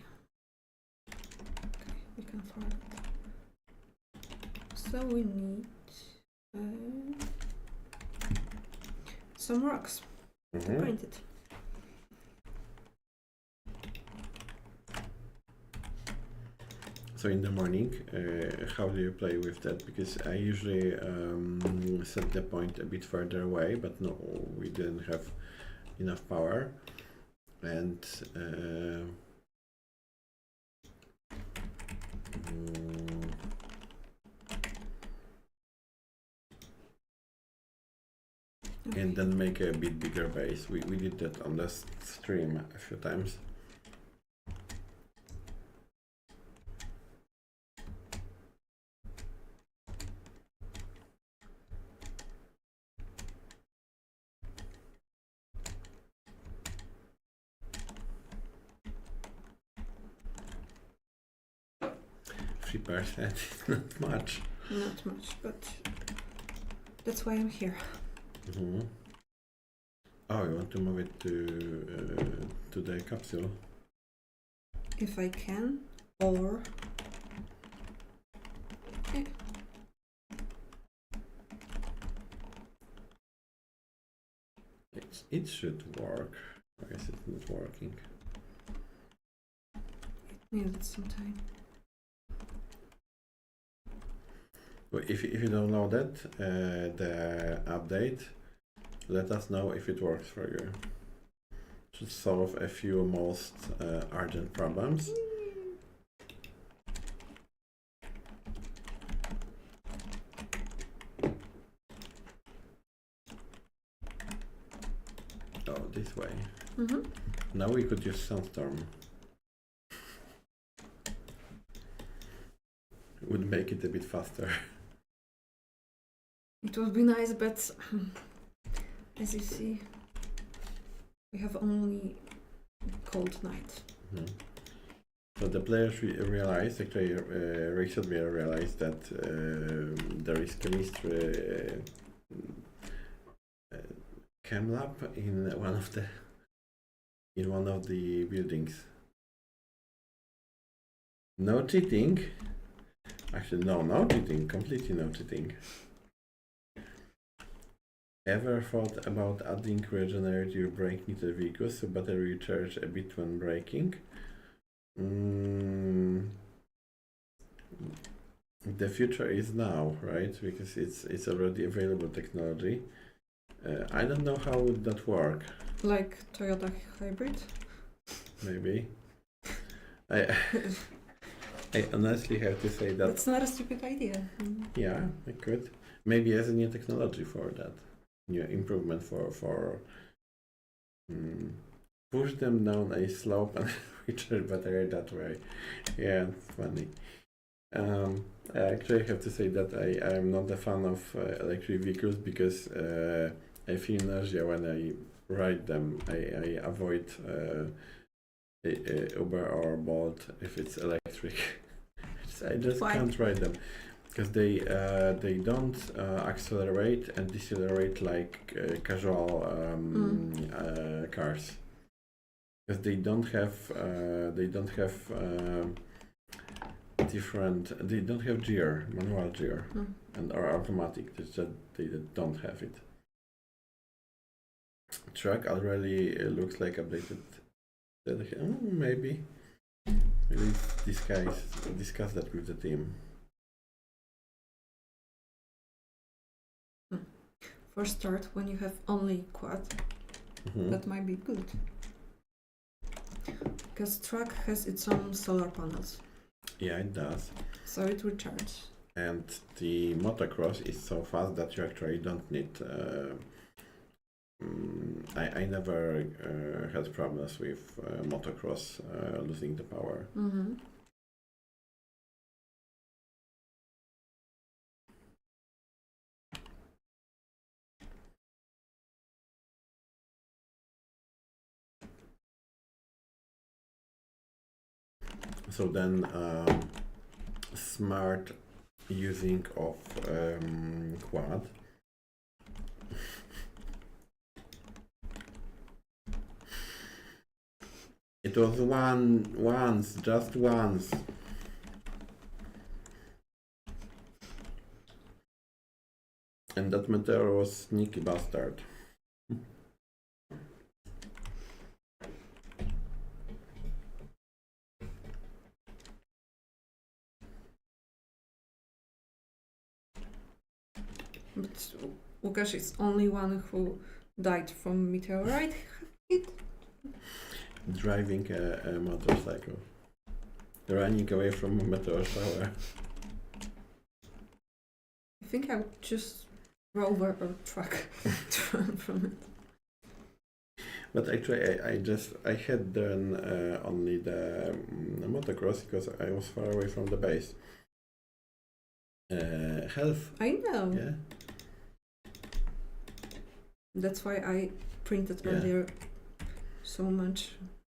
Okay, we can forward. So we need some rocks to print it. So in the morning, how do you play with that? Because I usually set the point a bit further away, but no, we didn't have enough power. And and then make a bit bigger base. We did that on the stream a few times. %, not much. Not much, but that's why I'm here. Mm-hmm. Oh, you want to move it to the capsule? If I can, or It should work. Why is it not working? it needed some time. Well, if you download it, the update, let us know if it works for you. Should solve a few most urgent problems. Oh, this way. Mm-hmm. Now we could use Sandstorm. Would make it a bit faster. It would be nice, but as you see, we have only cold night. Mm-hmm. So the players realized, actually recently realized that there is chemistry chem lab in one of the buildings. No cheating. Actually, no cheating. Completely no cheating. Ever thought about adding regenerative braking to the vehicles so battery recharge a bit when braking? The future is now, right? Because it's already available technology. I don't know how would that work. Like Toyota hybrid? Maybe. I honestly have to say that. That's not a stupid idea. Yeah, I could. Maybe as a new technology for that. New improvement for push them down a slope and recharge battery that way. Yeah, it's funny. I actually have to say that I am not a fan of electric vehicles because I feel nausea when I ride them. I avoid Uber or Bolt if it's electric. I just Why? can't ride them because they don't accelerate and decelerate like casual cars. Because they don't have manual gear and or automatic. It's just they don't have it. Truck already looks like updated. Maybe discuss that with the team. for start, when you have only quad, Mhm. that might be good. Because truck has its own solar panels, Yeah, it does. so it recharges. And the motocross is so fast that you actually don't need. I never had problems with motocross losing the power. Mm-hmm. So then, smart using of quad. It was just once. And that meteor was sneaky bastard. But Łukasz is only one who died from meteorite hit. Driving a motorcycle. Running away from a meteor shower. I think I would choose rover or truck to run from it. But actually, I had done only the motocross because I was far away from the base. Health. I know. Yeah. That's why I printed Yeah. earlier so much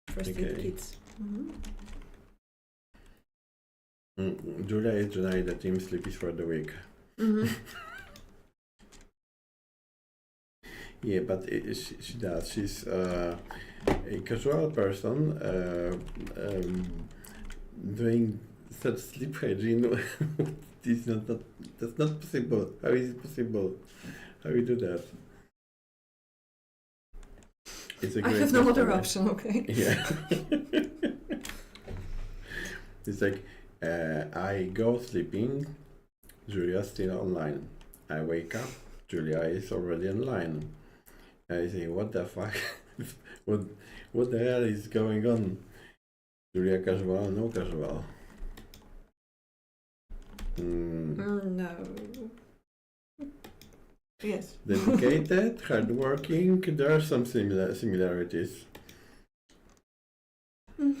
first aid Okay. kits. Mm-hmm. Julia is denying the team sleep is for the week. Mm-hmm. Yeah, but she does. She's a casual person doing such sleep hygiene. That's not possible. How is it possible? How you do that? It's a I great have no other mystery. option, okay? Yeah. It's like I go sleeping, Julia's still online. I wake up, Julia is already online. I say, what the fuck? what the hell is going on? Julia casual, no casual. No. Yes. Dedicated, hardworking, there are some similarities. Mm.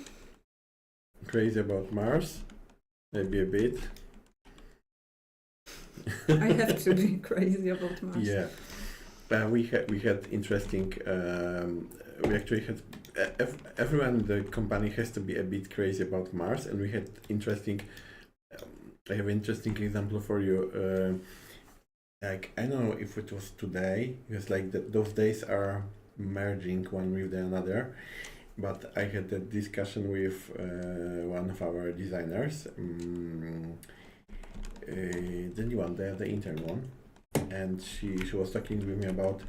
Crazy about Mars, maybe a bit. I have to be crazy about Mars. Yeah, we had interesting. We actually had everyone in the company has to be a bit crazy about Mars, and we had interesting. I have an interesting example for you. Like I don't know if it was today because like those days are merging one with the another. But I had a discussion with one of our designers, the new one, the intern one, and she was talking with me about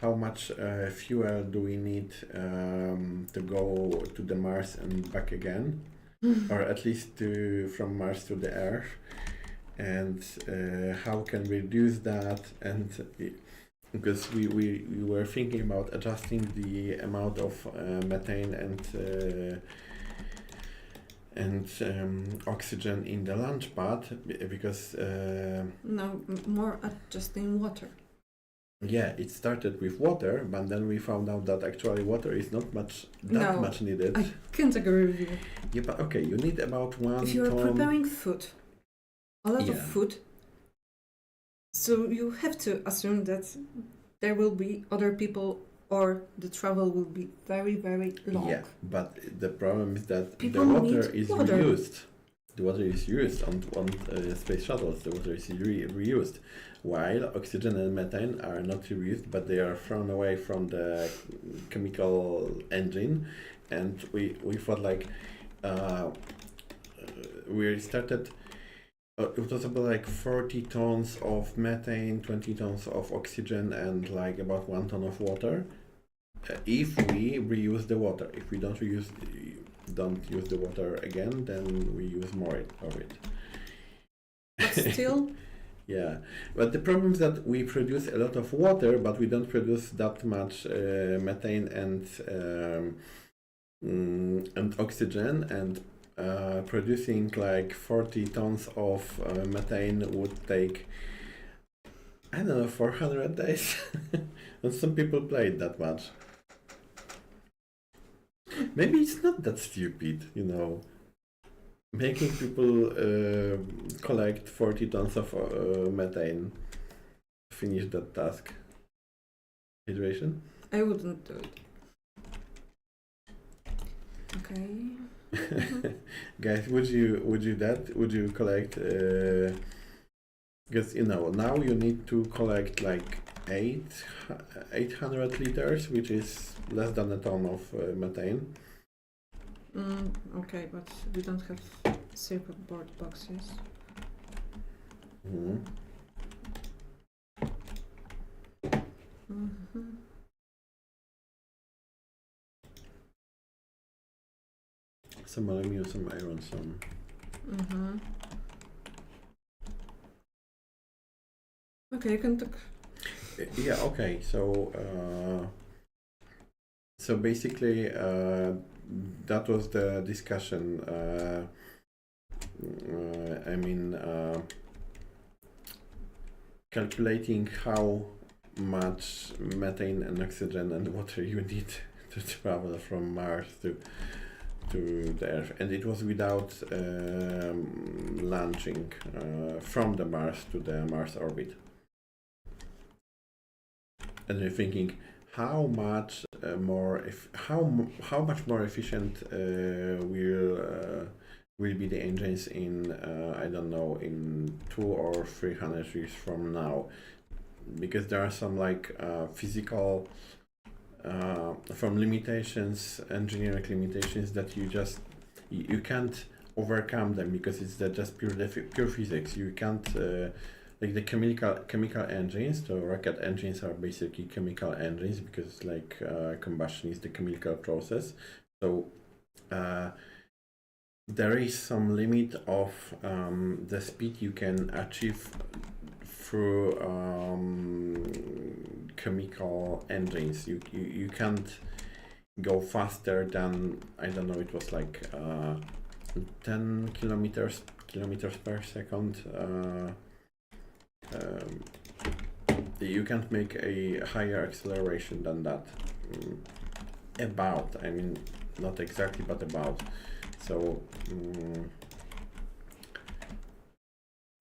how much fuel do we need to go to the Mars and back again, or at least from Mars to the Earth, and how can we reduce that, and because we were thinking about adjusting the amount of methane and oxygen in the Launchpad because No, more adjusting water. yeah, it started with water, but then we found out that actually water is not that No, much needed. I can't agree with you. Yeah, but okay, you need about 1 If you're ton. preparing food, a lot Yeah. of food, so you have to assume that there will be other people or the travel will be very, very long. Yeah, but the problem is that People the water need is water. reused. The water is used on space shuttles. The water is reused, while oxygen and methane are not reused, but they are thrown away from the chemical engine. And we thought like we started. It was about like 40 tons of methane, 20 tons of oxygen, and like about 1 ton of water. If we reuse the water, if we don't use the water again, then we use more of it. But still, Yeah, but the problem is that we produce a lot of water, but we don't produce that much methane and oxygen, and producing like 40 tons of methane would take, I don't know, 400 days. And some people play it that much. Maybe it's not that stupid, you know, making people collect 40 tons of methane to finish that task. Hydration? I wouldn't do it. Okay. Guys, would you collect because you know now you need to collect like 800 liters, which is less than a ton of methane. Okay, but we don't have circuit board boxes. Mhm. Mhm. Some aluminum, some iron, some. Mhm. Okay, you can talk. Yeah. Okay. So basically, that was the discussion. I mean, calculating how much methane and oxygen and water you need to travel from Mars to the Earth, and it was without launching from the Mars to the Mars orbit. And you're thinking, how much how much more efficient will be the engines in I don't know, in 200 or 300 years from now, because there are some like physical from limitations, engineering limitations, that you can't overcome them, because it's just pure physics. You can't like the chemical engines. The rocket engines are basically chemical engines, because like combustion is the chemical process. So there is some limit of the speed you can achieve through chemical engines. You can't go faster than, I don't know, it was like 10 kilometers per second. You can't make a higher acceleration than that. About, I mean, not exactly, but about. So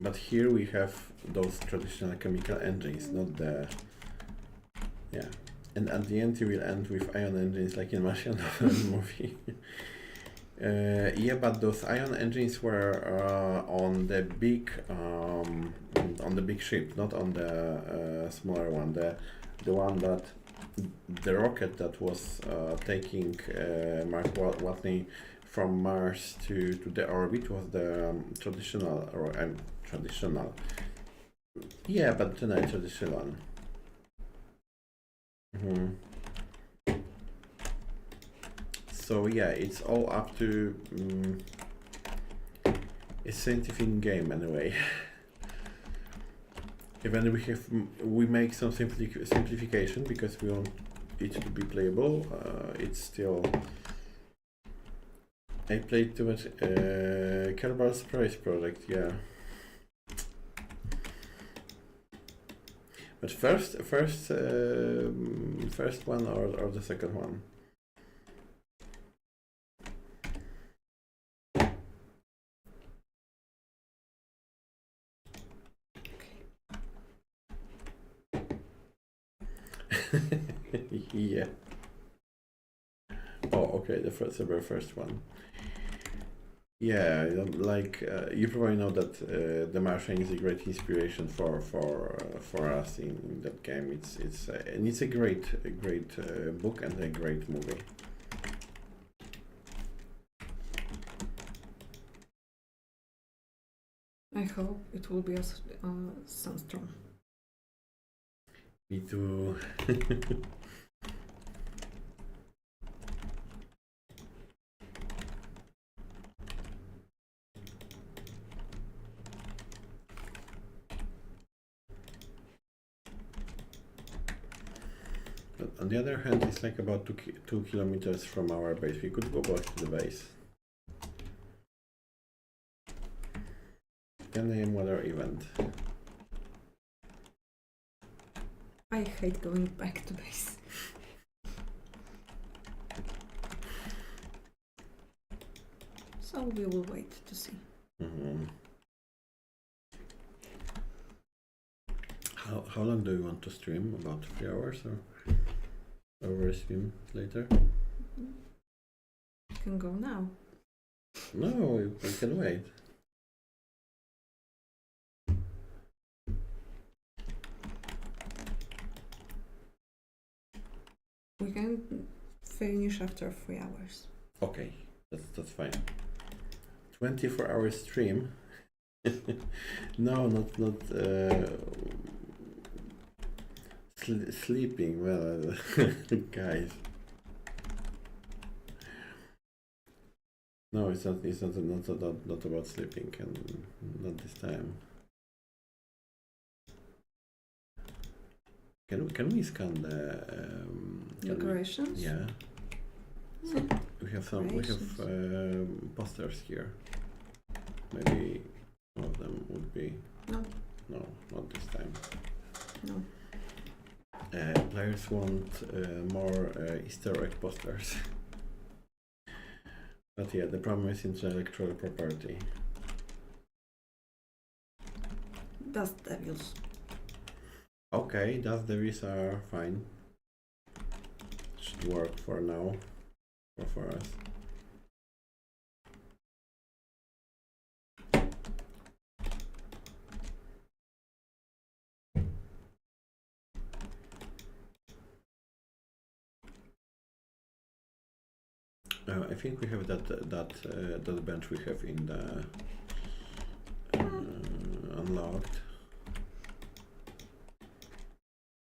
but here we have those traditional chemical engines, not the, yeah. And at the end you will end with ion engines, like in Martian movie. Yeah, but those ion engines were on the big ship, not on the smaller one. The one that the rocket that was taking Mark Watney from Mars to the orbit was the traditional, or traditional. Yeah, but the traditional one. So yeah, it's all up to a scientific game anyway. Even we make some simplification because we want it to be playable. It's still. I played too much Kerbal Surprise Project, yeah. But first one or the second one? Yeah. Oh, okay, the very first one. Yeah, like you probably know that The Martian is a great inspiration for us in that game. It's a great book and a great movie. I hope it will be a sandstorm. Me too. But on the other hand, it's like about 2 kilometers from our base. We could go back to the base. 10 AM weather event. I hate going back to base. So we will wait to see. Mm-hmm. How long do you want to stream? About 3 hours or over stream later? You can go now. No, we can wait. We can finish after 3 hours. Okay, that's fine. 24-hour stream. No, not sleeping. Well, guys. No, it's not about sleeping, and not this time. Can we scan the Decorations? Yeah. So we have posters here. Maybe one of them would be. No. No, not this time. No. Players want more Easter egg posters. But yeah, the problem is intellectual property. Dust devils. Okay, dust devils are fine. Should work for now, or for us. I think we have that bench we have in the unlocked.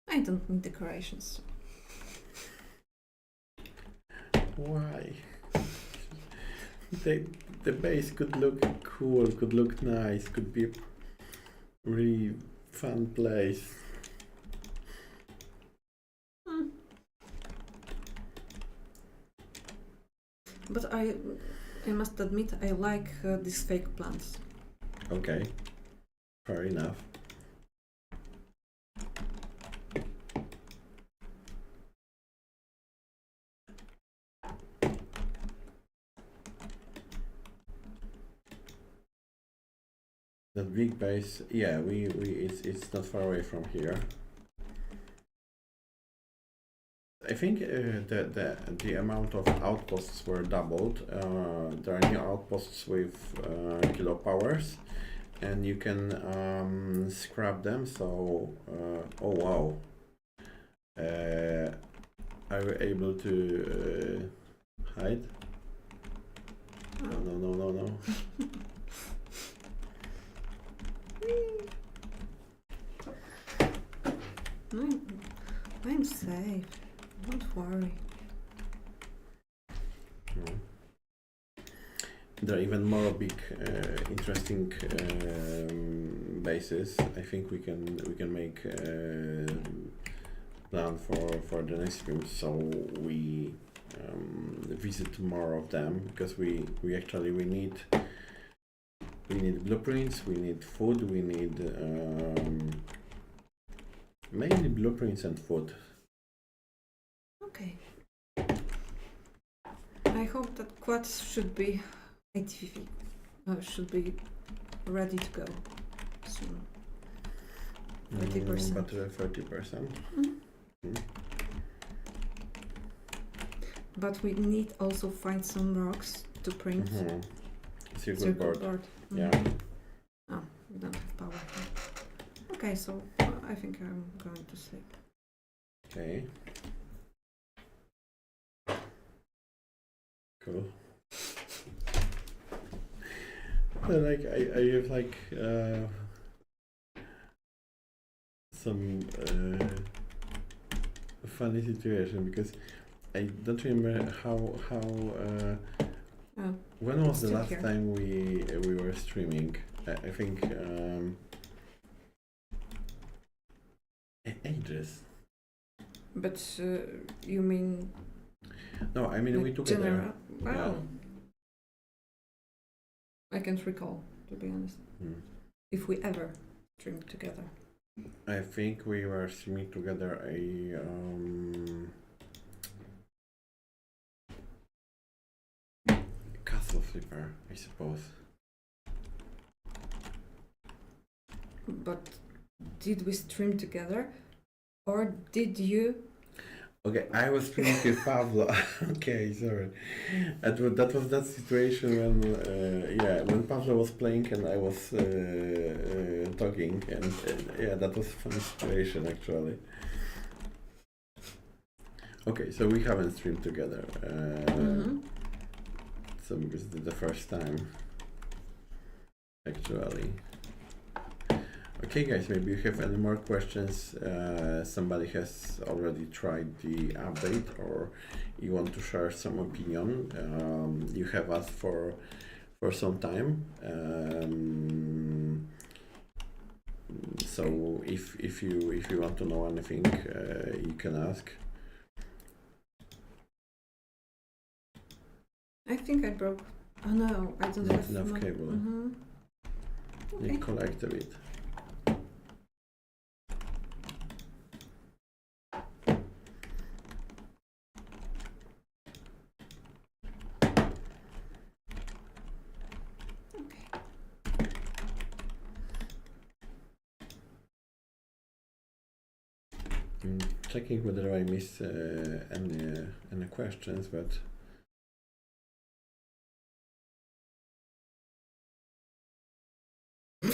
I don't need decorations. Why? The base could look cool, could look nice, could be a really fun place. But I must admit, I like these fake plants. Okay, fair enough. That big base, yeah, it's not far away from here. I think the amount of outposts were doubled. There are new outposts with kilo powers, and you can scrap them. So, oh wow, are we able to hide? No. I'm safe. Don't worry. There are even more big, interesting bases. I think we can make plan for the next stream, so we visit more of them, because we need blueprints, we need food, we need mainly blueprints and food. Okay. I hope that quads should be ATV, should be ready to go soon. 30%. But 30%. But we need also find some rocks to print. Circuit board. Yeah. Oh, we don't have power. Okay, so I think I'm going to sleep. Okay. Cool. But like I have like some funny situation, because I don't remember how when was the last time we were streaming. I think ages. But you mean No, I mean we together. general? Wow. Yeah. I can't recall, to be honest, if we ever streamed together. I think we were streaming together a Castle Flipper, I suppose. But did we stream together, or did you? Okay, I was streaming with Pablo. Okay, sorry. That was that situation when Pablo was playing and I was talking, and yeah, that was a funny situation actually. Okay, so we haven't streamed together. So this is the first time, actually. Okay, guys, maybe you have any more questions. Somebody has already tried the update, or you want to share some opinion. You have asked for some time. So if you want to know anything, you can ask. I think I broke. Oh no, I don't Not have enough cable. Okay. You collect a bit. I'm checking whether I missed any questions, but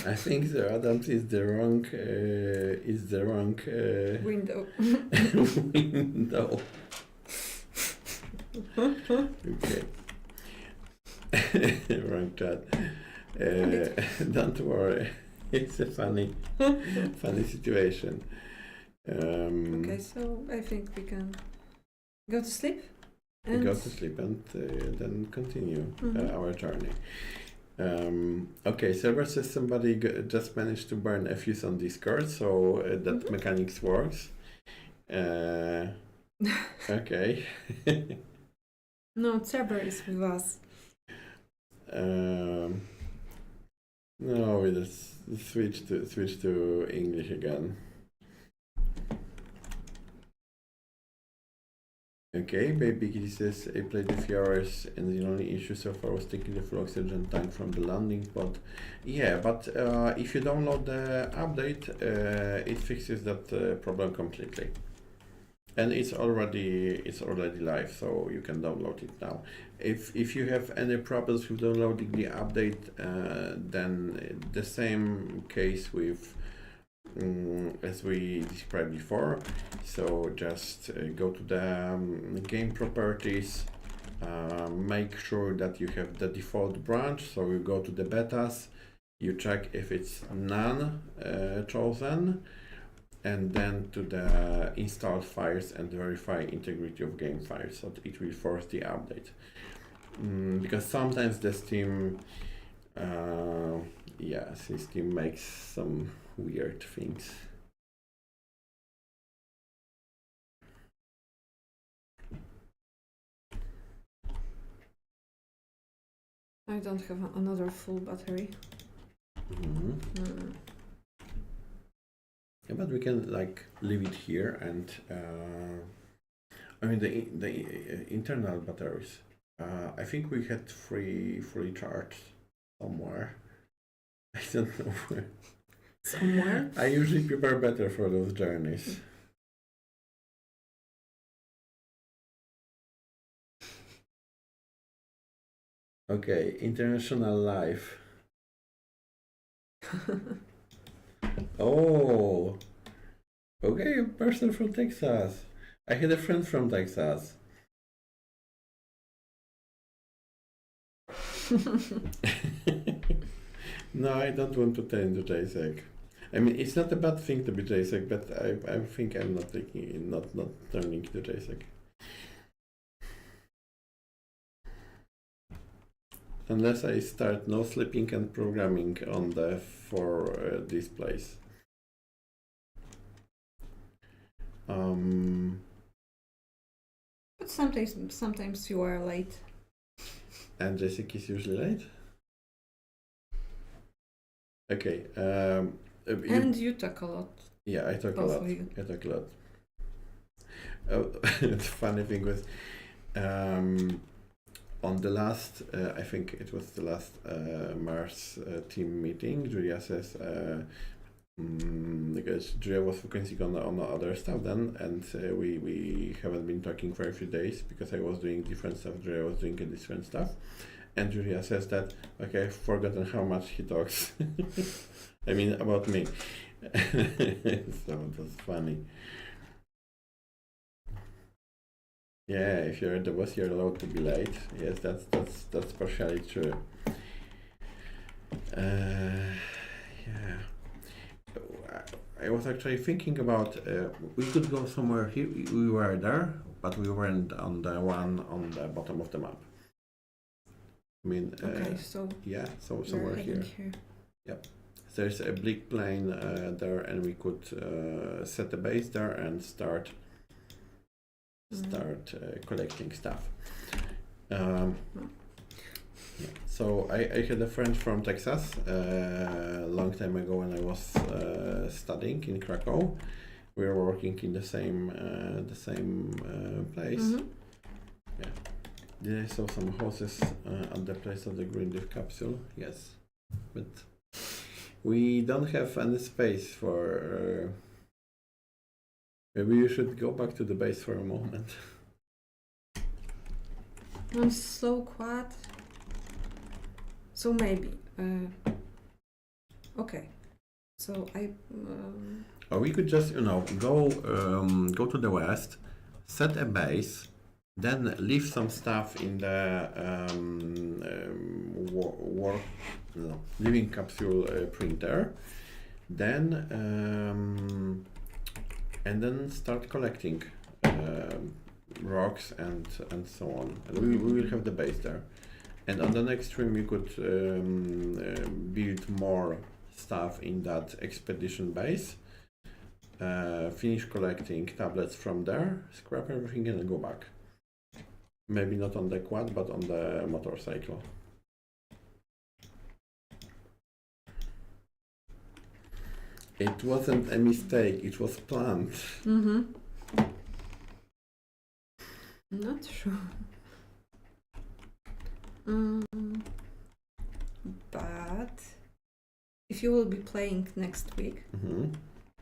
I think the Adams is the wrong Window. window. Okay. Wrong chat. Don't worry. It's a funny situation. Okay, so I think we can go to sleep. And Go to sleep and then continue our journey. Okay, server says somebody just managed to burn a fuse on Discord, so that mechanics works. Okay. No, Trevor is with us. No, we just switch to English again. Okay, Baby Kitty says I played a few hours and the only issue so far was taking the full oxygen tank from the landing pod. Yeah, but if you download the update, it fixes that problem completely. And it's already live, so you can download it now. If you have any problems with downloading the update, then the same case with as we described before. So just go to the game properties, make sure that you have the default branch. So you go to the betas, you check if it's none chosen, and then to the installed files and verify integrity of game files, so it will force the update. Because sometimes the Steam Steam makes some weird things. I don't have another full battery. Yeah, but we can like leave it here, and I mean the internal batteries. I think we had fully charged somewhere. I don't know where. Somewhere? I usually prepare better for those journeys. Okay, international life. Oh, okay, a person from Texas. I had a friend from Texas. No, I don't want to turn to JSEC. I mean, it's not a bad thing to be JSEC, but I think I'm not taking not turning to JSEC. Unless I start no sleeping and programming on the 4 displays. sometimes you are late. And Jessica is usually late. Okay. And you talk a lot. Yeah, I talk a Both lot. of you. I talk a lot. The funny thing was, on the last, I think it was the last Mars team meeting, Julia says, because Julia was focusing on other stuff then, and we haven't been talking for a few days because I was doing different stuff, Julia was doing different stuff, and Julia says that, okay, I've forgotten how much he talks. I mean, about me. So it was funny. Yeah, if you're the boss, you're allowed to be late. Yes, that's partially true. Yeah. I was actually thinking about we could go somewhere here. We were there, but we weren't on the one on the bottom of the map. I mean, Okay, so yeah, so we're somewhere heading here. here. There's a big plane there, and we could set a base there and start collecting stuff. Yeah. So I had a friend from Texas a long time ago when I was studying in Krakow. We were working in the same place. Mhm. Yeah. Did I saw some houses at the place of the Green Leaf Capsule? Yes, but we don't have any space for. Maybe you should go back to the base for a moment. I'm so quiet. So maybe. Okay. So I. Or we could just, go to the west, set a base, then leave some stuff in the living capsule printer, then and then start collecting rocks and so on. And we will have the base there. And on the next stream, you could build more stuff in that expedition base. Finish collecting tablets from there, scrap everything, and go back. Maybe not on the quad, but on the motorcycle. It wasn't a mistake, it was planned. Mm-hmm. Not sure. But if you will be playing next week,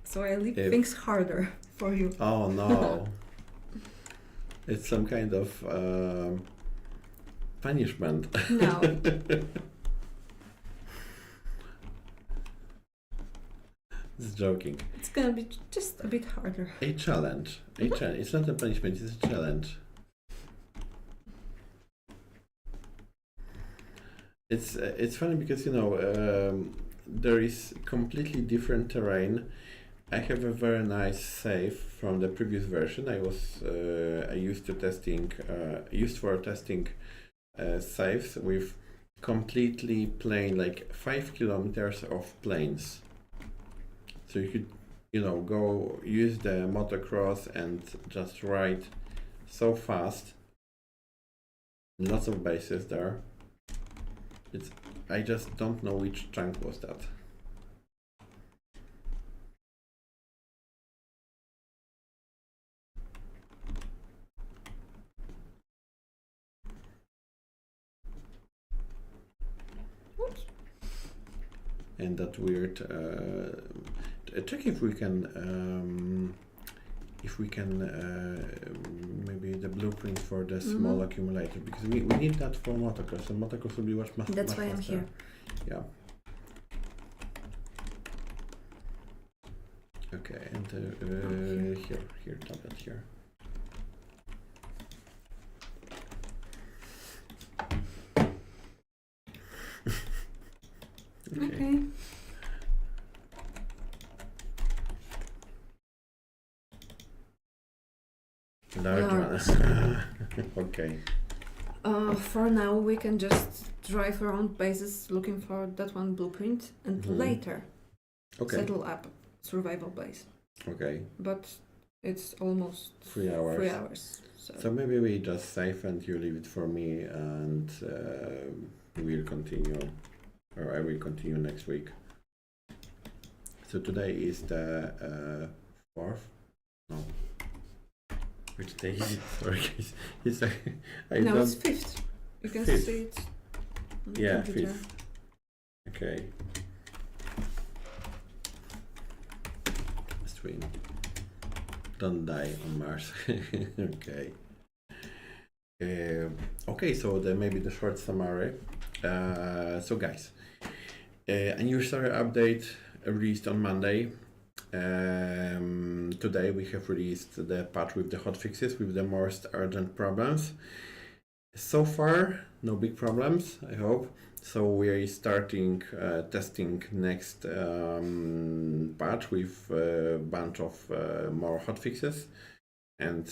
so I leave things harder for you. Oh no. It's some kind of punishment. No. It's joking. It's gonna be just a bit harder. A challenge. It's not a punishment, it's a challenge. It's funny because there is completely different terrain. I have a very nice save from the previous version. I used for testing saves with completely plain, like 5 kilometers of plains. So you could, go use the motocross and just ride so fast. Lots of bases there. I just don't know which chunk was that. And that weird. Check if we can maybe the blueprint for the small accumulator, because we need that for motocross, and motocross will be much faster. That's why I'm here. Yeah. Okay, and here, tablet here. Okay. Large one. Okay. For now, we can just drive around bases looking for that one blueprint, and later settle up survival base. Okay. But It's almost 3 hours. 3 hours. So maybe we just save and you leave it for me, and we'll continue, or I will continue next week. So today is the 4th? No. Which day is it? Sorry, guys. It's no, it's 5th. You can 5th. see it. On the Yeah, computer. 5th. Okay. Stream. Don't die on Mars. Okay. Okay, so maybe the short summary. So guys, a new story update released on Monday. Today we have released the patch with the hotfixes with the most urgent problems. So far, no big problems, I hope. So we are starting testing next patch with a bunch of more hotfixes. And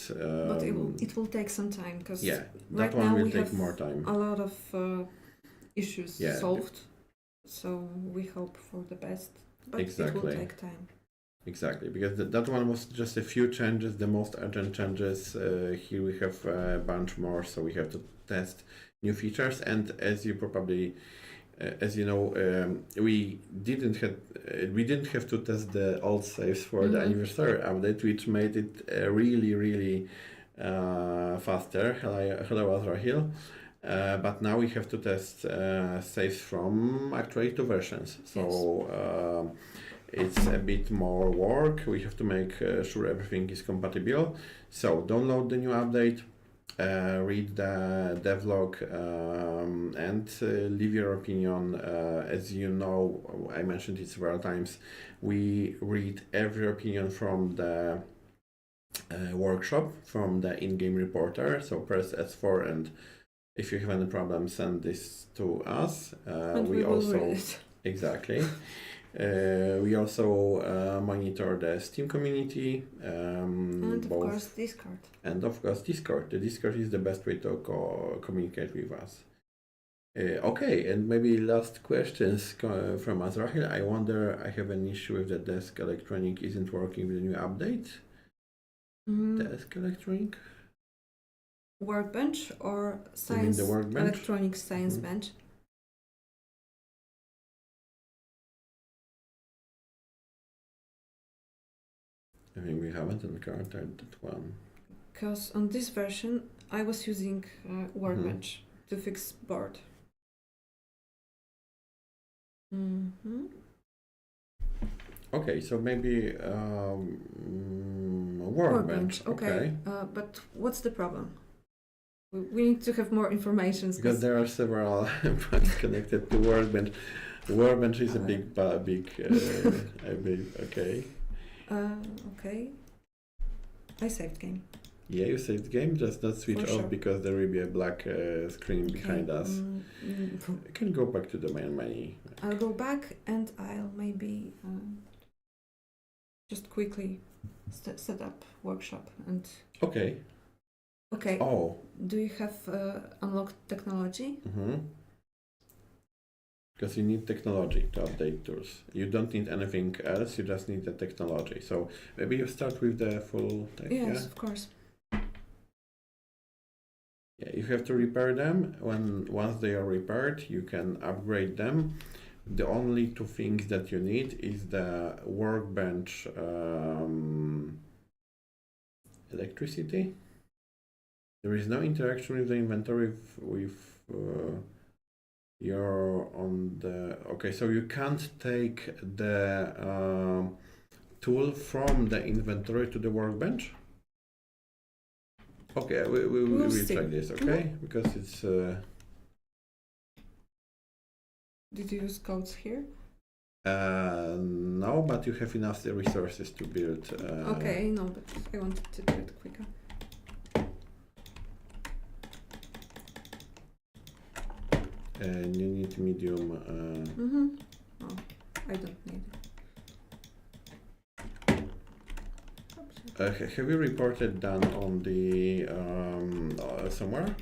but it will take some time, because yeah, right that one now will we take have more time. a lot of issues Yeah. solved. So we hope for the best, but it Exactly. will take time. Exactly, because that one was just a few changes, the most urgent changes. Here we have a bunch more, so we have to test new features. And as you probably, as you know, we didn't have to test the old saves for the anniversary update, which made it really faster. Hello Azrahil. But now we have to test saves from actually 2 versions. So. It's a bit more work. We have to make sure everything is compatible. So download the new update, read the devlog, and leave your opinion. As you know, I mentioned it several times, we read every opinion from the workshop, from the in-game reporter. So press S4, and if you have any problems, send this to us. And we will read it. Exactly. We also monitor the Steam community, and of course Discord. And of course Discord. The Discord is the best way to communicate with us. Okay, and maybe last questions from Azrahil. I wonder, I have an issue with the desk electronic isn't working with the new update. Desk electronic? Workbench or You mean science? the workbench? Electronic science bench. I think we haven't encountered that one. Because on this version I was using Workbench to fix board. Okay, so maybe Workbench. Okay. But what's the problem? We need to have more information. Because there are several parts connected to Workbench. Workbench is a big, okay. Okay. I saved game. Yeah, you saved game. Just not switch For off sure. because there will be a black screen behind us. You can go back to the main menu. I'll go back and I'll maybe just quickly set up workshop and. Okay. Okay. Oh. Do you have unlocked technology? Because you need technology to update tools. You don't need anything else, you just need the technology. So maybe you start with the full tech, Yes, yeah? of course. Yeah, you have to repair them. Once they are repaired, you can upgrade them. The only 2 things that you need is the workbench electricity. There is no interaction with the inventory with you're on the okay, so you can't take the tool from the inventory to the workbench. Okay, we'll try this, okay? Because it's Did you use codes here? no, but you have enough resources to build. Okay, no, but I wanted to do it quicker. And you need medium. Oh, I don't need it. Have you reported done on the somewhere?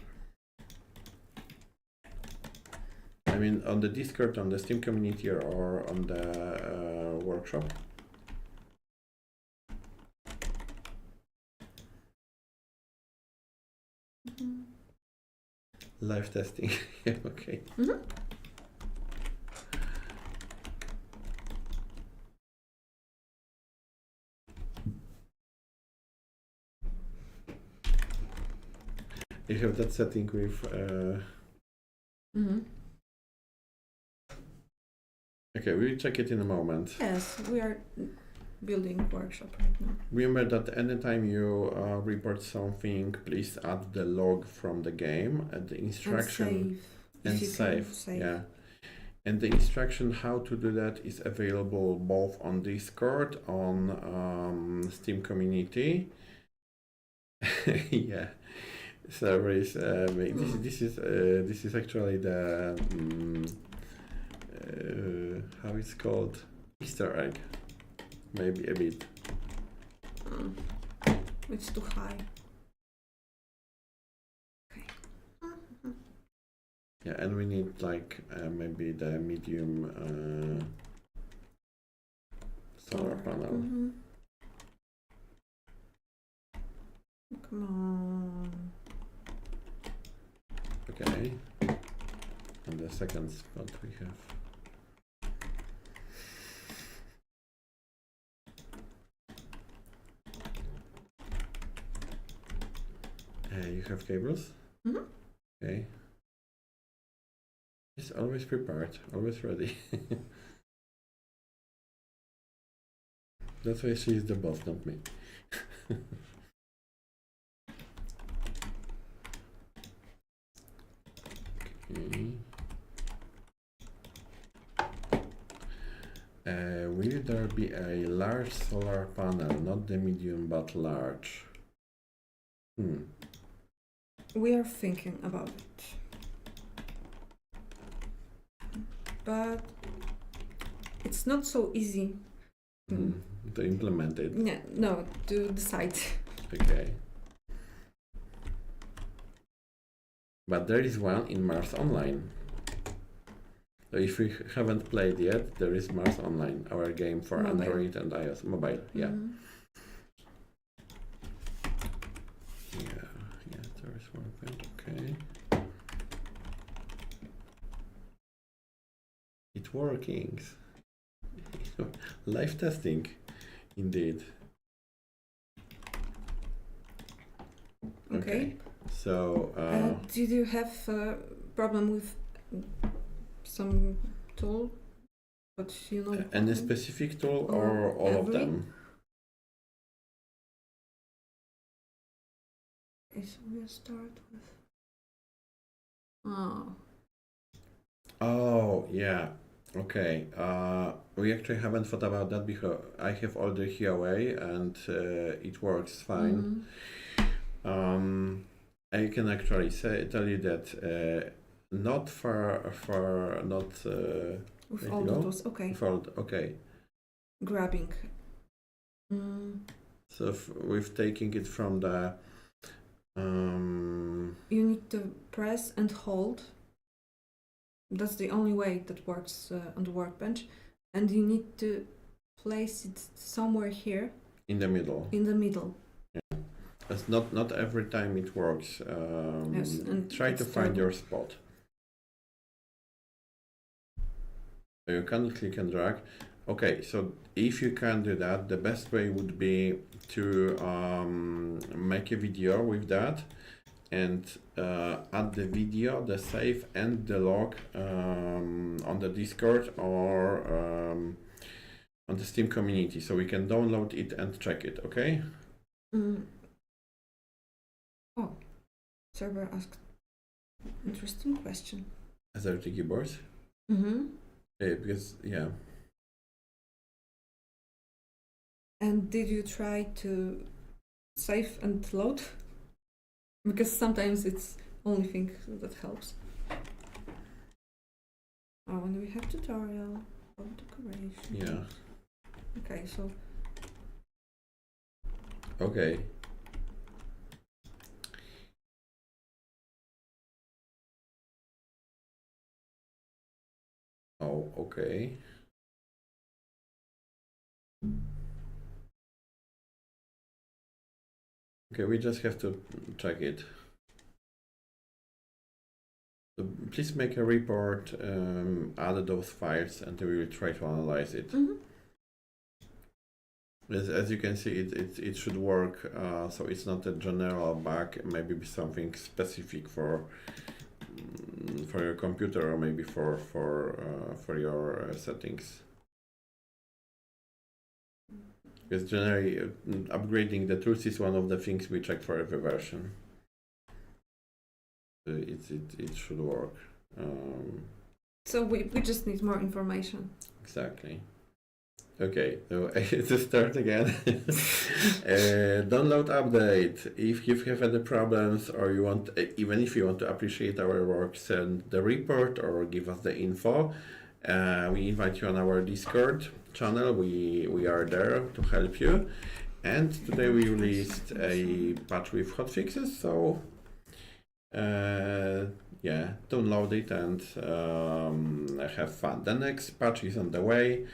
I mean, on the Discord, on the Steam community, or on the workshop? Live testing. Yeah, okay. Mm-hmm. You have that setting with. Mm-hmm. Okay, we'll check it in a moment. Yes, we are building workshop right now. Remember that anytime you report something, please add the log from the game and the instruction And save. save. Yeah. And the instruction how to do that is available both on Discord, on Steam community. Yeah. Server is this is actually the how it's called, Easter egg, maybe a bit. It's too high. Okay. Yeah, and we need like maybe the medium solar panel. Mm-hmm. Come on. Okay. And the second spot we have. You have cables? Mm-hmm. Okay. It's always prepared, always ready. That's why she is the boss, not me. Okay. Will there be a large solar panel, not the medium but large? We are thinking about it. But it's not so easy To implement it. no, to decide. Okay. But there is one in Mars Online. So if we haven't played yet, there is Mars Online, our game for Mobile. Android and iOS mobile. Yeah. Mm-hmm. Yeah, there is one point. Okay. It working. Live testing, indeed. Okay. So. Did you have a problem with some tool? But you know. Any specific tool or all of them? Okay, so we'll start with. Oh, yeah. Okay. We actually haven't thought about that because I have ordered here away and it works fine. Mm-hmm. I can actually tell you that not not. With all the tools, okay. Okay. Grabbing. So with taking it from the. You need to press and hold. That's the only way that works on the workbench, and you need to place it somewhere here. In the middle. In the middle. Yeah. That's not every time it works. Yes, and try to find your spot. So you can click and drag. Okay, so if you can do that, the best way would be to make a video with that and add the video, the save and the log on the Discord or on the Steam community, so we can download it and check it, okay? Oh, server asked interesting question. SRT keyboards? Because, yeah. And did you try to save and load? Because sometimes it's only thing that helps. Oh, and we have tutorial of decoration. Yeah. Okay, so. Okay. Oh, okay. Okay, we just have to check it. So please make a report, add those files, and we will try to analyze it. As you can see, it should work. So it's not a general bug. Maybe something specific for your computer, or maybe for your settings. Because generally, upgrading the tools is one of the things we check for every version. It should work. So we just need more information. Exactly. Okay, so to start again. Download update. If you have any problems, or you want, even if you want to appreciate our work, send the report or give us the info. We invite you on our Discord channel. We are there to help you. And today we released a patch with hotfixes. So yeah, download it and have fun. The next patch is on the way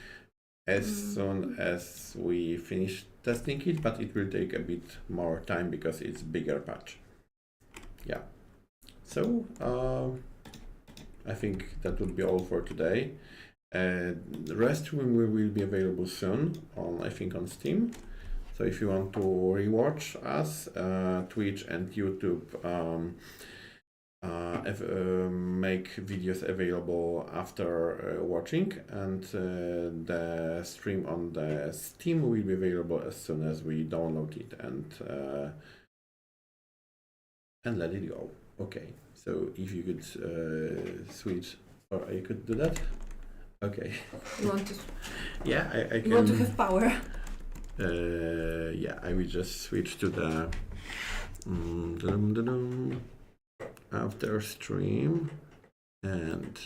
as soon as we finish testing it, but it will take a bit more time because it's bigger patch. Yeah. So I think that would be all for today. The rest will be available soon on, I think, on Steam. So if you want to rewatch us, Twitch and YouTube make videos available after watching, and the stream on the Steam will be available as soon as we download it and let it go. Okay, so if you could switch, or you could do that. Okay. You want to? Yeah, I can. You want to have power? Yeah, I will just switch to the after stream, and